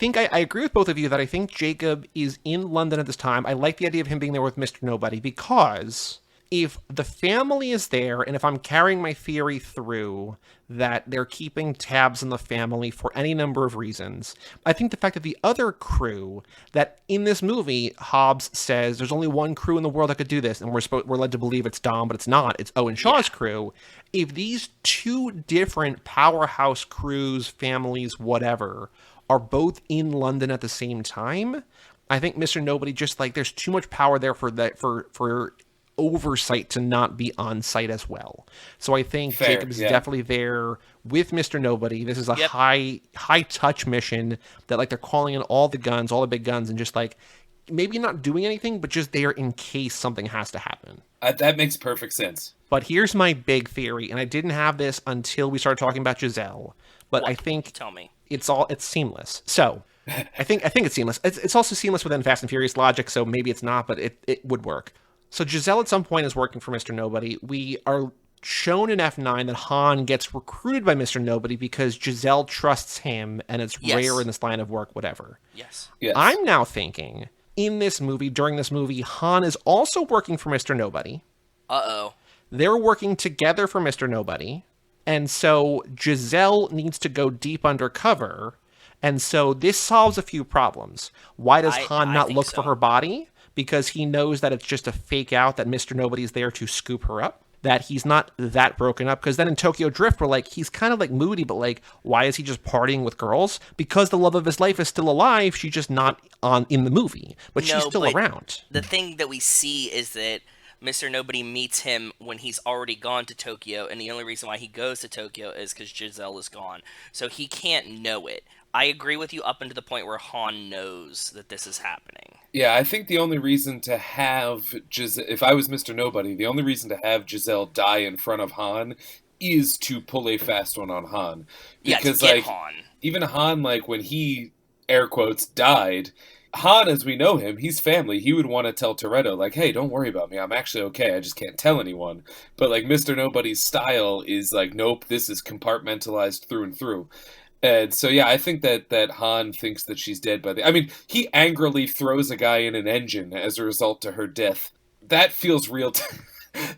A: agree with both of you that I think Jacob is in London at this time. I like the idea of him being there with Mr. Nobody, because if the family is there, and if I'm carrying my theory through that they're keeping tabs on the family for any number of reasons, I think the fact that the other crew, that in this movie, Hobbs says there's only one crew in the world that could do this, and we're led to believe it's Dom, but it's not. It's Owen Shaw's crew. If these two different powerhouse crews, families, whatever, are both in London at the same time, I think Mr. Nobody just like there's too much power there for oversight to not be on site as well. So I think Jacob is definitely there with Mr. Nobody. This is a high touch mission that like they're calling in all the guns, all the big guns, and just like maybe not doing anything, but just there in case something has to happen.
F: That makes perfect sense.
A: But here's my big theory, and I didn't have this until we started talking about Giselle. But I think
B: tell me.
A: It's seamless. So I think it's seamless. It's also seamless within Fast and Furious logic, so maybe it's not, but it would work. So Giselle at some point is working for Mr. Nobody. We are shown in F9 that Han gets recruited by Mr. Nobody because Giselle trusts him, and it's rare in this line of work, whatever.
B: Yes.
A: I'm now thinking, in this movie, during this movie, Han is also working for Mr. Nobody.
B: Uh-oh.
A: They're working together for Mr. Nobody. And so Giselle needs to go deep undercover. And so this solves a few problems. Why does Han not look for her body? Because he knows that it's just a fake out, that Mr. Nobody's there to scoop her up. That he's not that broken up. Because then in Tokyo Drift, we're like, he's kind of like moody, but like, why is he just partying with girls? Because the love of his life is still alive. She's just not in the movie. But she's still around.
B: The thing that we see is that Mr. Nobody meets him when he's already gone to Tokyo, and the only reason why he goes to Tokyo is because Giselle is gone. So he can't know it. I agree with you up until the point where Han knows that this is happening.
F: Yeah, I think the only reason to have Giselle, if I was Mr. Nobody, the only reason to have Giselle die in front of Han is to pull a fast one on Han. Because,
B: to get Han.
F: Even Han, like, when he, air quotes, died, Han, as we know him, he's family. He would want to tell Toretto, like, hey, don't worry about me. I'm actually okay. I just can't tell anyone. But, like, Mr. Nobody's style is like, nope, this is compartmentalized through and through. And so, yeah, I think that Han thinks that she's dead by the... I mean, he angrily throws a guy in an engine as a result to her death. That feels real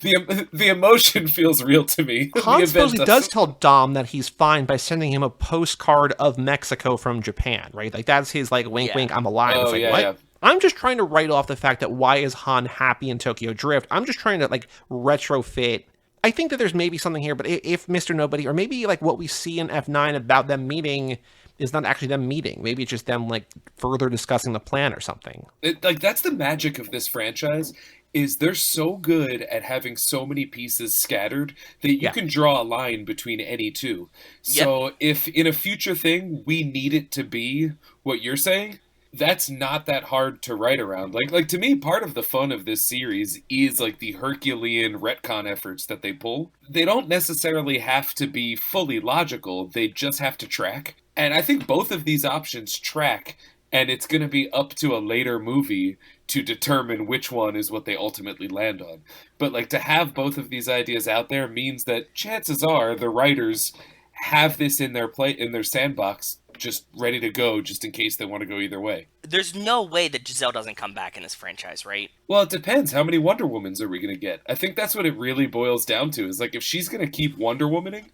F: the emotion feels real to me.
A: Han supposedly does tell Dom that he's fine by sending him a postcard of Mexico from Japan, right? Like, that's his, like, wink, wink, I'm alive.
F: Oh,
A: it's like, what? Yeah. I'm just trying to write off the fact that why is Han happy in Tokyo Drift? I'm just trying to, like, retrofit. I think that there's maybe something here, but if Mr. Nobody, or maybe, like, what we see in F9 about them meeting is not actually them meeting. Maybe it's just them, like, further discussing the plan or something.
F: That's the magic of this franchise, is they're so good at having so many pieces scattered that you can draw a line between any two. So if in a future thing we need it to be what you're saying, that's not that hard to write around. Like to me, part of the fun of this series is like the Herculean retcon efforts that they pull. They don't necessarily have to be fully logical, they just have to track. And I think both of these options track, and it's going to be up to a later movie to determine which one is what they ultimately land on. But like to have both of these ideas out there means that chances are the writers have this in their sandbox just ready to go just in case they want to go either way.
B: There's no way that Giselle doesn't come back in this franchise, right?
F: Well, it depends. How many Wonder Womans are we going to get? I think that's what it really boils down to, is like if she's going to keep Wonder Womaning,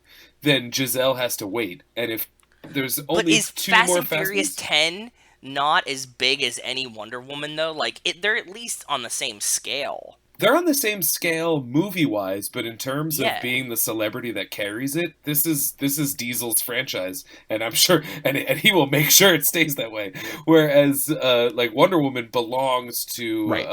F: then Giselle has to wait. And if there's only two more Fast and
B: Furious 10 not as big as any Wonder Woman, though? Like, they're at least on the same scale.
F: They're on the same scale movie-wise, but in terms
B: Yeah.
F: of being the celebrity that carries it, this is Diesel's franchise, and I'm sure, and he will make sure it stays that way. Whereas, like Wonder Woman belongs to
A: Right.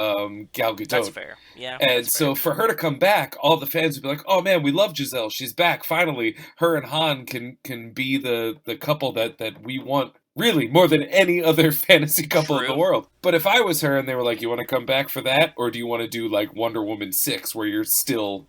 F: Gal Gadot.
B: That's fair. Yeah.
F: And
B: that's
F: so
B: fair.
F: for her to come back, all the fans would be like, "Oh man, we love Giselle. She's back. Finally, her and Han can be the couple that we want." Really, more than any other fantasy couple in the
B: True.
F: world. But if I was her and they were like, "You want to come back for that, or do you want to do like Wonder Woman 6, where you're still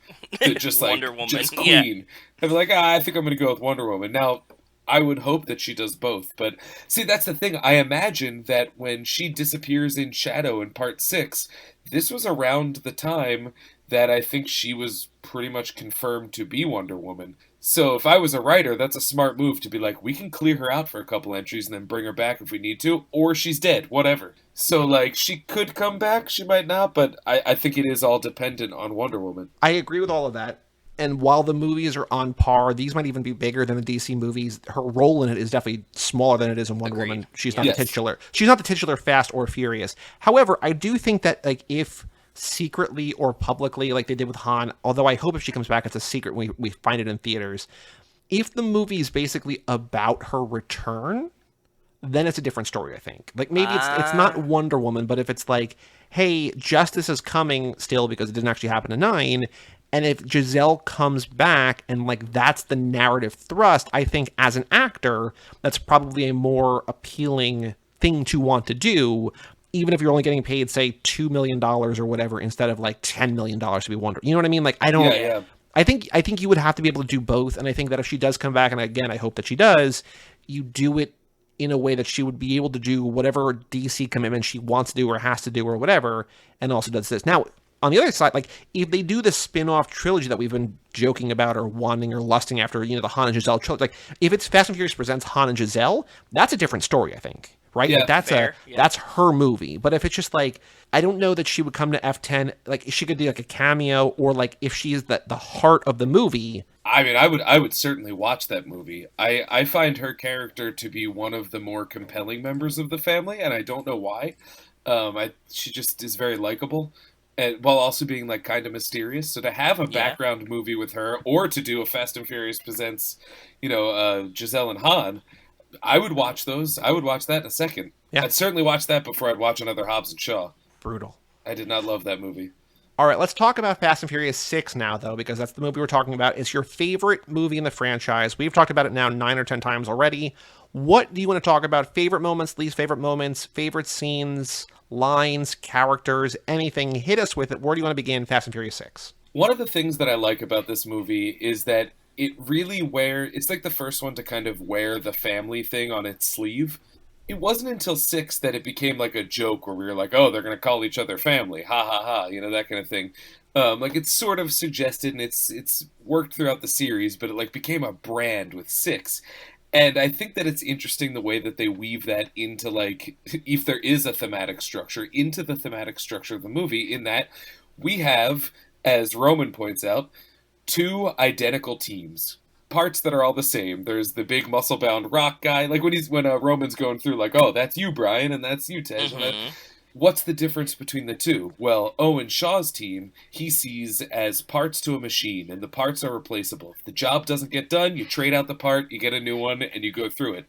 F: just like
B: Wonder Woman,
F: just
B: yeah.
F: queen?" I'd be like, "I think I'm going to go with Wonder Woman." Now, I would hope that she does both, but see, that's the thing. I imagine that when she disappears in shadow in Part 6, this was around the time that I think she was pretty much confirmed to be Wonder Woman. So if I was a writer, that's a smart move to be like, we can clear her out for a couple entries and then bring her back if we need to, or she's dead, whatever. So, like, she could come back, she might not, but I think it is all dependent on Wonder Woman.
A: I agree with all of that. And while the movies are on par, these might even be bigger than the DC movies. Her role in it is definitely smaller than it is in Wonder
B: Agreed.
A: Woman. She's not
F: Yes.
A: the titular. She's not the titular Fast or Furious. However, I do think that like if secretly or publicly, like they did with Han, although I hope if she comes back, it's a secret. We find it in theaters. If the movie is basically about her return, then it's a different story, I think. Like maybe it's not Wonder Woman, but if it's like, hey, justice is coming still because it didn't actually happen to 9, and if Giselle comes back and like that's the narrative thrust, I think as an actor, that's probably a more appealing thing to want to do, even if you're only getting paid, say, $2 million or whatever, instead of like $10 million to be Wonder. You know what I mean? Like I don't.
F: Yeah.
A: I think you would have to be able to do both, and I think that if she does come back, and again, I hope that she does, you do it in a way that she would be able to do whatever DC commitment she wants to do or has to do or whatever, and also does this. Now, on the other side, like, if they do the spin-off trilogy that we've been joking about or wanting or lusting after, you know, the Han and Giselle trilogy, like, if it's Fast and Furious presents Han and Giselle, that's a different story, I think. Right?
F: Yeah,
A: like that's
B: fair,
A: that's her movie. But if it's just like, I don't know that she would come to F10, like she could do like a cameo, or like if she's the heart of the movie.
F: I mean, I would certainly watch that movie. I find her character to be one of the more compelling members of the family, and I don't know why. She just is very likable, and while also being like kind of mysterious. So to have a background movie with her, or to do a Fast and Furious presents, Giselle and Han, I would watch those. I would watch that in a second.
A: Yeah.
F: I'd certainly watch that before I'd watch another Hobbs and Shaw.
A: Brutal.
F: I did not love that movie.
A: All right, let's talk about Fast and Furious 6 now, though, because that's the movie we're talking about. It's your favorite movie in the franchise. We've talked about it now 9 or 10 times already. What do you want to talk about? Favorite moments, least favorite scenes, lines, characters, anything. Hit us with it. Where do you want to begin Fast and Furious 6?
F: One of the things that I like about this movie is that it really it's like the first one to kind of wear the family thing on its sleeve. It wasn't until 6 that it became like a joke where we were like, oh, they're going to call each other family. Ha ha ha. That kind of thing. Like it's sort of suggested and it's worked throughout the series, but it like became a brand with 6. And I think that it's interesting the way that they weave that into like, if there is a thematic structure, into the thematic structure of the movie, in that we have, as Roman points out, 2 identical teams. Parts that are all the same. There's the big muscle-bound rock guy. Like when Roman's going through, like, oh, that's you, Brian, and that's you, Tej.
B: Mm-hmm.
F: What's the difference between the two? Well, Owen Shaw's team, he sees as parts to a machine, and the parts are replaceable. If the job doesn't get done, you trade out the part, you get a new one, and you go through it.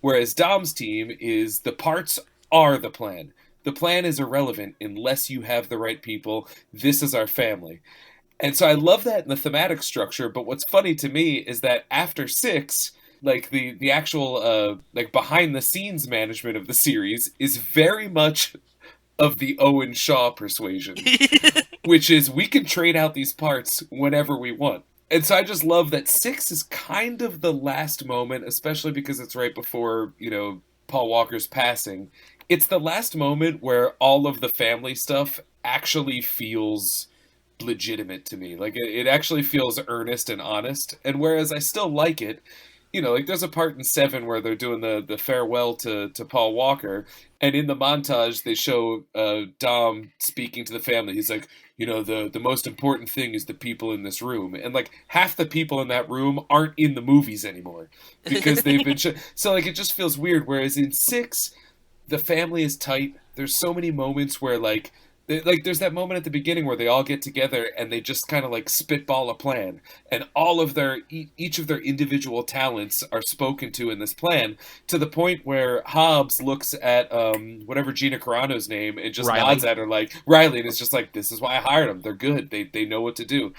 F: Whereas Dom's team is the parts are the plan. The plan is irrelevant unless you have the right people. This is our family. And so I love that in the thematic structure, but what's funny to me is that after 6, like the actual like behind the scenes management of the series is very much of the Owen Shaw persuasion, which is we can trade out these parts whenever we want. And so I just love that 6 is kind of the last moment, especially because it's right before, Paul Walker's passing. It's the last moment where all of the family stuff actually feels legitimate to me. Like it actually feels earnest and honest. And whereas I still like it, like there's a part in 7 where they're doing the farewell to Paul Walker, and in the montage they show Dom speaking to the family. He's like, the most important thing is the people in this room, and like half the people in that room aren't in the movies anymore because they've been so like it just feels weird. Whereas in 6, the family is tight. There's so many moments where like Like, there's that moment at the beginning where they all get together and they just kind of like spitball a plan, and all of each of their individual talents are spoken to in this plan, to the point where Hobbs looks at whatever Gina Carano's name and just
A: Riley.
F: nods at her like Riley, and is just like, this is why I hired them. They're good. They know what to do.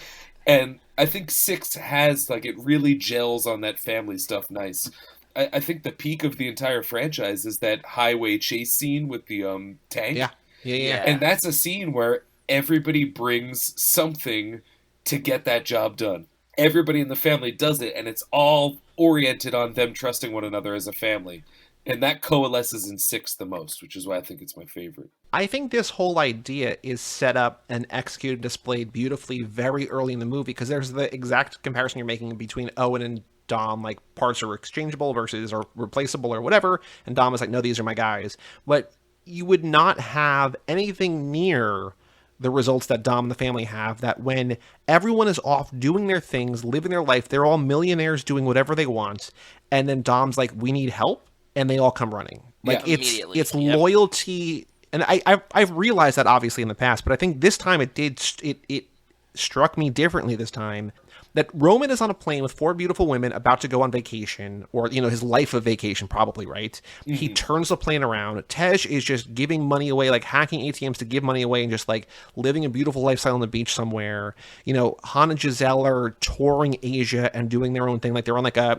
F: And I think 6 has, like, it really gels on that family stuff nice. I think the peak of the entire franchise is that highway chase scene with the tank.
A: Yeah.
F: And that's a scene where everybody brings something to get that job done. Everybody in the family does it, and it's all oriented on them trusting one another as a family. And that coalesces in 6 the most, which is why I think it's my favorite.
A: I think this whole idea is set up and executed, displayed beautifully very early in the movie, because there's the exact comparison you're making between Owen and Dom, like parts are exchangeable versus are replaceable or whatever, and Dom is like, no, these are my guys. But you would not have anything near the results that Dom and the family have, that when everyone is off doing their things, living their life, they're all millionaires doing whatever they want, and then Dom's like, we need help, and they all come running. Like, it's loyalty, and I've realized that obviously in the past, but I think this time it struck me differently this time, that Roman is on a plane with 4 beautiful women about to go on vacation, or, his life of vacation, probably, right? Mm-hmm. He turns the plane around. Tej is just giving money away, like hacking ATMs to give money away and just like living a beautiful lifestyle on the beach somewhere. Han and Giselle are touring Asia and doing their own thing. Like, they're on like a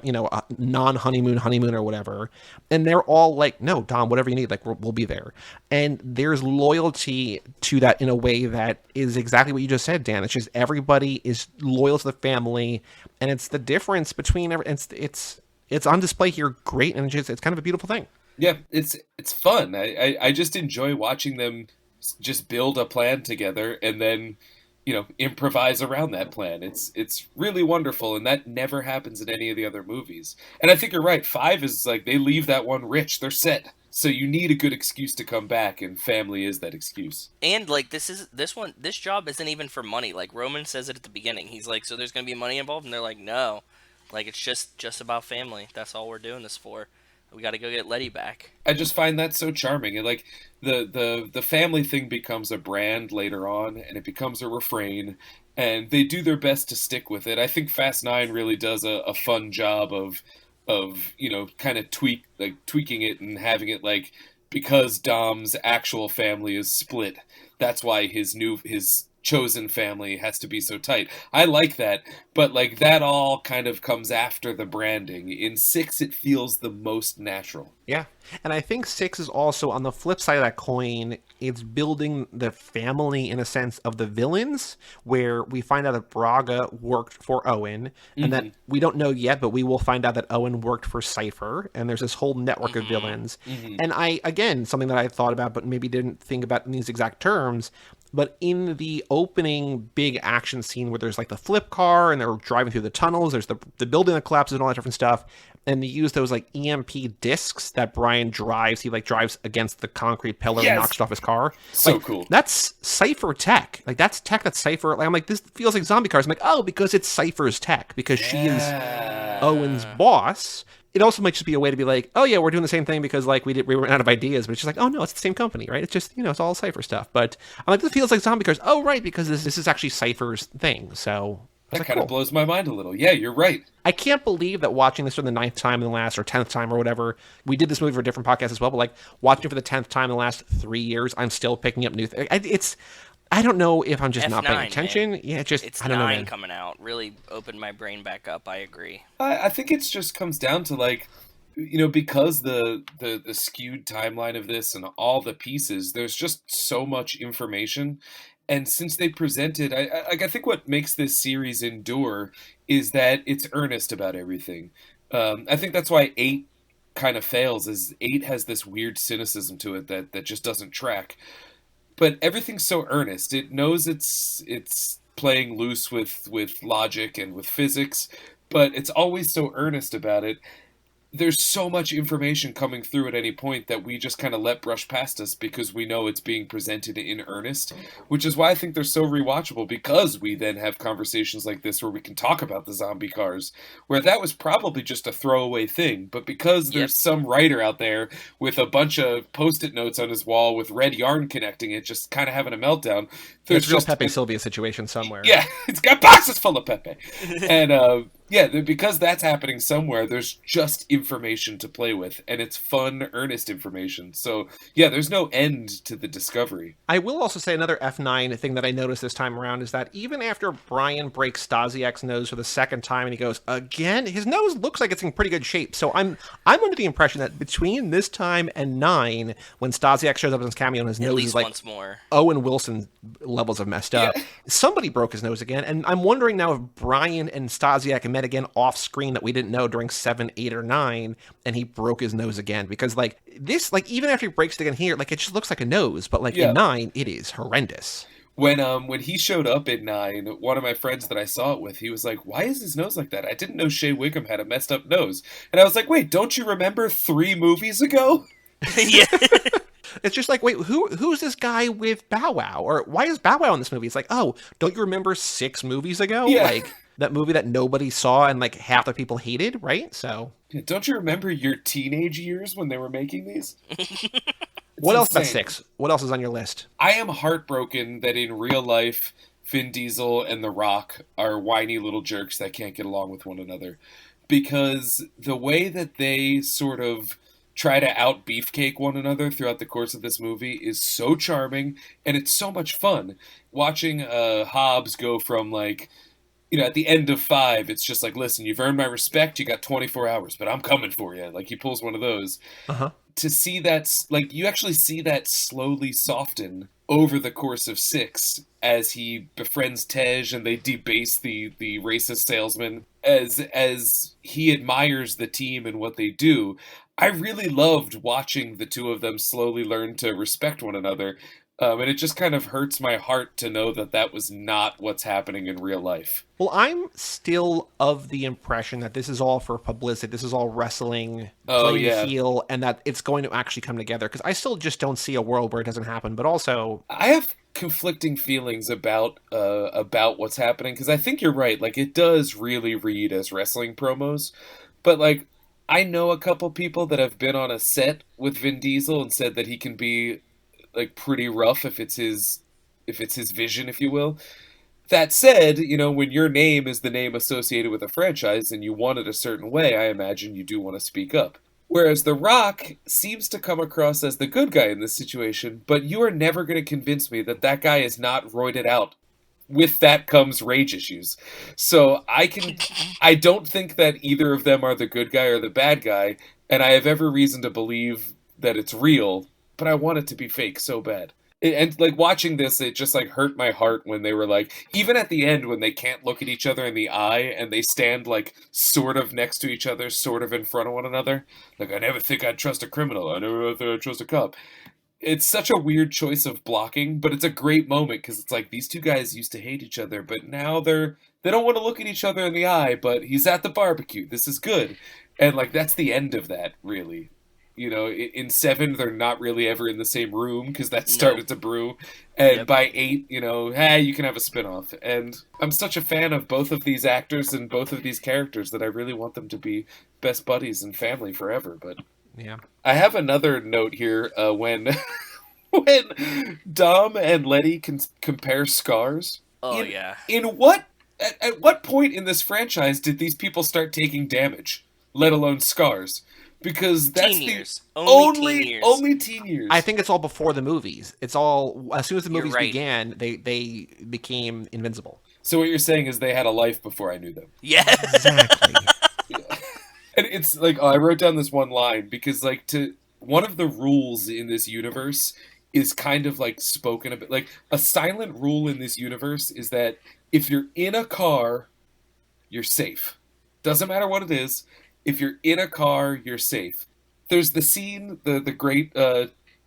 A: non-honeymoon or whatever. And they're all like, no, Dom, whatever you need, like, we'll be there. And there's loyalty to that in a way that is exactly what you just said, Dan. It's just everybody is loyal to the family. And it's the difference between it's on display here, great, and it's kind of a beautiful thing.
F: Yeah, it's fun. I just enjoy watching them just build a plan together and then improvise around that plan. It's really wonderful, and that never happens in any of the other movies. And I think you're right. 5 is like, they leave that one rich. They're set. So you need a good excuse to come back, and family is that excuse.
B: And like, this job isn't even for money. Like, Roman says it at the beginning. He's like, so there's gonna be money involved, and they're like, no, like, it's just about family. That's all we're doing this for. We got to go get Letty back.
F: I just find that so charming, and like the family thing becomes a brand later on, and it becomes a refrain, and they do their best to stick with it. I think Fast 9 really does a fun job of kind of tweaking it and having it like, because Dom's actual family is split, that's why his chosen family has to be so tight. I like that, but like, that all kind of comes after the branding. In 6, it feels the most natural.
A: Yeah. And I think 6 is also, on the flip side of that coin, it's building the family in a sense of the villains, where we find out that Braga worked for Owen, and that we don't know yet, but we will find out that Owen worked for Cypher, and there's this whole network of villains. And again, something that I thought about but maybe didn't think about in these exact terms, but in the opening big action scene where there's like the flip car and they're driving through the tunnels, there's the building that collapses and all that different stuff, and they use those like EMP discs that Brian drives. He like drives against the concrete pillar and knocks it off his car.
F: So
A: like,
F: cool.
A: That's Cypher tech. Like, that's tech that's Cypher. Like, I'm like, this feels like zombie cars. I'm like, oh, because it's Cypher's tech, because she is Owen's boss. It also might just be a way to be like, oh yeah, we're doing the same thing because like we ran out of ideas, but it's just like, oh no, it's the same company, right? It's just, it's all Cypher stuff. But I'm like, this feels like zombie cars. Oh right, because this is actually Cypher's thing. So
F: that kind of blows my mind a little. Yeah, you're right.
A: I can't believe that watching this for the 9th time in the last, or 10th time or whatever, we did this movie for a different podcast as well, but like watching it for the 10th time in the last 3 years, I'm still picking up new things. I don't know if I'm just not paying attention. Man. Yeah, it's I don't know, man.
B: Coming out really opened my brain back up. I agree.
F: I think it just comes down to like, because the skewed timeline of this and all the pieces, there's just so much information. And since they presented, I think what makes this series endure is that it's earnest about everything. I think that's why 8 kind of fails, is 8 has this weird cynicism to it that just doesn't track. But everything's so earnest. It knows it's playing loose with logic and with physics, but it's always so earnest about it. there's so much information coming through at any point that we just kind of let brush past us because we know it's being presented in earnest, which is why I think they're so rewatchable, because we then have conversations like this where we can talk about the zombie cars, where that was probably just a throwaway thing, but because there's some writer out there with a bunch of post-it notes on his wall with red yarn connecting it, just kind of having a meltdown.
A: There's real Pepe Sylvia situation somewhere.
F: Yeah, it's got boxes full of Pepe. And because that's happening somewhere, there's just information to play with, and it's fun, earnest information. So, yeah, there's no end to the discovery.
A: I will also say another F9 thing that I noticed this time around is that even after Brian breaks Stasiak's nose for the second time and he goes, again, his nose looks like it's in pretty good shape. So I'm under the impression that between this time and 9, when Stasiak shows up in his cameo and his nose is like
B: once more.
A: Owen Wilson levels of messed up, somebody broke his nose again. And I'm wondering now if Brian and Stasiak met again off screen that we didn't know during 7, 8, or 9, and he broke his nose again, because like this, like even after he breaks it again here, like it just looks like a nose, but like in 9 it is horrendous.
F: When he showed up in 9, one of my friends that I saw it with, he was like, why is his nose like that? I didn't know Shea Wiggum had a messed up nose. And I was like, wait, don't you remember 3 movies ago?
B: Yeah.
A: It's just like, wait, who's this guy with Bow Wow? Or why is Bow Wow in this movie? It's like, oh, don't you remember 6 movies ago?
F: Yeah.
A: Like that movie that nobody saw and like half the people hated, right? So
F: don't you remember your teenage years when they were making these?
A: What else about
F: insane.
A: 6? What else is on your list?
F: I am heartbroken that in real life, Vin Diesel and The Rock are whiny little jerks that can't get along with one another. Because the way that they sort of try to out beefcake one another throughout the course of this movie is so charming, and it's so much fun. Watching Hobbs go from like, at the end of 5, it's just like, listen, you've earned my respect, you got 24 hours, but I'm coming for you. Like, he pulls one of those. To see that, like, you actually see that slowly soften over the course of 6 as he befriends Tej and they debase the racist salesman, as he admires the team and what they do. I really loved watching the two of them slowly learn to respect one another. And it just kind of hurts my heart to know that that was not what's happening in real life.
A: Well, I'm still of the impression that this is all for publicity. This is all wrestling, playing heel, and that it's going to actually come together. Because I still just don't see a world where it doesn't happen. But also,
F: I have conflicting feelings about what's happening. Because I think you're right. Like, it does really read as wrestling promos. But, like, I know a couple people that have been on a set with Vin Diesel and said that he can be like pretty rough if it's his vision, if you will. That said, when your name is the name associated with a franchise and you want it a certain way, I imagine you do want to speak up. Whereas The Rock seems to come across as the good guy in this situation, but you are never going to convince me that that guy is not roided out. With that comes rage issues. So I don't think that either of them are the good guy or the bad guy, and I have every reason to believe that it's real, but I want it to be fake so bad. And like watching this, it just like hurt my heart when they were like, even at the end when they can't look at each other in the eye and they stand like sort of next to each other, sort of in front of one another. Like, I never think I'd trust a criminal. I never think I'd trust a cop. It's such a weird choice of blocking, but it's a great moment because it's like these two guys used to hate each other, but now they don't want to look at each other in the eye, but he's at the barbecue. This is good. And like, that's the end of that, really. In 7, they're not really ever in the same room because that started to brew. And by 8, you can have a spinoff. And I'm such a fan of both of these actors and both of these characters that I really want them to be best buddies and family forever. But
A: yeah,
F: I have another note here when Dom and Letty can compare scars.
B: Oh,
F: At what point in this franchise did these people start taking damage, let alone scars? Because that's
B: teen years.
F: Only teen years.
A: I think it's all before the movies. It's all as soon as the movies
B: right.
A: began, they became invincible.
F: So what you're saying is they had a life before I knew them.
B: Yeah.
A: Exactly.
F: And it's like, I wrote down this one line because like one of the rules in this universe is kind of like spoken a bit like a silent rule in this universe is that if you're in a car, you're safe. Doesn't matter what it is. If you're in a car, you're safe. There's the scene, the great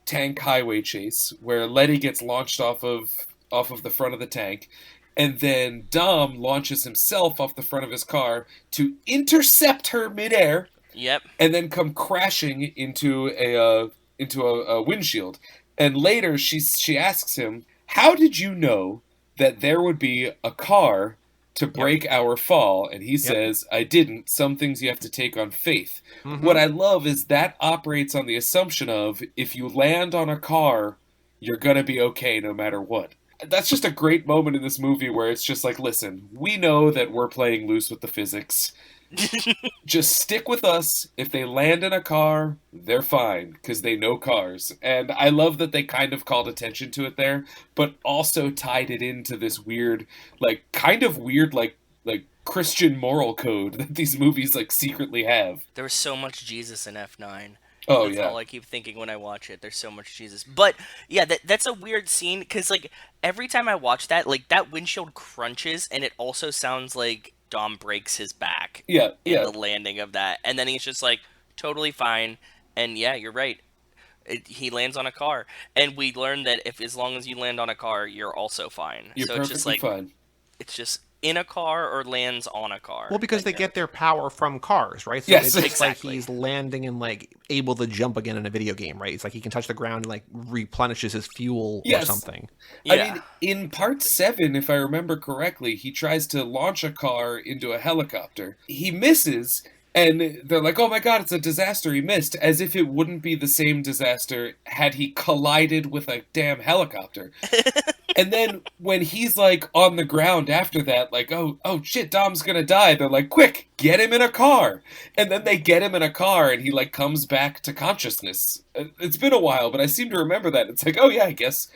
F: tank highway chase, where Letty gets launched off of the front of the tank, and then Dom launches himself off the front of his car to intercept her midair
B: Yep.
F: and then come crashing into a windshield. And later she asks him, "How did you know that there would be a car to break our fall?" And he says, "I didn't. Some things you have to take on faith." What I love is that operates on the assumption of if you land on a car, you're gonna be okay no matter what. That's just a great moment in this movie where it's just like, listen, we know that we're playing loose with the physics. Just stick with us. If they land in a car, they're fine because they know cars. And I love that they kind of called attention to it there, but also tied it into this weird, like Christian moral code that these movies like secretly have.
B: There was so much Jesus in F9.
F: Oh,
B: That's
F: yeah.
B: all I keep thinking when I watch it. There's so much Jesus. But, yeah, that's a weird scene, because, like, every time I watch that, like, that windshield crunches, and it also sounds like Dom breaks his back
F: Yeah,
B: in
F: yeah.
B: the landing of that. And then he's just, like, totally fine. And, yeah, you're right. He lands on a car. And we learn that as long as you land on a car, you're also fine.
F: You're
B: so
F: perfectly
B: it's just, like,
F: fine.
B: it's just in a car or lands on a car.
A: Well, because they get their power from cars, right? So
F: Yes,
A: it's
B: exactly.
A: like he's landing and like able to jump again in a video game, right? It's like he can touch the ground and like replenishes his fuel or
F: Yes.
A: something.
B: Yeah.
F: I mean, in part 7, if I remember correctly, he tries to launch a car into a helicopter. He misses, and they're like, "Oh my god, it's a disaster, he missed," as if it wouldn't be the same disaster had he collided with a damn helicopter. And then when he's like on the ground after that, like, oh shit, Dom's gonna die, they're like, "Quick, get him in a car." And then they get him in a car and he like comes back to consciousness. It's been a while, but I seem to remember that. It's like, oh yeah, I guess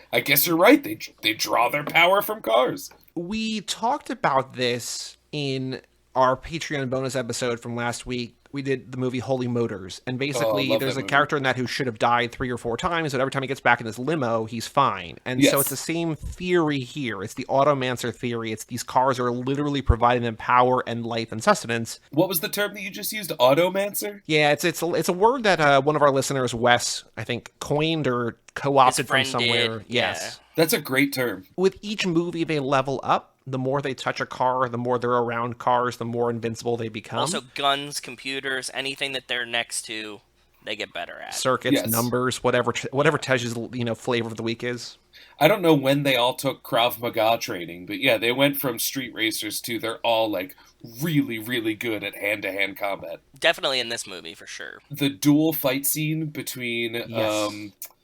F: you're right. They draw their power from cars.
A: We talked about this in our Patreon bonus episode from last week. We did the movie Holy Motors, and basically
F: love
A: there's
F: that
A: a
F: movie.
A: character in that who should have died 3 or 4 times, but every time he gets back in his limo, he's fine. And
F: Yes.
A: so it's the same theory here. It's the automancer theory. It's these cars are literally providing them power and life and sustenance.
F: What was the term that you just used? Automancer?
A: Yeah, it's a word that one of our listeners, Wes, I think, coined or co-opted from
B: friend
A: somewhere.
B: did,
A: Yes.
F: That's a great term.
A: With each movie, they level up. The more they touch a car, the more they're around cars, the more invincible they become.
B: Also, guns, computers, anything that they're next to, they get better at.
A: Circuits,
F: Yes.
A: numbers, whatever Tej's flavor of the week is.
F: I don't know when they all took Krav Maga training, but yeah, they went from street racers to they're all like really, really good at hand-to-hand combat.
B: Definitely in this movie, for sure.
F: The dual fight scene between
A: Yes.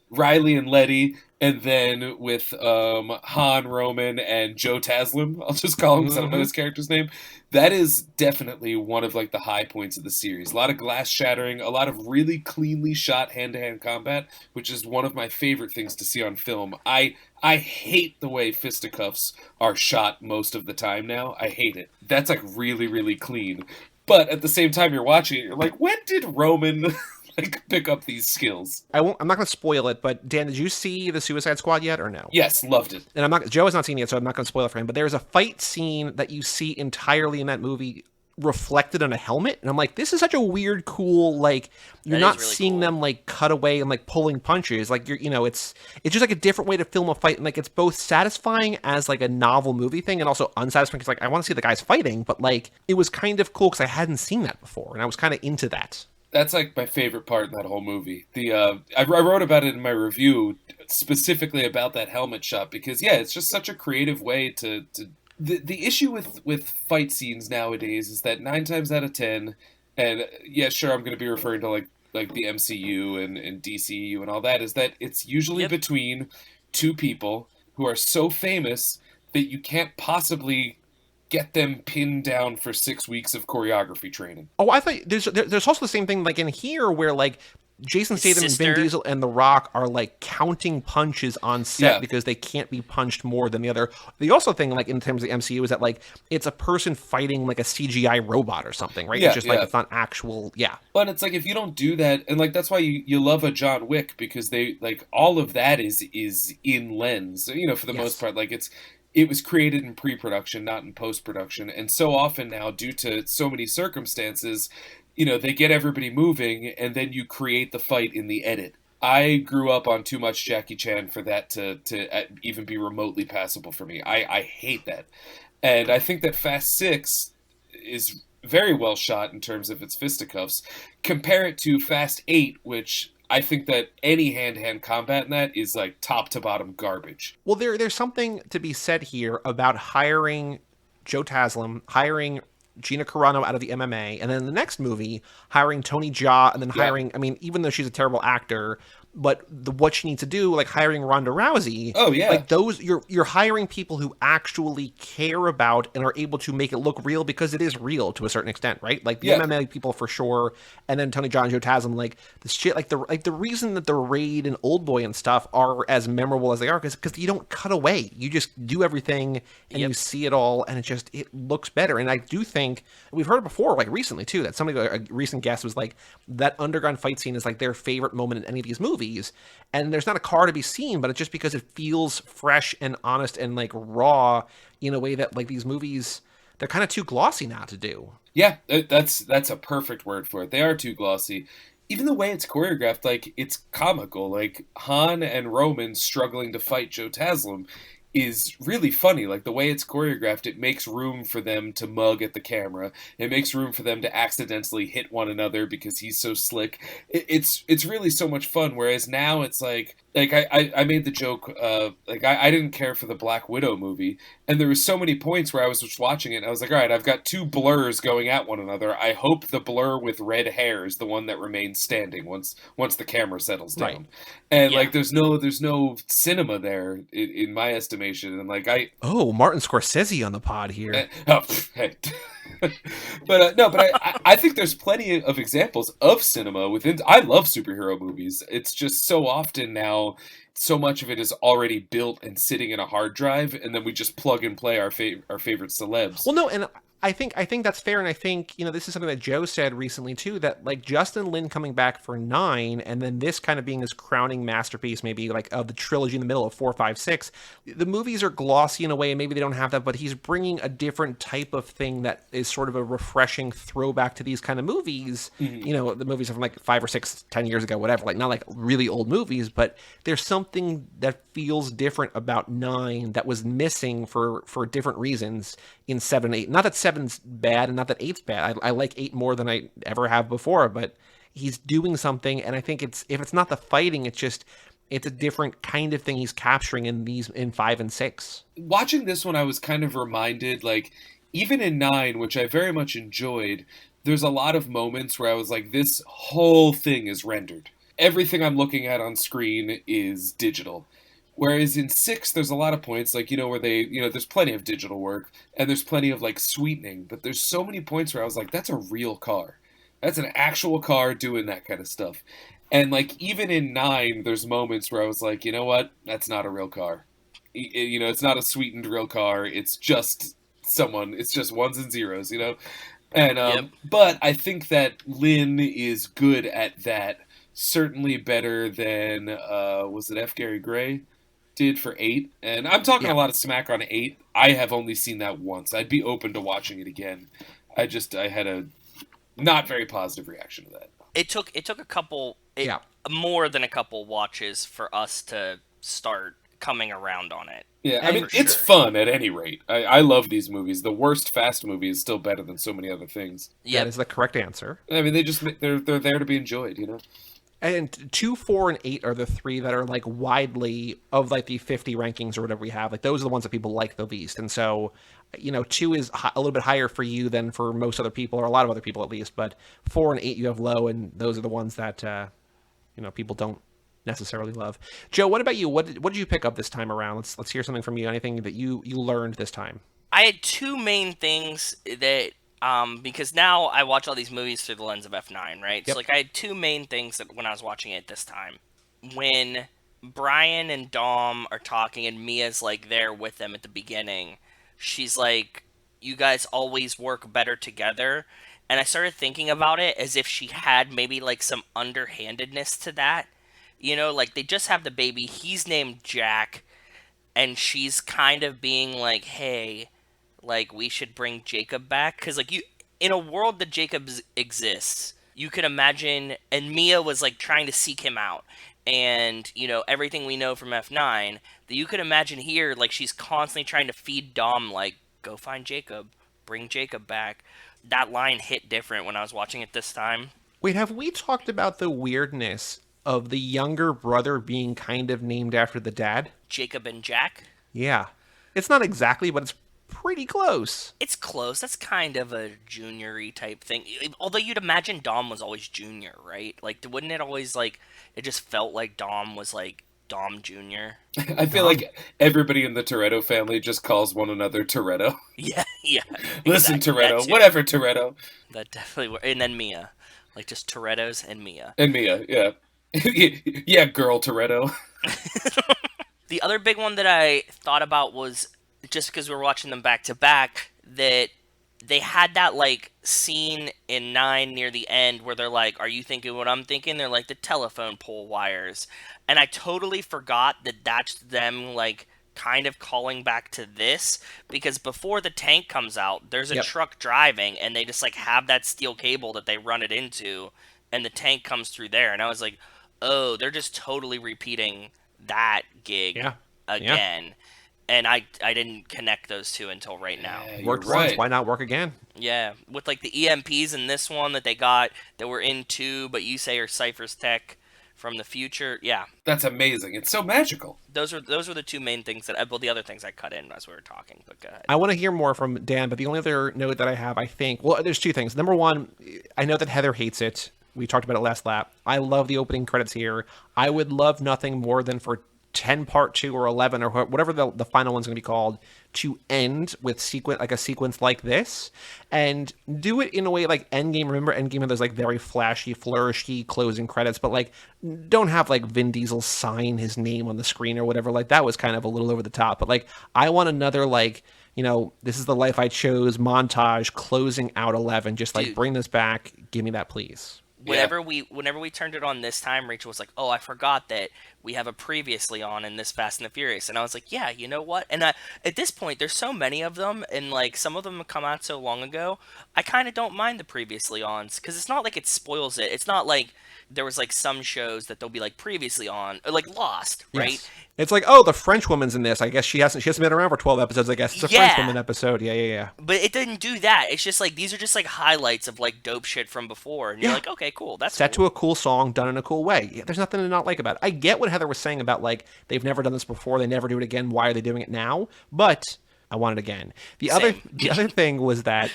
F: Riley and Letty, and then with Han, Roman, and Joe Taslim, I'll just call him because I don't know his character's name. That is definitely one of like the high points of the series. A lot of glass shattering, a lot of really cleanly shot hand-to-hand combat, which is one of my favorite things to see on film. I hate the way fisticuffs are shot most of the time now. I hate it. That's like really, really clean. But at the same time you're watching it, you're like, when did Roman like pick up these skills?
A: I'm not going to spoil it, but Dan, did you see the Suicide Squad yet or no?
F: Yes, loved it.
A: And Joe has not seen it yet, so I'm not going to spoil it for him. But there's a fight scene that you see entirely in that movie reflected on a helmet, and I'm like, this is such a weird, cool, like, you're
B: That
A: not
B: is really
A: seeing
B: cool.
A: them like cut away and like pulling punches, like it's just like a different way to film a fight, and like it's both satisfying as like a novel movie thing and also unsatisfying because like I want to see the guys fighting, but like it was kind of cool because I hadn't seen that before and I was kind of into that.
F: That's like my favorite part in that whole movie. I wrote about it in my review specifically about that helmet shot because yeah, it's just such a creative way to The issue with fight scenes nowadays is that 9 times out of 10, and yeah, sure, I'm going to be referring to like the MCU and DCU and all that, is that it's usually between two people who are so famous that you can't possibly get them pinned down for 6 weeks of choreography training.
A: Oh, I thought there's also the same thing like in here where like Jason Statham and Vin
B: sister.
A: Diesel and The Rock are like counting punches on set
F: Yeah.
A: because they can't be punched more than the other. The also thing like in terms of the MCU is that like it's a person fighting like a CGI robot or something, right?
F: Yeah,
A: It's just like
F: yeah.
A: it's not actual. Yeah.
F: But it's like if you don't do that, and like that's why you love a John Wick because they like all of that is in lens, you know, for the
A: Yes.
F: most part. Like it was created in pre-production, not in post-production, and so often now, due to so many circumstances, you know, they get everybody moving, and then you create the fight in the edit. I grew up on too much Jackie Chan for that to even be remotely passable for me. I hate that. And I think that Fast 6 is very well shot in terms of its fisticuffs. Compare it to Fast 8, which I think that any hand-to-hand combat in that is like top to bottom garbage.
A: Well, there's something to be said here about hiring Joe Taslim, hiring Gina Carano out of the MMA, and then in the next movie, hiring Tony Jaa, and then hiring, I mean, even though she's a terrible actor, but what she needs to do, like hiring Ronda Rousey.
F: Oh, yeah.
A: Like those, you're hiring people who actually care about and are able to make it look real, because it is real to a certain extent, right? Like the MMA people for sure, and then Tony Jaa and Joe Taslim, like the shit, like the reason that the Raid and Oldboy and stuff are as memorable as they are, because you don't cut away. You just do everything and you see it all, and it looks better. And I do think we've heard it before, like recently too, that somebody, a recent guest was like, that underground fight scene is like their favorite moment in any of these movies. And there's not a car to be seen, but it's just because it feels fresh and honest and like raw in a way that like these movies, they're kind of too glossy now to do.
F: Yeah, that's a perfect word for it. They are too glossy. Even the way it's choreographed, like, it's comical. Like, Han and Roman struggling to fight Joe Taslim is really funny. Like, the way it's choreographed, it makes room for them to mug at the camera. It makes room for them to accidentally hit one another because he's so slick. It's really so much fun. Whereas now it's like I made the joke, I didn't care for the Black Widow movie, and there was so many points where I was just watching it and I was like, all right, I've got two blurs going at one another. I hope the blur with red hair is the one that remains standing once the camera settles down. Right. And like there's no cinema there in my estimation. And like
A: Martin Scorsese on the pod here.
F: Hey. But I think there's plenty of examples of cinema within. I love superhero movies. It's just so often now, so much of it is already built and sitting in a hard drive, and then we just plug and play our favorite celebs.
A: Well, no, and I think that's fair, and I think, this is something that Joe said recently too, that like Justin Lin coming back for 9, and then this kind of being his crowning masterpiece, maybe like of the trilogy in the middle of 4, 5, 6. The movies are glossy in a way, and maybe they don't have that, but he's bringing a different type of thing that is sort of a refreshing throwback to these kind of movies. Mm-hmm. The movies are from like 5 or 6, 10 years ago, whatever, like not like really old movies, but there's something that feels different about 9 that was missing for different reasons in 7 and 8. Not that 7's bad and not that 8's bad. I like 8 more than I ever have before, but he's doing something, and I think if it's not the fighting, it's a different kind of thing he's capturing in 5 and 6.
F: Watching this one, I was kind of reminded, like, even in 9, which I very much enjoyed, there's a lot of moments where I was like, this whole thing is rendered. Everything I'm looking at on screen is digital. Whereas in 6, there's a lot of points, like, where they, there's plenty of digital work, and there's plenty of, like, sweetening, but there's so many points where I was like, that's a real car. That's an actual car doing that kind of stuff. And, like, even in 9, there's moments where I was like, you know what? That's not a real car. It's not a sweetened real car. It's just it's just ones and zeros, And, but I think that Lin is good at that, certainly better than, was it F. Gary Gray did for 8? And I'm talking a lot of smack on 8. I have only seen that once. I'd be open to watching it again. I had a not very positive reaction to that.
B: It took a couple, more than a couple watches for us to start coming around on it.
F: Yeah, I mean, it's fun at any rate. I love these movies. The worst Fast movie is still better than so many other things.
A: Yeah, that is the correct answer.
F: I mean, they're there to be enjoyed,
A: And 2, 4, and 8 are the 3 that are like widely of like the 50 rankings or whatever we have. Like those are the ones that people like the least. And so, 2 is a little bit higher for you than for most other people, or a lot of other people at least. But 4 and 8 you have low, and those are the ones that people don't necessarily love. Joe, what about you? What did you pick up this time around? Let's hear something from you. Anything that you learned this time?
B: I had 2 main things that. Because now I watch all these movies through the lens of F9, right? Yep. So, like, I had 2 main things that when I was watching it this time. When Brian and Dom are talking and Mia's, like, there with them at the beginning, she's like, you guys always work better together. And I started thinking about it as if she had maybe, like, some underhandedness to that. Like, they just have the baby. He's named Jack. And she's kind of being like, hey, like, we should bring Jacob back. Because, like, in a world that Jacob exists, you could imagine, and Mia was, like, trying to seek him out. And, everything we know from F9, that you could imagine here, like, she's constantly trying to feed Dom, like, go find Jacob, bring Jacob back. that line hit different when I was watching it this time.
A: Wait, have we talked about the weirdness of the younger brother being kind of named after the dad?
B: Jacob and Jack.
A: Yeah. It's not exactly, but it's pretty close.
B: It's close. That's kind of a junior-y type thing. Although you'd imagine Dom was always junior, right? Like, wouldn't it always, like, it just felt like Dom was, like, Dom Jr.?
F: I feel like everybody in the Toretto family just calls one another Toretto.
B: Yeah, yeah.
F: Listen,
B: exactly,
F: Toretto. Whatever, Toretto.
B: That definitely... And then Mia. Like, just Torettos and Mia.
F: And Mia, yeah. Yeah, girl Toretto.
B: The other big one that I thought about was, just because we were watching them back to back, that they had that like scene in 9 near the end where they're like, "Are you thinking what I'm thinking?" They're like the telephone pole wires, and I totally forgot that that's them like kind of calling back to this, because before the tank comes out, there's a truck driving, and they just like have that steel cable that they run it into, and the tank comes through there, and I was like, oh, they're just totally repeating that gig again. Yeah. And I didn't connect those two until right now.
A: Worked once, why not work again?
B: Yeah, with like the EMPs in this one that they got that were in 2, but you say are Cypher's tech from the future. Yeah,
F: that's amazing. It's so magical.
B: Those were the 2 main things that well, the other things I cut in as we were talking. But go ahead.
A: I want to hear more from Dan, but the only other note that I have, I think, well, there's 2 things. Number one, I know that Heather hates it. We talked about it last lap. I love the opening credits here. I would love nothing more than for 10 part 2 or 11 or whatever the final one's going to be called to end with a sequence like this, and do it in a way like Endgame. Remember Endgame had those like very flashy, flourishy closing credits, but like don't have like Vin Diesel sign his name on the screen or whatever. Like that was kind of a little over the top, but like I want another like, you know, this is the life I chose montage closing out 11. Just like bring this back. Give me that, please.
B: Whenever we turned it on this time, Rachel was like, "Oh, I forgot that we have a previously on in this Fast and the Furious," and I was like, "Yeah, you know what?" And at this point, there's so many of them, and like some of them have come out so long ago, I kind of don't mind the previously ons, because it's not like it spoils it. It's not like there was like some shows that they'll be like previously on, or like Lost, right?
A: Yes. It's like, oh, the French woman's in this. I guess she hasn't been around for 12 episodes. I guess it's a French woman episode. Yeah.
B: But it didn't do that. It's just like these are just like highlights of like dope shit from before, and you're like, okay, cool. That's
A: set to a cool song done in a cool way. Yeah, there's nothing to not like about it. I get what Heather was saying about like they've never done this before, they never do it again. Why are they doing it now? But I want it again. The other thing was that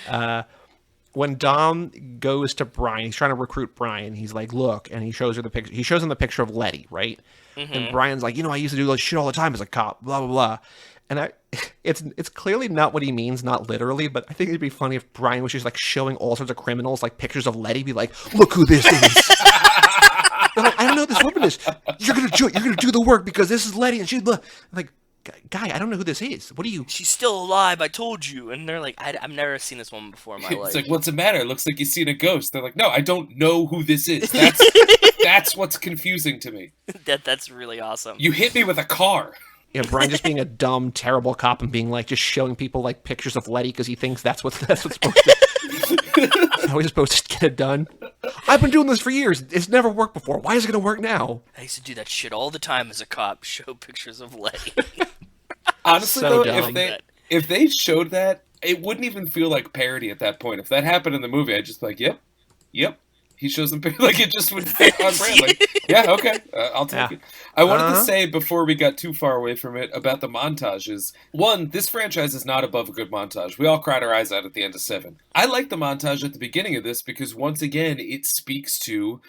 A: when Dom goes to Brian, he's trying to recruit Brian. He's like, look, and he shows her the picture. He shows him the picture of Letty, right? Mm-hmm. And Brian's like, you know, I used to do this shit all the time as a cop, blah, blah, blah. And it's clearly not what he means, not literally, but I think it'd be funny if Brian was just like showing all sorts of criminals like pictures of Letty, be like, look who this is. They're like, I don't know who this woman is. You're gonna do the work because this is Letty, and she's like, guy, I don't know who this is. What are you?
B: She's still alive. I told you. And they're like, I've never seen this woman before in my life.
F: It's like, what's the matter? It looks like you've seen a ghost. They're like, no, I don't know who this is. That's what's confusing to me.
B: That's really awesome.
F: You hit me with a car.
A: Yeah, Brian just being a dumb, terrible cop and being like, just showing people like pictures of Letty because he thinks that's what's supposed to. How are we supposed to get it done? I've been doing this for years. It's never worked before. Why is it going to work now?
B: I used to do that shit all the time as a cop. Show pictures of Letty.
F: Honestly, though, if they showed that, it wouldn't even feel like parody at that point. If that happened in the movie, I'd just be like, yep. He shows them, like, it just would fit on brand. Like, yeah, okay, I'll take it. I wanted to say, before we got too far away from it, about the montages. One, this franchise is not above a good montage. We all cried our eyes out at the end of 7. I like the montage at the beginning of this because, once again, it speaks to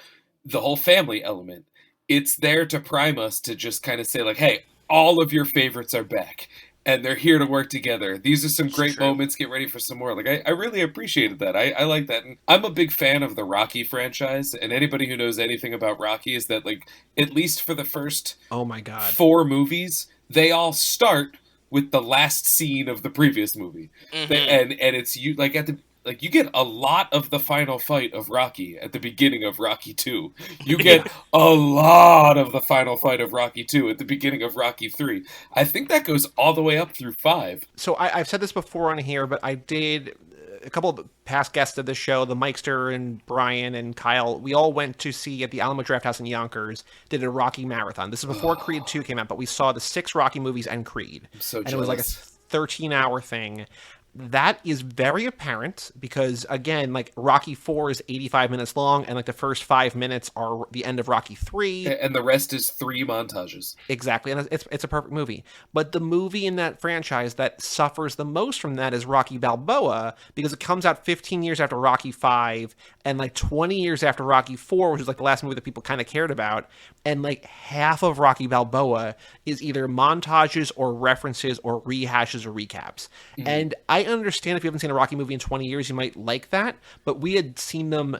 F: the whole family element. It's there to prime us to just kind of say, like, hey, all of your favorites are back. And they're here to work together. These are some great moments. Get ready for some more. Like, I really appreciated that. I like that. And I'm a big fan of the Rocky franchise. And anybody who knows anything about Rocky is that, like, at least for the first 4 movies, they all start with the last scene of the previous movie. Mm-hmm. And it's you like at the like you get a lot of the final fight of Rocky at the beginning of Rocky 2. You get a lot of the final fight of Rocky 2 at the beginning of Rocky 3. I think that goes all the way up through 5.
A: So I've said this before on here, but I did a couple of past guests of the show, the Mikester and Brian and Kyle, we all went to see at the Alamo Drafthouse in Yonkers, did a Rocky marathon. This is before Creed 2 came out, but we saw the 6 Rocky movies and Creed.
F: I'm so jealous.
A: And it was like a 13-hour thing. that is very apparent because, again, like Rocky 4 is 85 minutes long, and like the first 5 minutes are the end of Rocky 3.
F: And the rest is 3 montages.
A: Exactly, and it's a perfect movie. But the movie in that franchise that suffers the most from that is Rocky Balboa, because it comes out 15 years after Rocky 5 and like 20 years after Rocky 4, which is like the last movie that people kind of cared about. And like half of Rocky Balboa is either montages or references or rehashes or recaps. Mm-hmm. And I understand if you haven't seen a Rocky movie in 20 years, you might like that, but we had seen them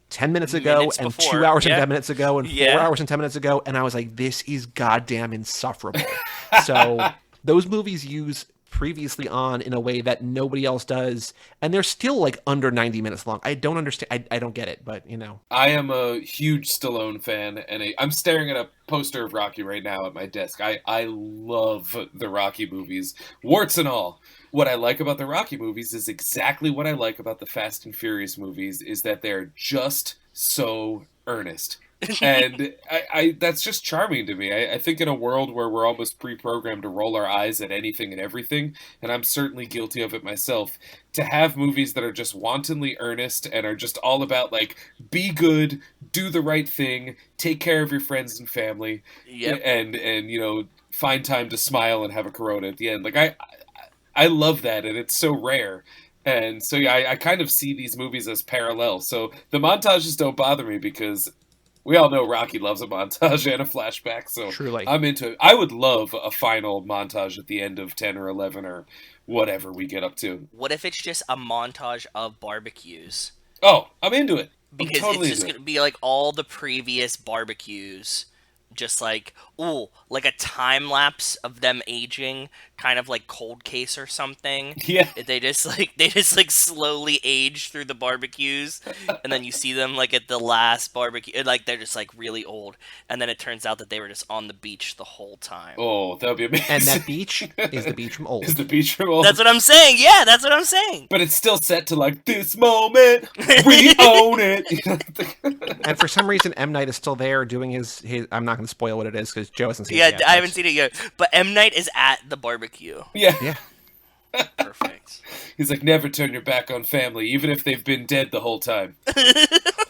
A: 10 minutes ago and
B: before.
A: 2 hours and 10 minutes ago and 4 hours and 10 minutes ago, and I was like, this is goddamn insufferable. So those movies use previously on in a way that nobody else does, and they're still like under 90 minutes long. I don't understand. I don't get it, but you know.
F: I am a huge Stallone fan, and I'm staring at a poster of Rocky right now at my desk. I love the Rocky movies, warts and all. What I like about the Rocky movies is exactly what I like about the Fast and Furious movies, is that they're just so earnest. And I that's just charming to me. I think in a world where we're almost pre-programmed to roll our eyes at anything and everything, and I'm certainly guilty of it myself, to have movies that are just wantonly earnest and are just all about, like, be good, do the right thing, take care of your friends and family, and you know, find time to smile and have a Corona at the end. Like, I love that, and it's so rare. And so, yeah, I kind of see these movies as parallel. So the montages don't bother me because we all know Rocky loves a montage and a flashback. So
A: truly,
F: I'm into it. I would love a final montage at the end of 10 or 11 or whatever we get up to.
B: What if it's just a montage of barbecues?
F: Oh, I'm into it.
B: Because
F: totally
B: it's just going to be like all the previous barbecues. Just like, ooh, like a time lapse of them aging, kind of like Cold Case or something.
F: Yeah.
B: They just slowly age through the barbecues, and then you see them like at the last barbecue, like they're just like really old, and then it turns out that they were just on the beach the whole time.
F: Oh, that would be amazing.
A: And that beach is the beach from Old.
F: Is the beach from Old.
B: That's what I'm saying. Yeah, that's what I'm saying.
F: But it's still set to like, this moment, we own it.
A: And for some reason, M. Night is still there doing his I'm not going to spoil what it is because Joe hasn't seen it yet.
B: Yeah, I haven't seen it yet. But M. Night is at the barbecue.
F: Yeah.
B: Perfect.
F: He's like, never turn your back on family, even if they've been dead the whole time.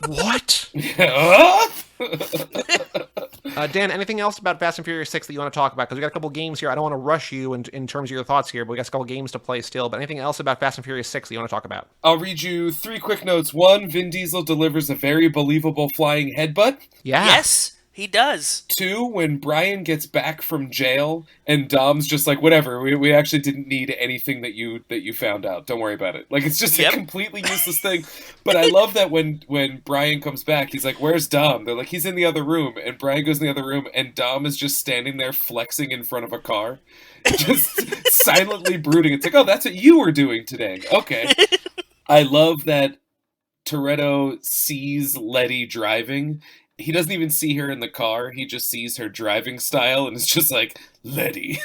A: What? Dan, anything else about Fast and Furious 6 that you want to talk about? Because we got a couple games here. I don't want to rush you in terms of your thoughts here, but we got a couple games to play still. But anything else about Fast and Furious 6 that you want to talk about?
F: I'll read you 3 quick notes. 1, Vin Diesel delivers a very believable flying headbutt.
A: Yeah.
B: Yes, he does.
F: 2, when Brian gets back from jail and Dom's just like, whatever, we actually didn't need anything that you found out. Don't worry about it. Like, it's just a completely useless thing. But I love that when Brian comes back, he's like, where's Dom? They're like, he's in the other room. And Brian goes in the other room, and Dom is just standing there flexing in front of a car. Just silently brooding. It's like, oh, that's what you were doing today. Okay. I love that Toretto sees Letty driving. He doesn't even see her in the car. He just sees her driving style, and it's just like, Letty.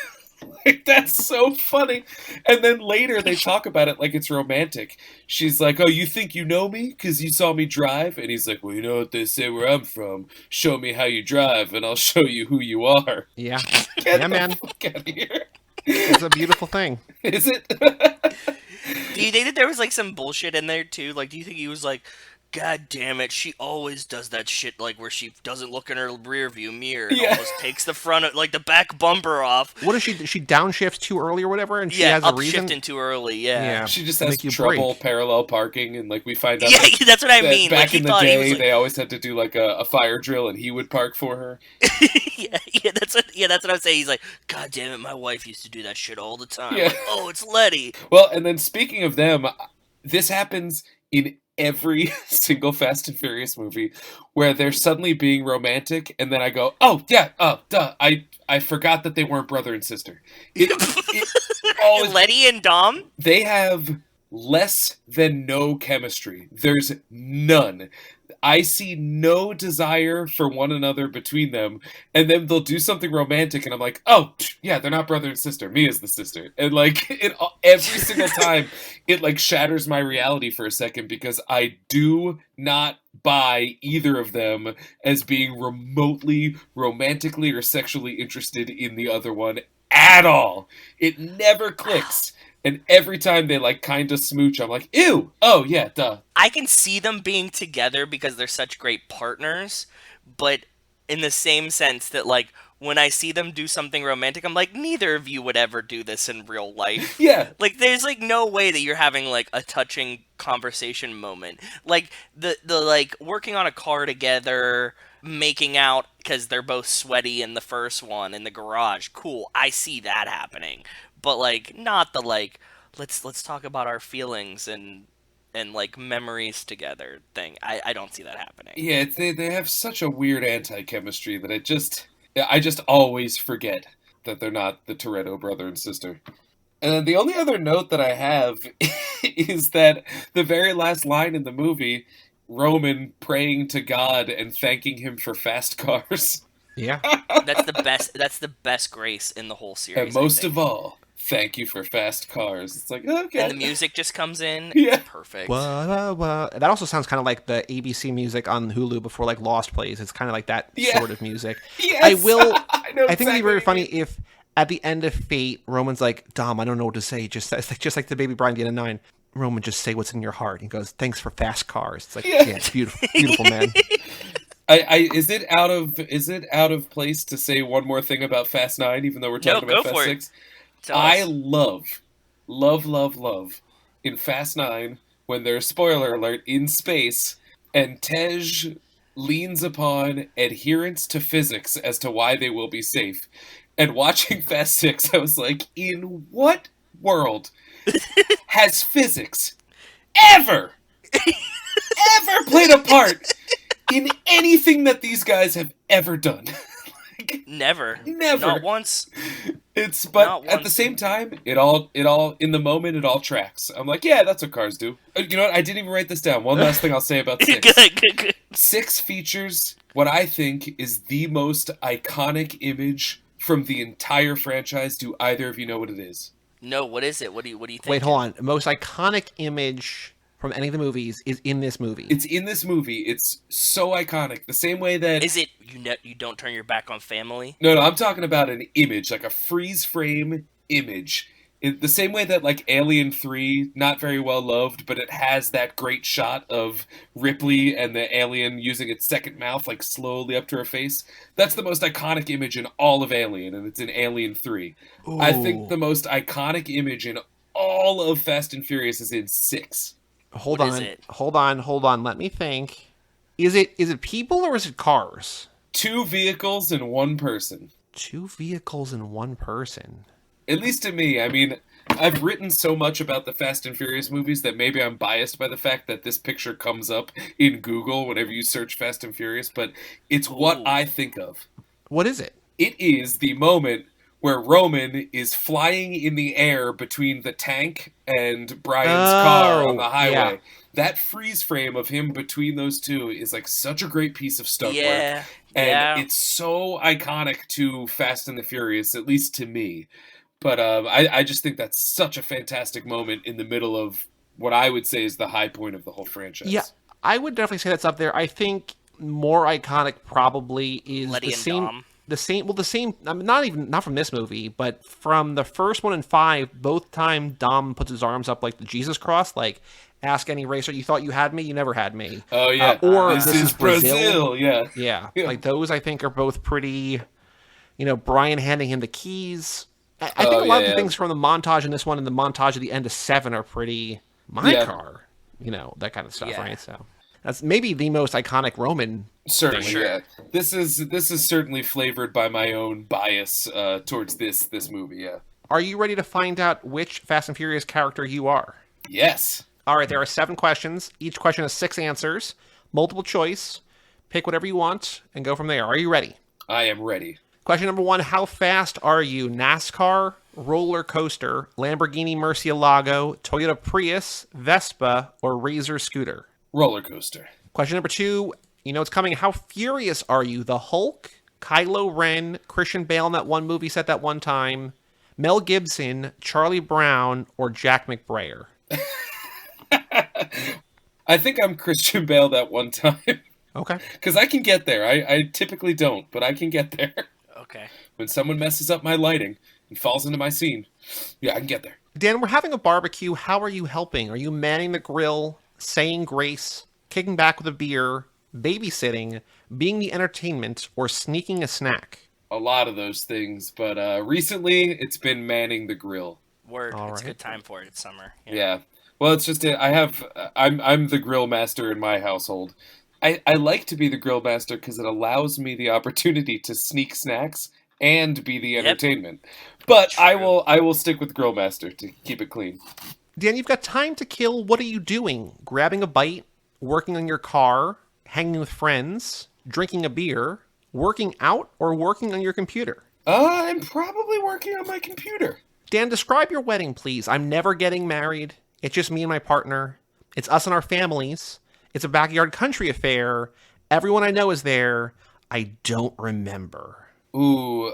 F: Like, that's so funny. And then later they talk about it like it's romantic. She's like, oh, you think you know me because you saw me drive? And he's like, well, you know what they say where I'm from. Show me how you drive, and I'll show you who you are.
A: Yeah.
F: Get
A: yeah,
F: the
A: man.
F: fuck out of here.
A: It's a beautiful thing.
F: Is it?
B: Do you think that there was like some bullshit in there too? Like, do you think he was like, God damn it, she always does that shit, like, where she doesn't look in her rear view mirror and almost takes the front, like, the back bumper off.
A: What is she? She downshifts too early or whatever, and she has a reason?
B: upshifting too early, yeah.
F: She just has trouble parallel parking, and, like, we find out
B: that's what I mean.
F: Back
B: like,
F: in the day, they always had to do, like, a fire drill, and he would park for her.
B: That's what I'm saying. He's like, God damn it, my wife used to do that shit all the time.
F: Yeah.
B: Like, oh, it's Letty.
F: Well, and then speaking of them, this happens in every single Fast and Furious movie where they're suddenly being romantic, and then I go, oh, yeah, duh, I forgot that they weren't brother and sister. Always,
B: Letty and Dom?
F: They have less than no chemistry. There's none. I see no desire for one another between them, and then they'll do something romantic, and I'm like, oh, yeah, they're not brother and sister. Mia's the sister. And, like, every single time, it, like, shatters my reality for a second, because I do not buy either of them as being remotely, romantically, or sexually interested in the other one at all. It never clicks. And every time they like kind of smooch, I'm like, ew! Oh yeah, duh.
B: I can see them being together because they're such great partners, but in the same sense that, like, when I see them do something romantic, I'm like, neither of you would ever do this in real life.
F: Yeah.
B: Like, there's, like, no way that you're having, like, a touching conversation moment. Like, the like, working on a car together, making out because they're both sweaty in the first one in the garage. Cool, I see that happening. But, like, not the, like, let's talk about our feelings and like memories together thing. I don't see that happening.
F: Yeah, they have such a weird anti-chemistry that I just always forget that they're not the Toretto brother and sister. And the only other note that I have is that the very last line in the movie, Roman praying to God and thanking him for fast cars.
A: Yeah.
B: That's the best grace in the whole series.
F: And most of all, thank you for fast cars. It's like, okay.
B: And the music just comes in.
F: Yeah.
B: It's perfect.
A: That also sounds kind of like the ABC music on Hulu before like Lost plays. It's kind of like that sort of music.
F: Yes!
A: I will.
F: I know
A: I think it'd be
F: exactly
A: very
F: what
A: funny
F: you mean.
A: if at the end of Fate, Roman's like, Dom, I don't know what to say. Just like the baby Brian at the end of 9. Roman, just say what's in your heart. He goes, thanks for fast cars. It's like, yeah, it's beautiful, man.
F: Is it out of place to say one more thing about Fast 9, even though we're talking about Fast 6? I love in Fast 9 when there's, spoiler alert, in space, and Tej leans upon adherence to physics as to why they will be safe. And watching Fast 6, I was like, in what world has physics ever played a part in anything that these guys have ever done?
B: Never.
F: Never.
B: Not once.
F: But at the same time, it all in the moment it all tracks. I'm like, yeah, that's what cars do. You know what? I didn't even write this down. One last thing I'll say about 6.
B: Good.
F: 6 features what I think is the most iconic image from the entire franchise. Do either of you know what it is?
B: No, what is it? What do you think?
A: Wait, hold on. Most iconic image from any of the movies is in this movie.
F: It's in this movie. It's so iconic. The same way that...
B: Is it you don't turn your back on family?
F: No, I'm talking about an image, like a freeze frame image. The same way that, like, Alien 3, not very well loved, but it has that great shot of Ripley and the alien using its second mouth, like, slowly up to her face. That's the most iconic image in all of Alien, and it's in Alien 3.
A: Ooh.
F: I think the most iconic image in all of Fast and Furious is in 6.
A: Hold on. Let me think. Is it people or is it cars?
F: 2 vehicles and 1 person.
A: 2 vehicles and 1 person.
F: At least to me. I mean, I've written so much about the Fast and Furious movies that maybe I'm biased by the fact that this picture comes up in Google whenever you search Fast and Furious, but it's what I think of.
A: What is it?
F: It is the moment where Roman is flying in the air between the tank and Brian's car on the highway. Yeah. That freeze frame of him between those two is like such a great piece of stunt work. And it's so iconic to Fast and the Furious, at least to me. But I just think that's such a fantastic moment in the middle of what I would say is the high point of the whole franchise.
A: Yeah, I would definitely say that's up there. I think more iconic probably is
B: Letty
A: the
B: and
A: same.
B: Dom.
A: The same. I mean, not from this movie, but from the first one and 5. Both time Dom puts his arms up like the Jesus cross, like ask any racer, you thought you had me, you never had me.
F: Oh yeah,
A: or
F: this is Brazil.
A: Yeah. Like those, I think are both pretty. You know, Brian handing him the keys. I think a lot of the things from the montage in this one and the montage at the end of 7 are pretty car, you know, that kind of stuff, right? So that's maybe the most iconic Roman.
F: Certainly,
B: sure.
F: yeah. This is certainly flavored by my own bias towards this movie. Yeah.
A: Are you ready to find out which Fast and Furious character you are?
F: Yes.
A: All right. There are 7 questions. Each question has 6 answers. Multiple choice. Pick whatever you want and go from there. Are you ready?
F: I am ready.
A: Question number 1, how fast are you? NASCAR, roller coaster, Lamborghini Murcielago, Toyota Prius, Vespa, or Razor scooter?
F: Roller coaster.
A: Question number 2, you know it's coming. How furious are you? The Hulk, Kylo Ren, Christian Bale in that one movie set that one time, Mel Gibson, Charlie Brown, or Jack McBrayer?
F: I think I'm Christian Bale that one time.
A: Okay.
F: Because I can get there. I typically don't, but I can get there.
B: Okay.
F: When someone messes up my lighting and falls into my scene, yeah, I can get there.
A: Dan, we're having a barbecue. How are you helping? Are you manning the grill, saying grace, kicking back with a beer, babysitting, being the entertainment, or sneaking a snack?
F: A lot of those things, but recently it's been manning the grill.
B: Word.
A: All
B: It's a
A: right.
B: good time for it. It's summer.
F: Yeah. Well, it's just I'm the grill master in my household. I like to be the grill master because it allows me the opportunity to sneak snacks and be the entertainment. But
B: True.
F: I will stick with grill master to keep it clean.
A: Dan, you've got time to kill. What are you doing? Grabbing a bite, working on your car, hanging with friends, drinking a beer, working out, or working on your computer?
F: I'm probably working on my computer.
A: Dan, describe your wedding, please. I'm never getting married. It's just me and my partner. It's us and our families. It's a backyard country affair. Everyone I know is there. I don't remember.
F: Ooh,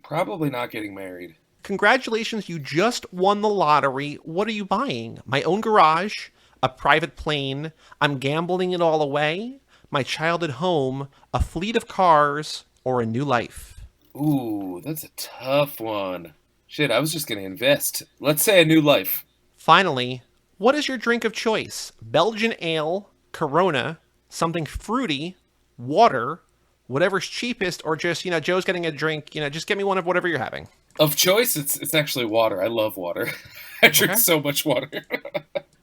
F: probably not getting married.
A: Congratulations, you just won the lottery. What are you buying? My own garage, a private plane, I'm gambling it all away, my childhood home, a fleet of cars, or a new life?
F: Ooh, that's a tough one. Shit, I was just gonna invest. Let's say a new life.
A: Finally, what is your drink of choice? Belgian ale, Corona, something fruity, water, whatever's cheapest, or just, Joe's getting a drink, just get me one of whatever you're having.
F: Of choice, it's actually water. I love water. I drink so much water.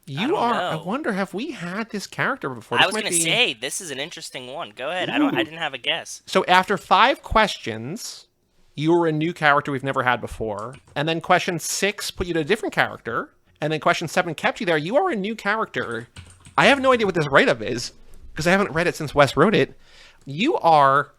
A: I wonder, have we had this character before?
B: I
A: This
B: was
A: might
B: going to
A: be-
B: say, this is an interesting one. Go ahead. I didn't have a guess.
A: So after 5 questions, you were a new character we've never had before. And then question 6 put you to a different character. And then question 7 kept you there. You are a new character. I have no idea what this write-up is, because I haven't read it since Wes wrote it. You are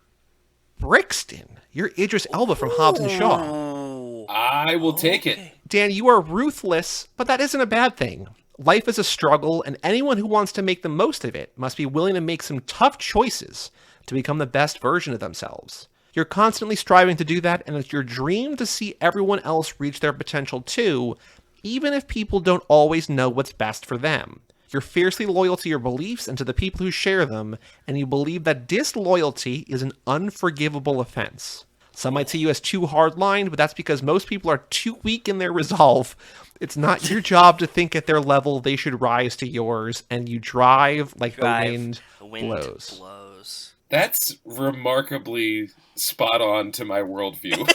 A: Brixton. You're Idris Elba from Hobbs and Shaw.
F: I will take it.
A: Dan, you are ruthless, but that isn't a bad thing. Life is a struggle, and anyone who wants to make the most of it must be willing to make some tough choices to become the best version of themselves. You're constantly striving to do that, and it's your dream to see everyone else reach their potential too, even if people don't always know what's best for them. You're fiercely loyal to your beliefs and to the people who share them, and you believe that disloyalty is an unforgivable offense. Some might see you as too hard-lined, but that's because most people are too weak in their resolve. It's not your job to think at their level they should rise to yours, and you drive like the wind blows.
F: That's remarkably spot on to my worldview.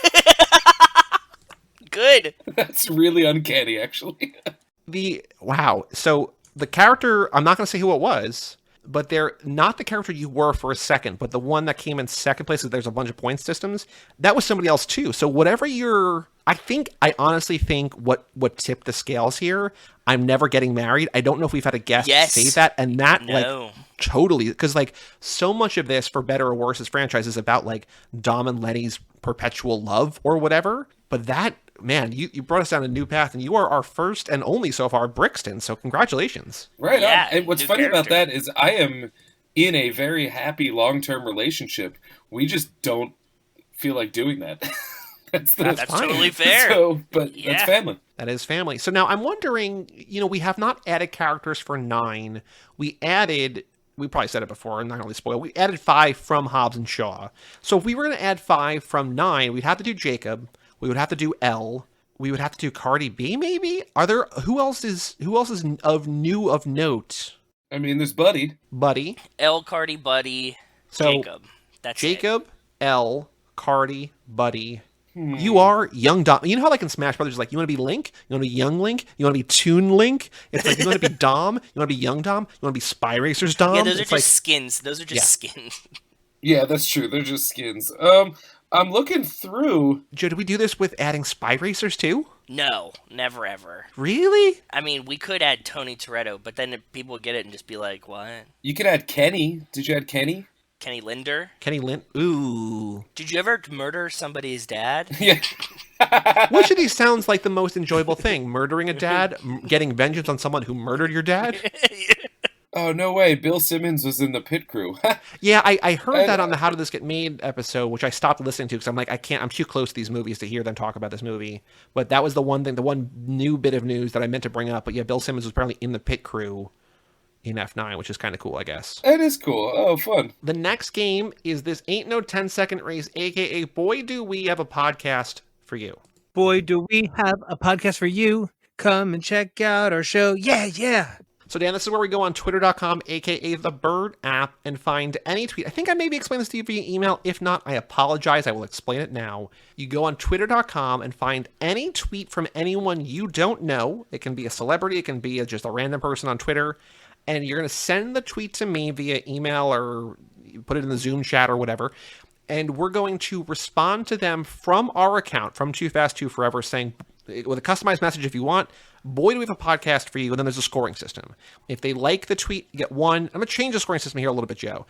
B: Good.
F: That's really uncanny, actually.
A: Wow. So the character, I'm not going to say who it was, but they're not the character you were for a second, but the one that came in second place, there's a bunch of point systems, that was somebody else too. So whatever I honestly think what tipped the scales here, I'm never getting married. I don't know if we've had a guest say that, and that totally, because so much of this, for better or worse, this franchise is about Dom and Lenny's perpetual love or whatever. But that, man, you brought us down a new path, and you are our first and only so far Brixton. So congratulations.
F: Right on. And what's funny about that is I am in a very happy long-term relationship. We just don't feel like doing that. That's
B: totally fair.
F: That's family.
A: That is family. So now I'm wondering, we have not added characters for 9. We probably said it before, I'm not going to spoil. We added 5 from Hobbs and Shaw. So if we were going to add 5 from 9, we'd have to do Jacob. We would have to do Elle. We would have to do Cardi B, maybe? Who else is of note?
F: I mean, there's Buddy.
B: Elle, Cardi, Buddy,
A: so,
B: Jacob. That's
A: Jacob, Elle, Cardi, Buddy. You are young Dom. You know how in Smash Brothers, you want to be Link? You want to be young Link? You want to be Toon Link? It's you want to be Dom? You want to be young Dom? You want to be Spy Racers Dom?
B: Yeah, those are just skins. Those are just skins.
F: Yeah, that's true. They're just skins. I'm looking through.
A: Joe, did we do this with adding Spy Racers too?
B: No, never ever.
A: Really?
B: I mean, we could add Tony Toretto, but then people would get it and just be like, what?
F: You could add Kenny. Did you add Kenny?
B: Kenny Linder?
A: Ooh.
B: Did you ever murder somebody's dad?
F: Yeah.
A: Which of these sounds like the most enjoyable thing? Murdering a dad? Getting vengeance on someone who murdered your dad?
F: Oh, no way. Bill Simmons was in the pit crew.
A: Yeah, I heard that on the How Did This Get Made episode, which I stopped listening to because I'm I'm too close to these movies to hear them talk about this movie. But that was the one new bit of news that I meant to bring up. But yeah, Bill Simmons was apparently in the pit crew in F9, which is kind of cool, I guess.
F: It is cool. Oh, fun.
A: The next game is this Ain't No 10-Second Race, a.k.a. Boy Do We Have a Podcast for You.
G: Boy, do we have a podcast for you. Come and check out our show. Yeah.
A: So, Dan, this is where we go on twitter.com, aka the Bird app, and find any tweet. I think I maybe explained this to you via email. If not, I apologize. I will explain it now. You go on twitter.com and find any tweet from anyone you don't know. It can be a celebrity. It can be just a random person on Twitter. And you're going to send the tweet to me via email or put it in the Zoom chat or whatever. And we're going to respond to them from our account, from Too Fast, Too Forever, saying, with a customized message if you want, boy, do we have a podcast for you. And then there's a scoring system. If they like the tweet, you get 1. I'm going to change the scoring system here a little bit, Joe.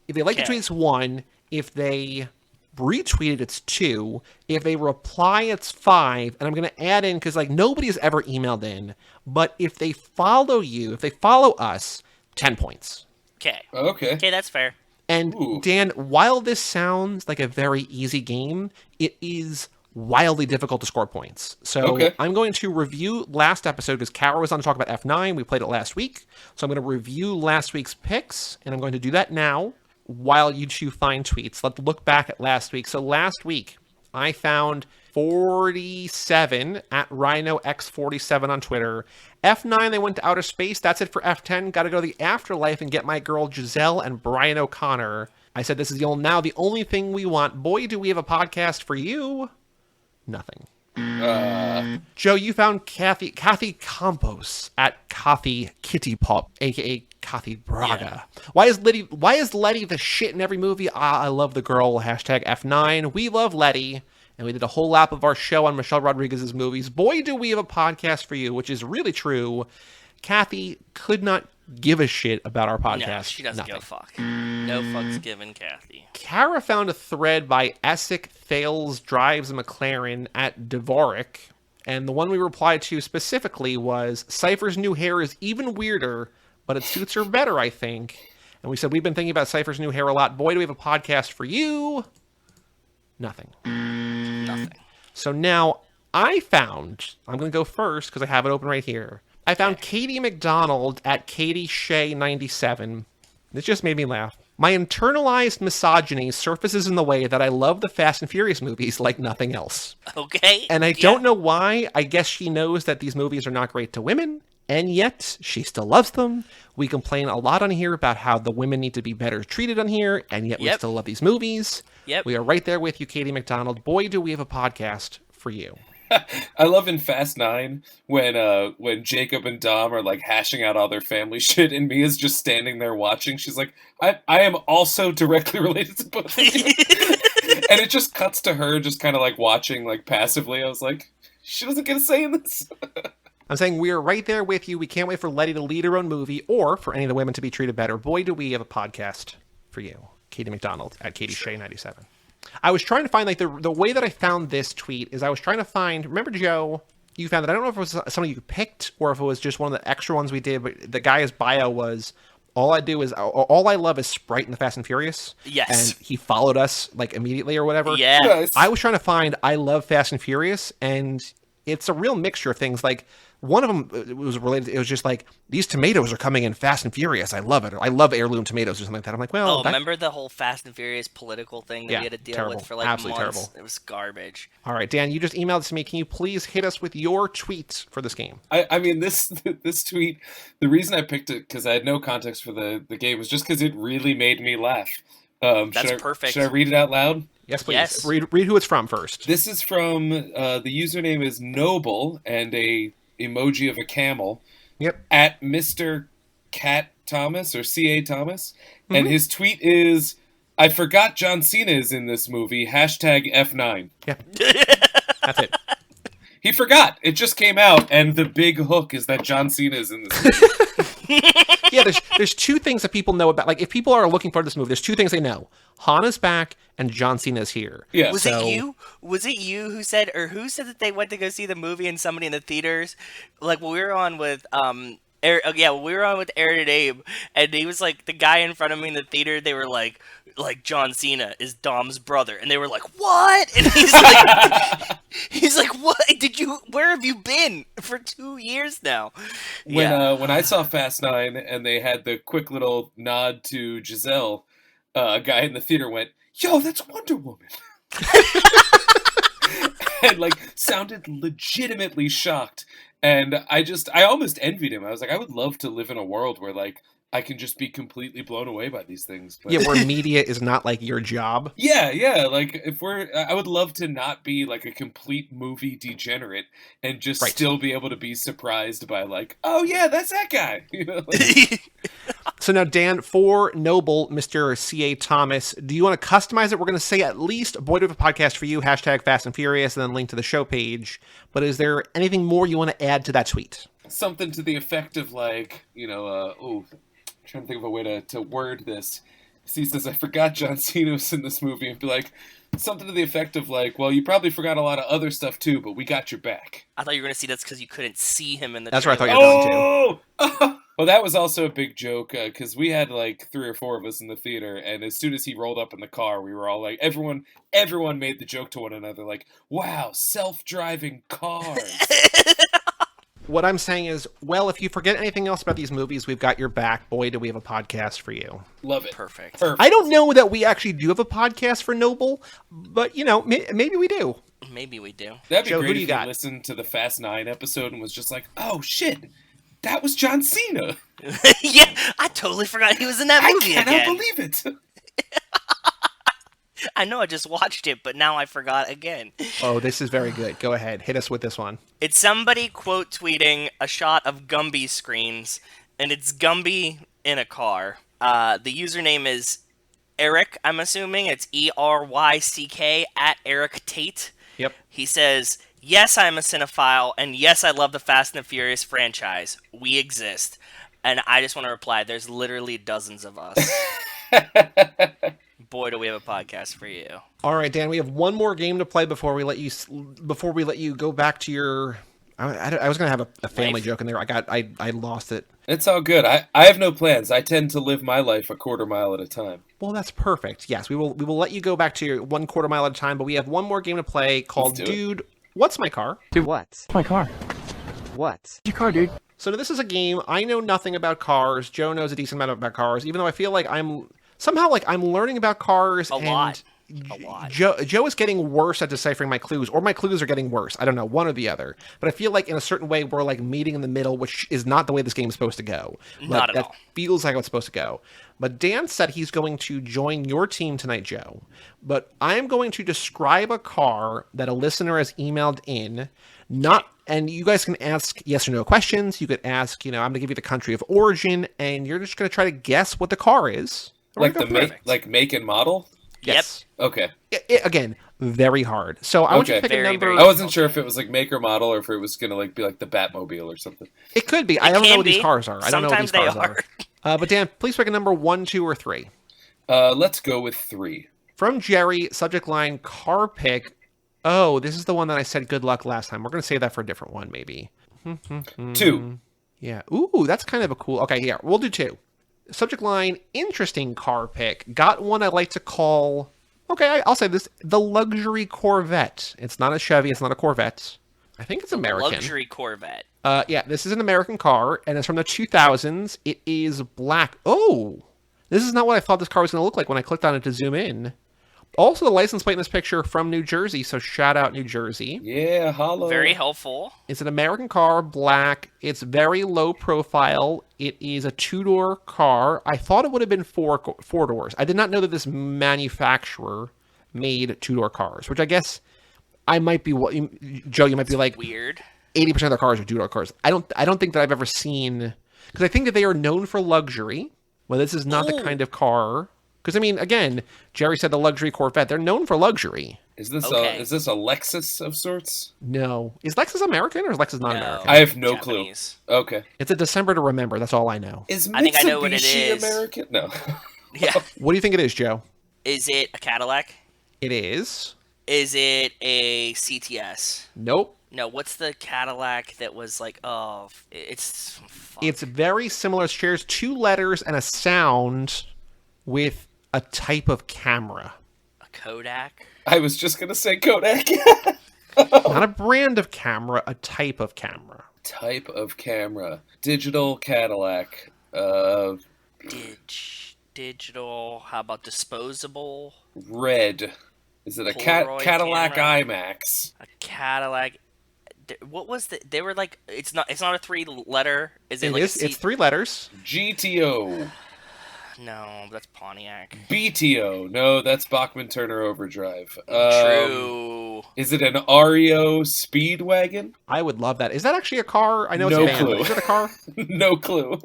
A: If they like the tweet, it's 1. If they retweet it, it's 2. If they reply, it's 5. And I'm going to add in, because like nobody has ever emailed in, but if they follow you, if they follow us, 10 points.
B: Okay.
F: Okay,
B: that's fair.
A: And Dan, while this sounds like a very easy game, it is wildly difficult to score points. So I'm going to review last episode because Kara was on to talk about F9. We played it last week. So I'm going to review last week's picks, and I'm going to do that now while you two find tweets. Let's look back at last week. So last week, I found 47 at RhinoX47 on Twitter. F9, they went to outer space. That's it for F10. Got to go to the afterlife and get my girl Giselle and Brian O'Connor. I said this is now the only thing we want. Boy, do we have a podcast for you. Nothing. Joe, you found Kathy Campos at Kathy Kitty Pop, aka Kathy Braga. Yeah. Why is Letty the shit in every movie? I love the girl. Hashtag F9. We love Letty. And we did a whole lap of our show on Michelle Rodriguez's movies. Boy, do we have a podcast for you, which is really true. Kathy could not give a shit about our podcast.
B: No, she doesn't give a fuck. No fucks given, Kathy.
A: Kara found a thread by Essek Thales Drives a McLaren at Dvorak. And the one we replied to specifically was, Cypher's new hair is even weirder, but it suits her better, I think. And we said, we've been thinking about Cypher's new hair a lot. Boy, do we have a podcast for you. Nothing. So now I'm going to go first because I have it open right here. I found Katie McDonald at Katie Shea 97. This just made me laugh. My internalized misogyny surfaces in the way that I love the Fast and Furious movies like nothing else.
B: Okay.
A: And I don't know why. I guess she knows that these movies are not great to women, and yet she still loves them. We complain a lot on here about how the women need to be better treated on here, and yet we still love these movies.
B: Yep.
A: We are right there with you, Katie McDonald. Boy, do we have a podcast for you.
F: I love in Fast 9 when Jacob and Dom are like hashing out all their family shit and Mia's just standing there watching. She's like, I am also directly related to both of you. And it just cuts to her just kind of like watching like passively. I was like, she doesn't get a say in this.
A: I'm saying we are right there with you. We can't wait for Letty to lead her own movie or for any of the women to be treated better. Boy, do we have a podcast for you. Katie McDonald at Katie Shea 97. I was trying to find, like, the way that I found this tweet is I was trying to find, remember, Joe, you found that, I don't know if it was something you picked or if it was just one of the extra ones we did, but the guy's bio was, all I love is Sprite in the Fast and Furious.
B: Yes.
A: And he followed us, like, immediately or whatever.
B: Yeah.
F: Yes.
A: I was trying to find, I love Fast and Furious, and it's a real mixture of things, like, one of them was related. It was just like, these tomatoes are coming in fast and furious. I love it. I love heirloom tomatoes or something like that. I'm like, well.
B: Remember the whole Fast and Furious political thing that we had to deal with for like
A: Absolutely
B: months?
A: Terrible.
B: It was garbage.
A: All right, Dan, you just emailed it to me. Can you please hit us with your tweets for this game?
F: I mean, this tweet, the reason I picked it, because I had no context for the game, was just because it really made me laugh.
B: That's perfect.
F: Should I read it out loud?
A: Yes, please.
B: Yes.
A: Read who it's from first.
F: This is from, the username is Noble, and a emoji of a camel.
A: Yep.
F: At Mr. Cat Thomas, or C.A. Thomas. Mm-hmm. And his tweet is, I forgot John Cena is in this movie, hashtag F9.
A: Yeah. That's it.
F: He forgot. It just came out, and the big hook is that John Cena is in this movie.
A: Yeah, there's two things that people know about. Like, if people are looking for this movie, there's two things they know. Hana's back, and John Cena's here.
F: Yeah.
B: Was it you? Was it you who said that they went to go see the movie and somebody in the theaters? Like, when we were on with Aaron and Abe, and he was like, the guy in front of me in the theater, they were like John Cena is Dom's brother, and they were like, what? And he's like, what? Where have you been for 2 years now?
F: When I saw Fast 9 and they had the quick little nod to Giselle, a guy in the theater went, yo, that's Wonder Woman. and like sounded legitimately shocked. And I almost envied him. I was like, I would love to live in a world where like I can just be completely blown away by these things. But...
A: Yeah, where media is not like your job.
F: Yeah. Like I would love to not be like a complete movie degenerate and just still be able to be surprised by like, oh yeah, that's that guy. You know, like...
A: So now, Dan, for Noble, Mr. C.A. Thomas, do you want to customize it? We're going to say at least Boy, Do We Have a Podcast for You, hashtag Fast and Furious, and then link to the show page. But is there anything more you want to add to that tweet?
F: Something to the effect of like, you know, I'm trying to think of a way to word this. He says, I forgot John Cena was in this movie, and be like, something to the effect of like, well, you probably forgot a lot of other stuff too, but we got your back.
B: I thought you were going to see that's because you couldn't see him in the
A: That's where I
B: trailer.
A: thought you were going to.
F: Well, that was also a big joke, because we had like 3 or 4 of us in the theater, and as soon as he rolled up in the car, we were all like, everyone made the joke to one another, like, wow, self-driving cars.
A: What I'm saying is, well, if you forget anything else about these movies, we've got your back. Boy, do we have a podcast for you.
F: Love it.
B: Perfect.
A: I don't know that we actually do have a podcast for Noble, but, you know, maybe we do.
B: Maybe we do.
F: That'd be
A: Joe,
F: great
A: who do
F: if
A: you
F: you
A: got?
F: listened to the Fast 9 episode and was just like, oh shit, that was John Cena.
B: Yeah, I totally forgot he was in that movie
F: I cannot
B: again.
F: believe it.
B: I know I just watched it, but now I forgot again.
A: Oh, this is very good. Go ahead. Hit us with this one.
B: It's somebody quote tweeting a shot of Gumby screens, and it's Gumby in a car. The username is Eric, I'm assuming. It's ERYCK at Eric Tate.
A: Yep.
B: He says, yes, I'm a cinephile, and yes, I love the Fast and the Furious franchise. We exist. And I just want to reply, there's literally dozens of us. Boy, do we have a podcast for you.
A: All right, Dan, we have one more game to play before we let you go back to your... I was going to have a family joke in there. I lost it.
F: It's all good. I have no plans. I tend to live my life a quarter mile at a time.
A: Well, that's perfect. Yes, we will let you go back to your 1/4 mile at a time, but we have one more game to play called Dude, What's My Car?
H: Dude, what? My car. What's your car, dude?
A: So this is a game. I know nothing about cars. Joe knows a decent amount about cars, even though I feel like I'm learning about cars.
B: A lot.
A: Joe is getting worse at deciphering my clues, or my clues are getting worse. I don't know, one or the other. But I feel like in a certain way we're like meeting in the middle, which is not the way this game is supposed to go.
B: Not at all.
A: That feels like how it's supposed to go. But Dan said he's going to join your team tonight, Joe. But I am going to describe a car that a listener has emailed in. And you guys can ask yes or no questions. You could ask, I'm going to give you the country of origin, and you're just going to try to guess what the car is.
F: Like make and model?
A: Yes.
B: Yep.
F: Okay.
A: Again, very hard. So I want you to pick a number.
F: I wasn't sure if it was like make or model or if it was gonna like be like the Batmobile or something.
A: It could be. I don't know what these cars are. I don't know what these
B: Sometimes
A: cars
B: they
A: are. But Dan, please pick a number 1, 2, or 3.
F: Let's go with 3.
A: From Jerry, subject line car pick. Oh, this is the one that I said good luck last time. We're gonna save that for a different one, maybe.
F: 2.
A: Yeah. Ooh, that's kind of a cool. Okay, yeah, we'll do 2. Subject line, interesting car pick. Got one I like to call, I'll say this, the luxury Corvette. It's not a Chevy, it's not a Corvette. I think it's American.
B: Luxury Corvette.
A: Yeah, this is an American car, and it's from the 2000s. It is black. Oh, this is not what I thought this car was going to look like when I clicked on it to zoom in. Also, the license plate in this picture from New Jersey, so shout out New Jersey.
F: Yeah, holla.
B: Very helpful.
A: It's an American car, black. It's very low profile. It is a 2-door car. I thought it would have been 4 doors. I did not know that this manufacturer made 2-door cars, which I guess I might be... Joe, you might be like...
B: Weird.
A: 80% of their cars are 2-door cars. I don't think that I've ever seen... Because I think that they are known for luxury. Well, this is not the kind of car... Because, I mean, again, Jerry said the luxury Corvette. They're known for luxury.
F: Is this a Lexus of sorts?
A: No. Is Lexus American or is Lexus not American?
F: I have no
B: Japanese.
F: clue. Okay.
A: It's a December to remember. That's all I know.
F: Is Mitsubishi
B: I think I know what it is.
F: American? No.
B: Yeah.
A: What do you think it is, Joe?
B: Is it a Cadillac?
A: It is.
B: Is it a CTS?
A: Nope.
B: No, what's the Cadillac that was like, it's... Fuck.
A: It's very similar. It shares 2 letters and a sound with a type of camera.
B: A Kodak?
F: I was just going to say Kodak.
A: Not a brand of camera, a type of camera.
F: Type of camera. Digital Cadillac.
B: Digital. How about disposable?
F: Red. Is it a
B: Polaroid
F: Cadillac
B: camera?
F: IMAX?
B: A Cadillac. What was the? They were like, it's not a 3-letter. Is it,
A: It
B: like
A: is.
B: a C?
A: It's 3 letters.
F: GTO.
B: No, that's Pontiac.
F: BTO. No, that's Bachman Turner Overdrive.
B: True.
F: Is it an REO Speedwagon?
A: I would love that. Is that actually a car? I know it's
F: No
A: a van.
F: clue.
A: But is it a car?
F: No clue.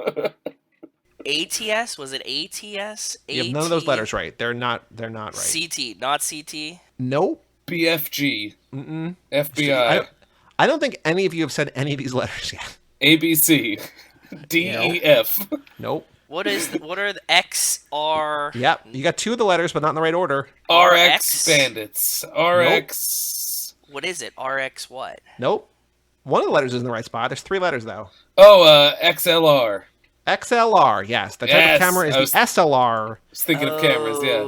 B: ATS? Was it ATS?
A: You have none of those letters right. They're not right.
B: CT, not CT.
A: Nope.
F: BFG. FBI.
A: I don't think any of you have said any of these letters yet.
F: ABC. DEF.
A: Nope.
B: What are the XR?
A: Yep. You got 2 of the letters, but not in the right order.
F: RX Bandits. RX.
B: What is it? RX what?
A: Nope. One of the letters is in the right spot. There's 3 letters though.
F: Oh, XLR.
A: XLR. Yes. The type
F: Yes,
A: of camera is
F: I was-
A: the SLR.
F: I was thinking of cameras, yeah.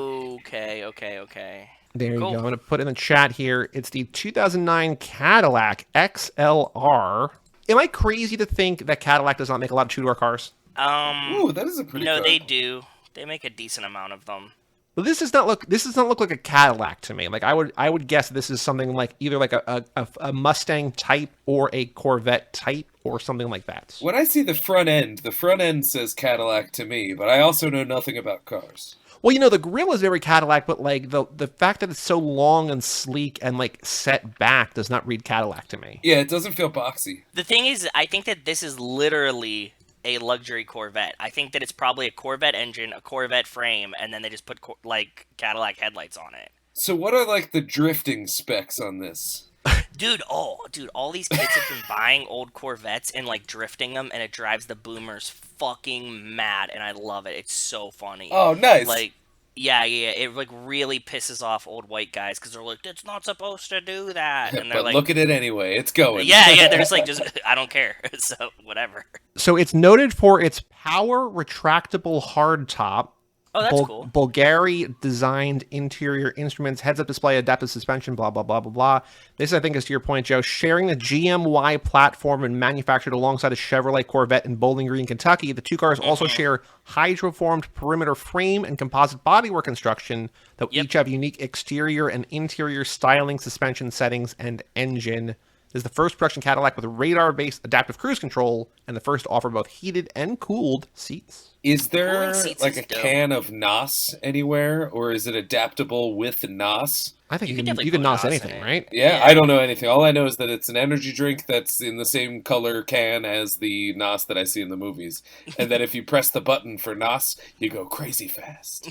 B: Okay.
A: There you
B: Cool.
A: go. I'm going to put in the chat here. It's the 2009 Cadillac XLR. Am I crazy to think that Cadillac does not make a lot of 2-door cars?
F: Ooh, that is a pretty
B: No,
F: car.
B: they do. They make a decent amount of them.
A: But this does not look like a Cadillac to me. Like I would guess this is something like either like a Mustang type or a Corvette type or something like that.
F: When I see the front end says Cadillac to me, but I also know nothing about cars.
A: Well, you know, the grill is very Cadillac, but like the fact that it's so long and sleek and like set back does not read Cadillac to me.
F: Yeah, it doesn't feel boxy.
B: The thing is, I think that this is literally a luxury Corvette. I think that it's probably a Corvette engine, a Corvette frame, and then they just put like Cadillac headlights on it.
F: So what are like the drifting specs on this?
B: Dude, all these kids have been buying old Corvettes and like drifting them, and it drives the boomers fucking mad, and I love it. It's so funny.
F: Oh, nice.
B: Like, yeah, it like really pisses off old white guys because they're like, "It's not supposed to do that," and they're
F: But
B: like,
F: look at it anyway. It's going.
B: yeah, they're just like, I don't care, so whatever.
A: So it's noted for its power retractable hardtop.
B: Oh, that's cool.
A: Bulgari designed interior instruments, heads-up display, adaptive suspension, blah, blah, blah, blah, blah. This, I think, is to your point, Joe, sharing the GMY platform and manufactured alongside a Chevrolet Corvette in Bowling Green, Kentucky. The 2 cars also share hydroformed perimeter frame and composite bodywork construction that each have unique exterior and interior styling, suspension settings, and engine. This is the first production Cadillac with radar-based adaptive cruise control and the first to offer both heated and cooled seats.
F: Is there
B: Cooling seats
F: like
B: is
F: a
B: dope.
F: can of NOS anywhere, or is it adaptable with NOS?
A: I think you can
B: definitely put
A: NOS
B: NOS in
A: anything,
B: it.
A: right?
F: Yeah, I don't know anything. All I know is that it's an energy drink that's in the same color can as the NOS that I see in the movies. And that if you press the button for NOS, you go crazy fast.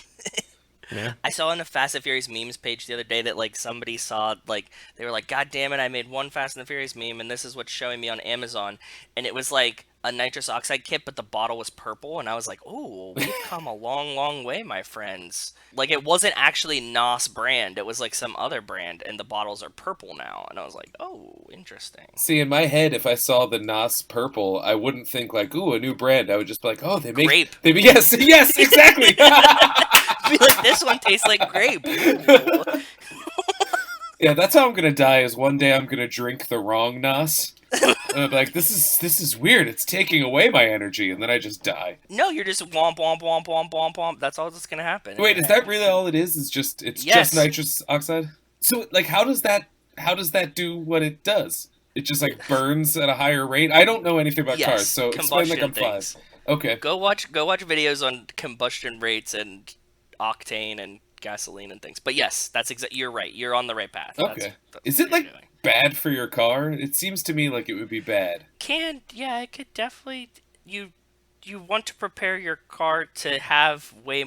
A: Yeah.
B: I saw on the Fast and Furious memes page the other day that like somebody saw like they were like, "God damn it, I made one Fast and the Furious meme and this is what's showing me on Amazon." And it was like a nitrous oxide kit, but the bottle was purple, and I was like, "Oh, we've come a long, long way, my friends." Like it wasn't actually NOS brand; it was like some other brand, and the bottles are purple now. And I was like, "Oh, interesting."
F: See, in my head, if I saw the NOS purple, I wouldn't think like, "Ooh, a new brand." I would just be like, "Oh, they make
B: Grape.
F: Yes, exactly.
B: Be like, this one tastes like grape. Ooh.
F: Yeah, that's how I'm gonna die. Is one day I'm gonna drink the wrong NOS. And I'm like, this is weird. It's taking away my energy, and then I just die.
B: No, you're just womp womp womp womp womp womp. That's all that's gonna happen.
F: Wait, is that really all it is? It's just nitrous oxide? So like how does that do what it does? It just like burns at a higher rate? I don't know anything about cars, so explain like I'm
B: things.
F: 5. Okay.
B: Go watch videos on combustion rates and octane and gasoline and things. But yes, that's you're right. You're on the right path.
F: Okay.
B: That's
F: Is
B: what
F: it like
B: you're doing.
F: bad for your car? It seems to me like it would be bad.
B: It could definitely you want to prepare your car to have way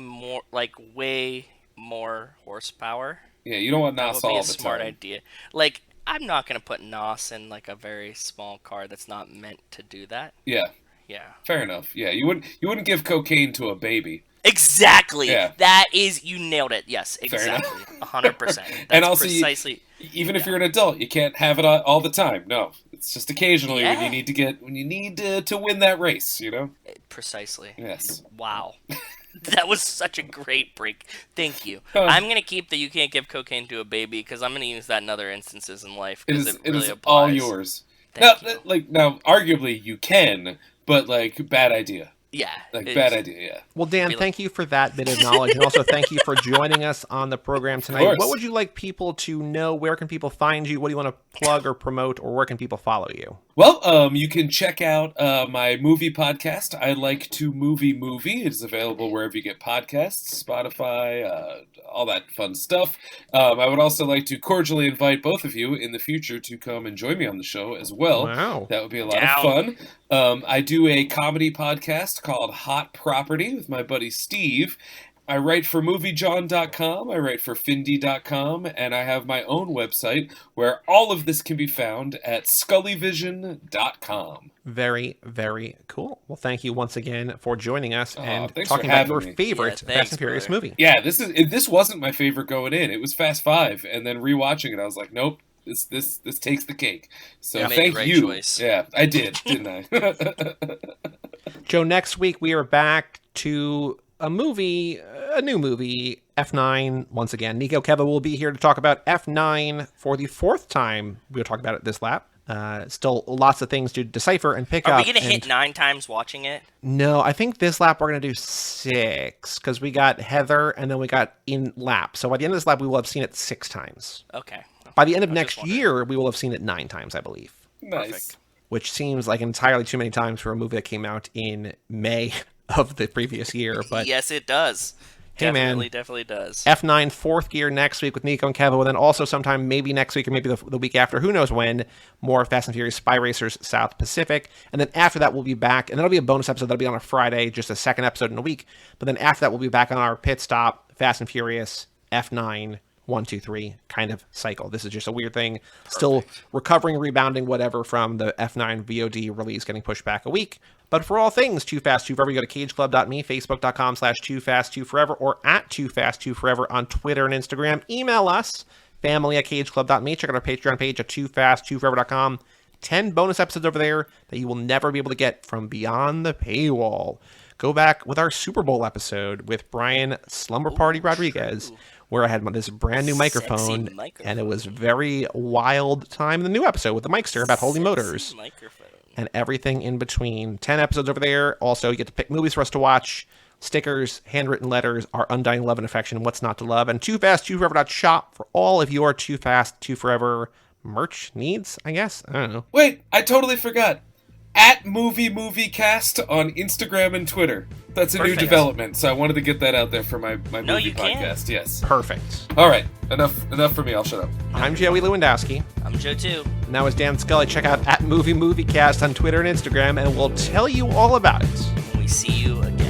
B: more horsepower.
F: Yeah, you don't want
B: That
F: NOS
B: would be
F: all
B: a
F: the
B: smart
F: time.
B: idea. Like I'm not gonna put NOS in like a very small car that's not meant to do that.
F: Yeah,
B: Yeah.
F: fair enough. Yeah, you wouldn't give cocaine to a baby.
B: Exactly.
F: Yeah.
B: That is, you nailed it. Yes,
F: Fair enough.
B: exactly. 100%. That's
F: And also,
B: precisely.
F: Even if you're an adult, you can't have it all the time. No, it's just occasionally when
B: Yeah.
F: you need to win that race. You know.
B: Precisely.
F: Yes.
B: Wow. That was such a great break. Thank you.
F: Huh.
B: I'm gonna keep the "you can't give cocaine to a baby" because I'm gonna use that in other instances in life.
F: It
B: 'Cause
F: is.
B: it
F: It
B: really
F: is
B: applies.
F: all yours.
B: Thank you.
F: Now, arguably you can, but like bad idea.
B: Yeah.
F: Like, bad idea, yeah.
A: Well, Dan, thank you for that bit of knowledge, and also thank you for joining us on the program tonight.
F: course.
A: What would you like people to know? Where can people find you? What do you want to plug or promote, or where can people follow you?
F: Well, you can check out my movie podcast, I Like to Movie. It is available wherever you get podcasts, Spotify, all that fun stuff. I would also like to cordially invite both of you in the future to come and join me on the show as well.
A: Wow.
F: That would be a lot of fun. I do a comedy podcast called Hot Property with my buddy Steve. I write for MovieJohn.com, I write for Findy.com, and I have my own website where all of this can be found at ScullyVision.com.
A: Very, very cool. Well, thank you once again for joining us and
F: thanks
A: talking
F: for
A: about your
F: having me.
A: favorite
B: Yeah, thanks,
A: Fast and Furious
B: brother.
A: movie.
F: Yeah, this wasn't my favorite going in. It was Fast 5, and then rewatching it, I was like, nope, this takes the cake. So
B: You made a
F: thank
B: great
F: you.
B: choice.
F: Yeah, I did, didn't I?
A: Joe, next week we are back to a new movie, F9. Once again, Nico Keva will be here to talk about F9 for the fourth time. We'll talk about it this lap. Still lots of things to decipher and pick up.
B: Are we going to hit 9 times watching it?
A: No, I think this lap we're going to do 6 because we got Heather and then we got in lap. So by the end of this lap, we will have seen it 6 times.
B: Okay.
A: By the end of
B: I was just
A: next year, we will have seen it 9 times, I believe.
F: Nice.
B: Perfect.
A: Which seems like entirely too many times for a movie that came out in May of the previous year. But
B: Yes, it does.
A: Hey, man.
B: Definitely does.
A: F9 fourth gear next week with Nico and Kevin, and then also sometime maybe next week or maybe the week after, who knows when, more Fast and Furious Spy Racers South Pacific. And then after that, we'll be back, and that'll be a bonus episode that'll be on a Friday, just a second episode in a week. But then after that, we'll be back on our pit stop, Fast and Furious F9 1, 2, 3 kind of cycle. This is just a weird thing. Still recovering, rebounding, whatever from the F9 VOD release getting pushed back a week. But for all things Too Fast, Too Forever, you go to cageclub.me, facebook.com/TooFastTooForever, or at TooFastTooForever on Twitter and Instagram. Email us, family@cageclub.me. Check out our Patreon page at TooFastTooForever.com. 10 bonus episodes over there that you will never be able to get from beyond the paywall. Go back with our Super Bowl episode with Brian Slumber Party Rodriguez, where I had this brand new microphone, and it was very wild time in the new episode with the Mikester about Holy Motors and everything in between. 10 episodes over there. Also, you get to pick movies for us to watch, stickers, handwritten letters, our undying love and affection, what's not to love, and TooFastTooForever.shop for all of your Too Fast, Too Forever merch needs, I guess. I don't know.
F: Wait, I totally forgot. At MovieCast on Instagram and Twitter. That's a new development, so I wanted to get that out there for my movie podcast. Yes.
A: Perfect.
F: All right, enough for me. I'll shut up.
A: I'm Joey Lewandowski.
B: I'm Joe too.
A: And that was Dan Scully. Check out at MovieCast on Twitter and Instagram, and we'll tell you all about it
B: We see you again.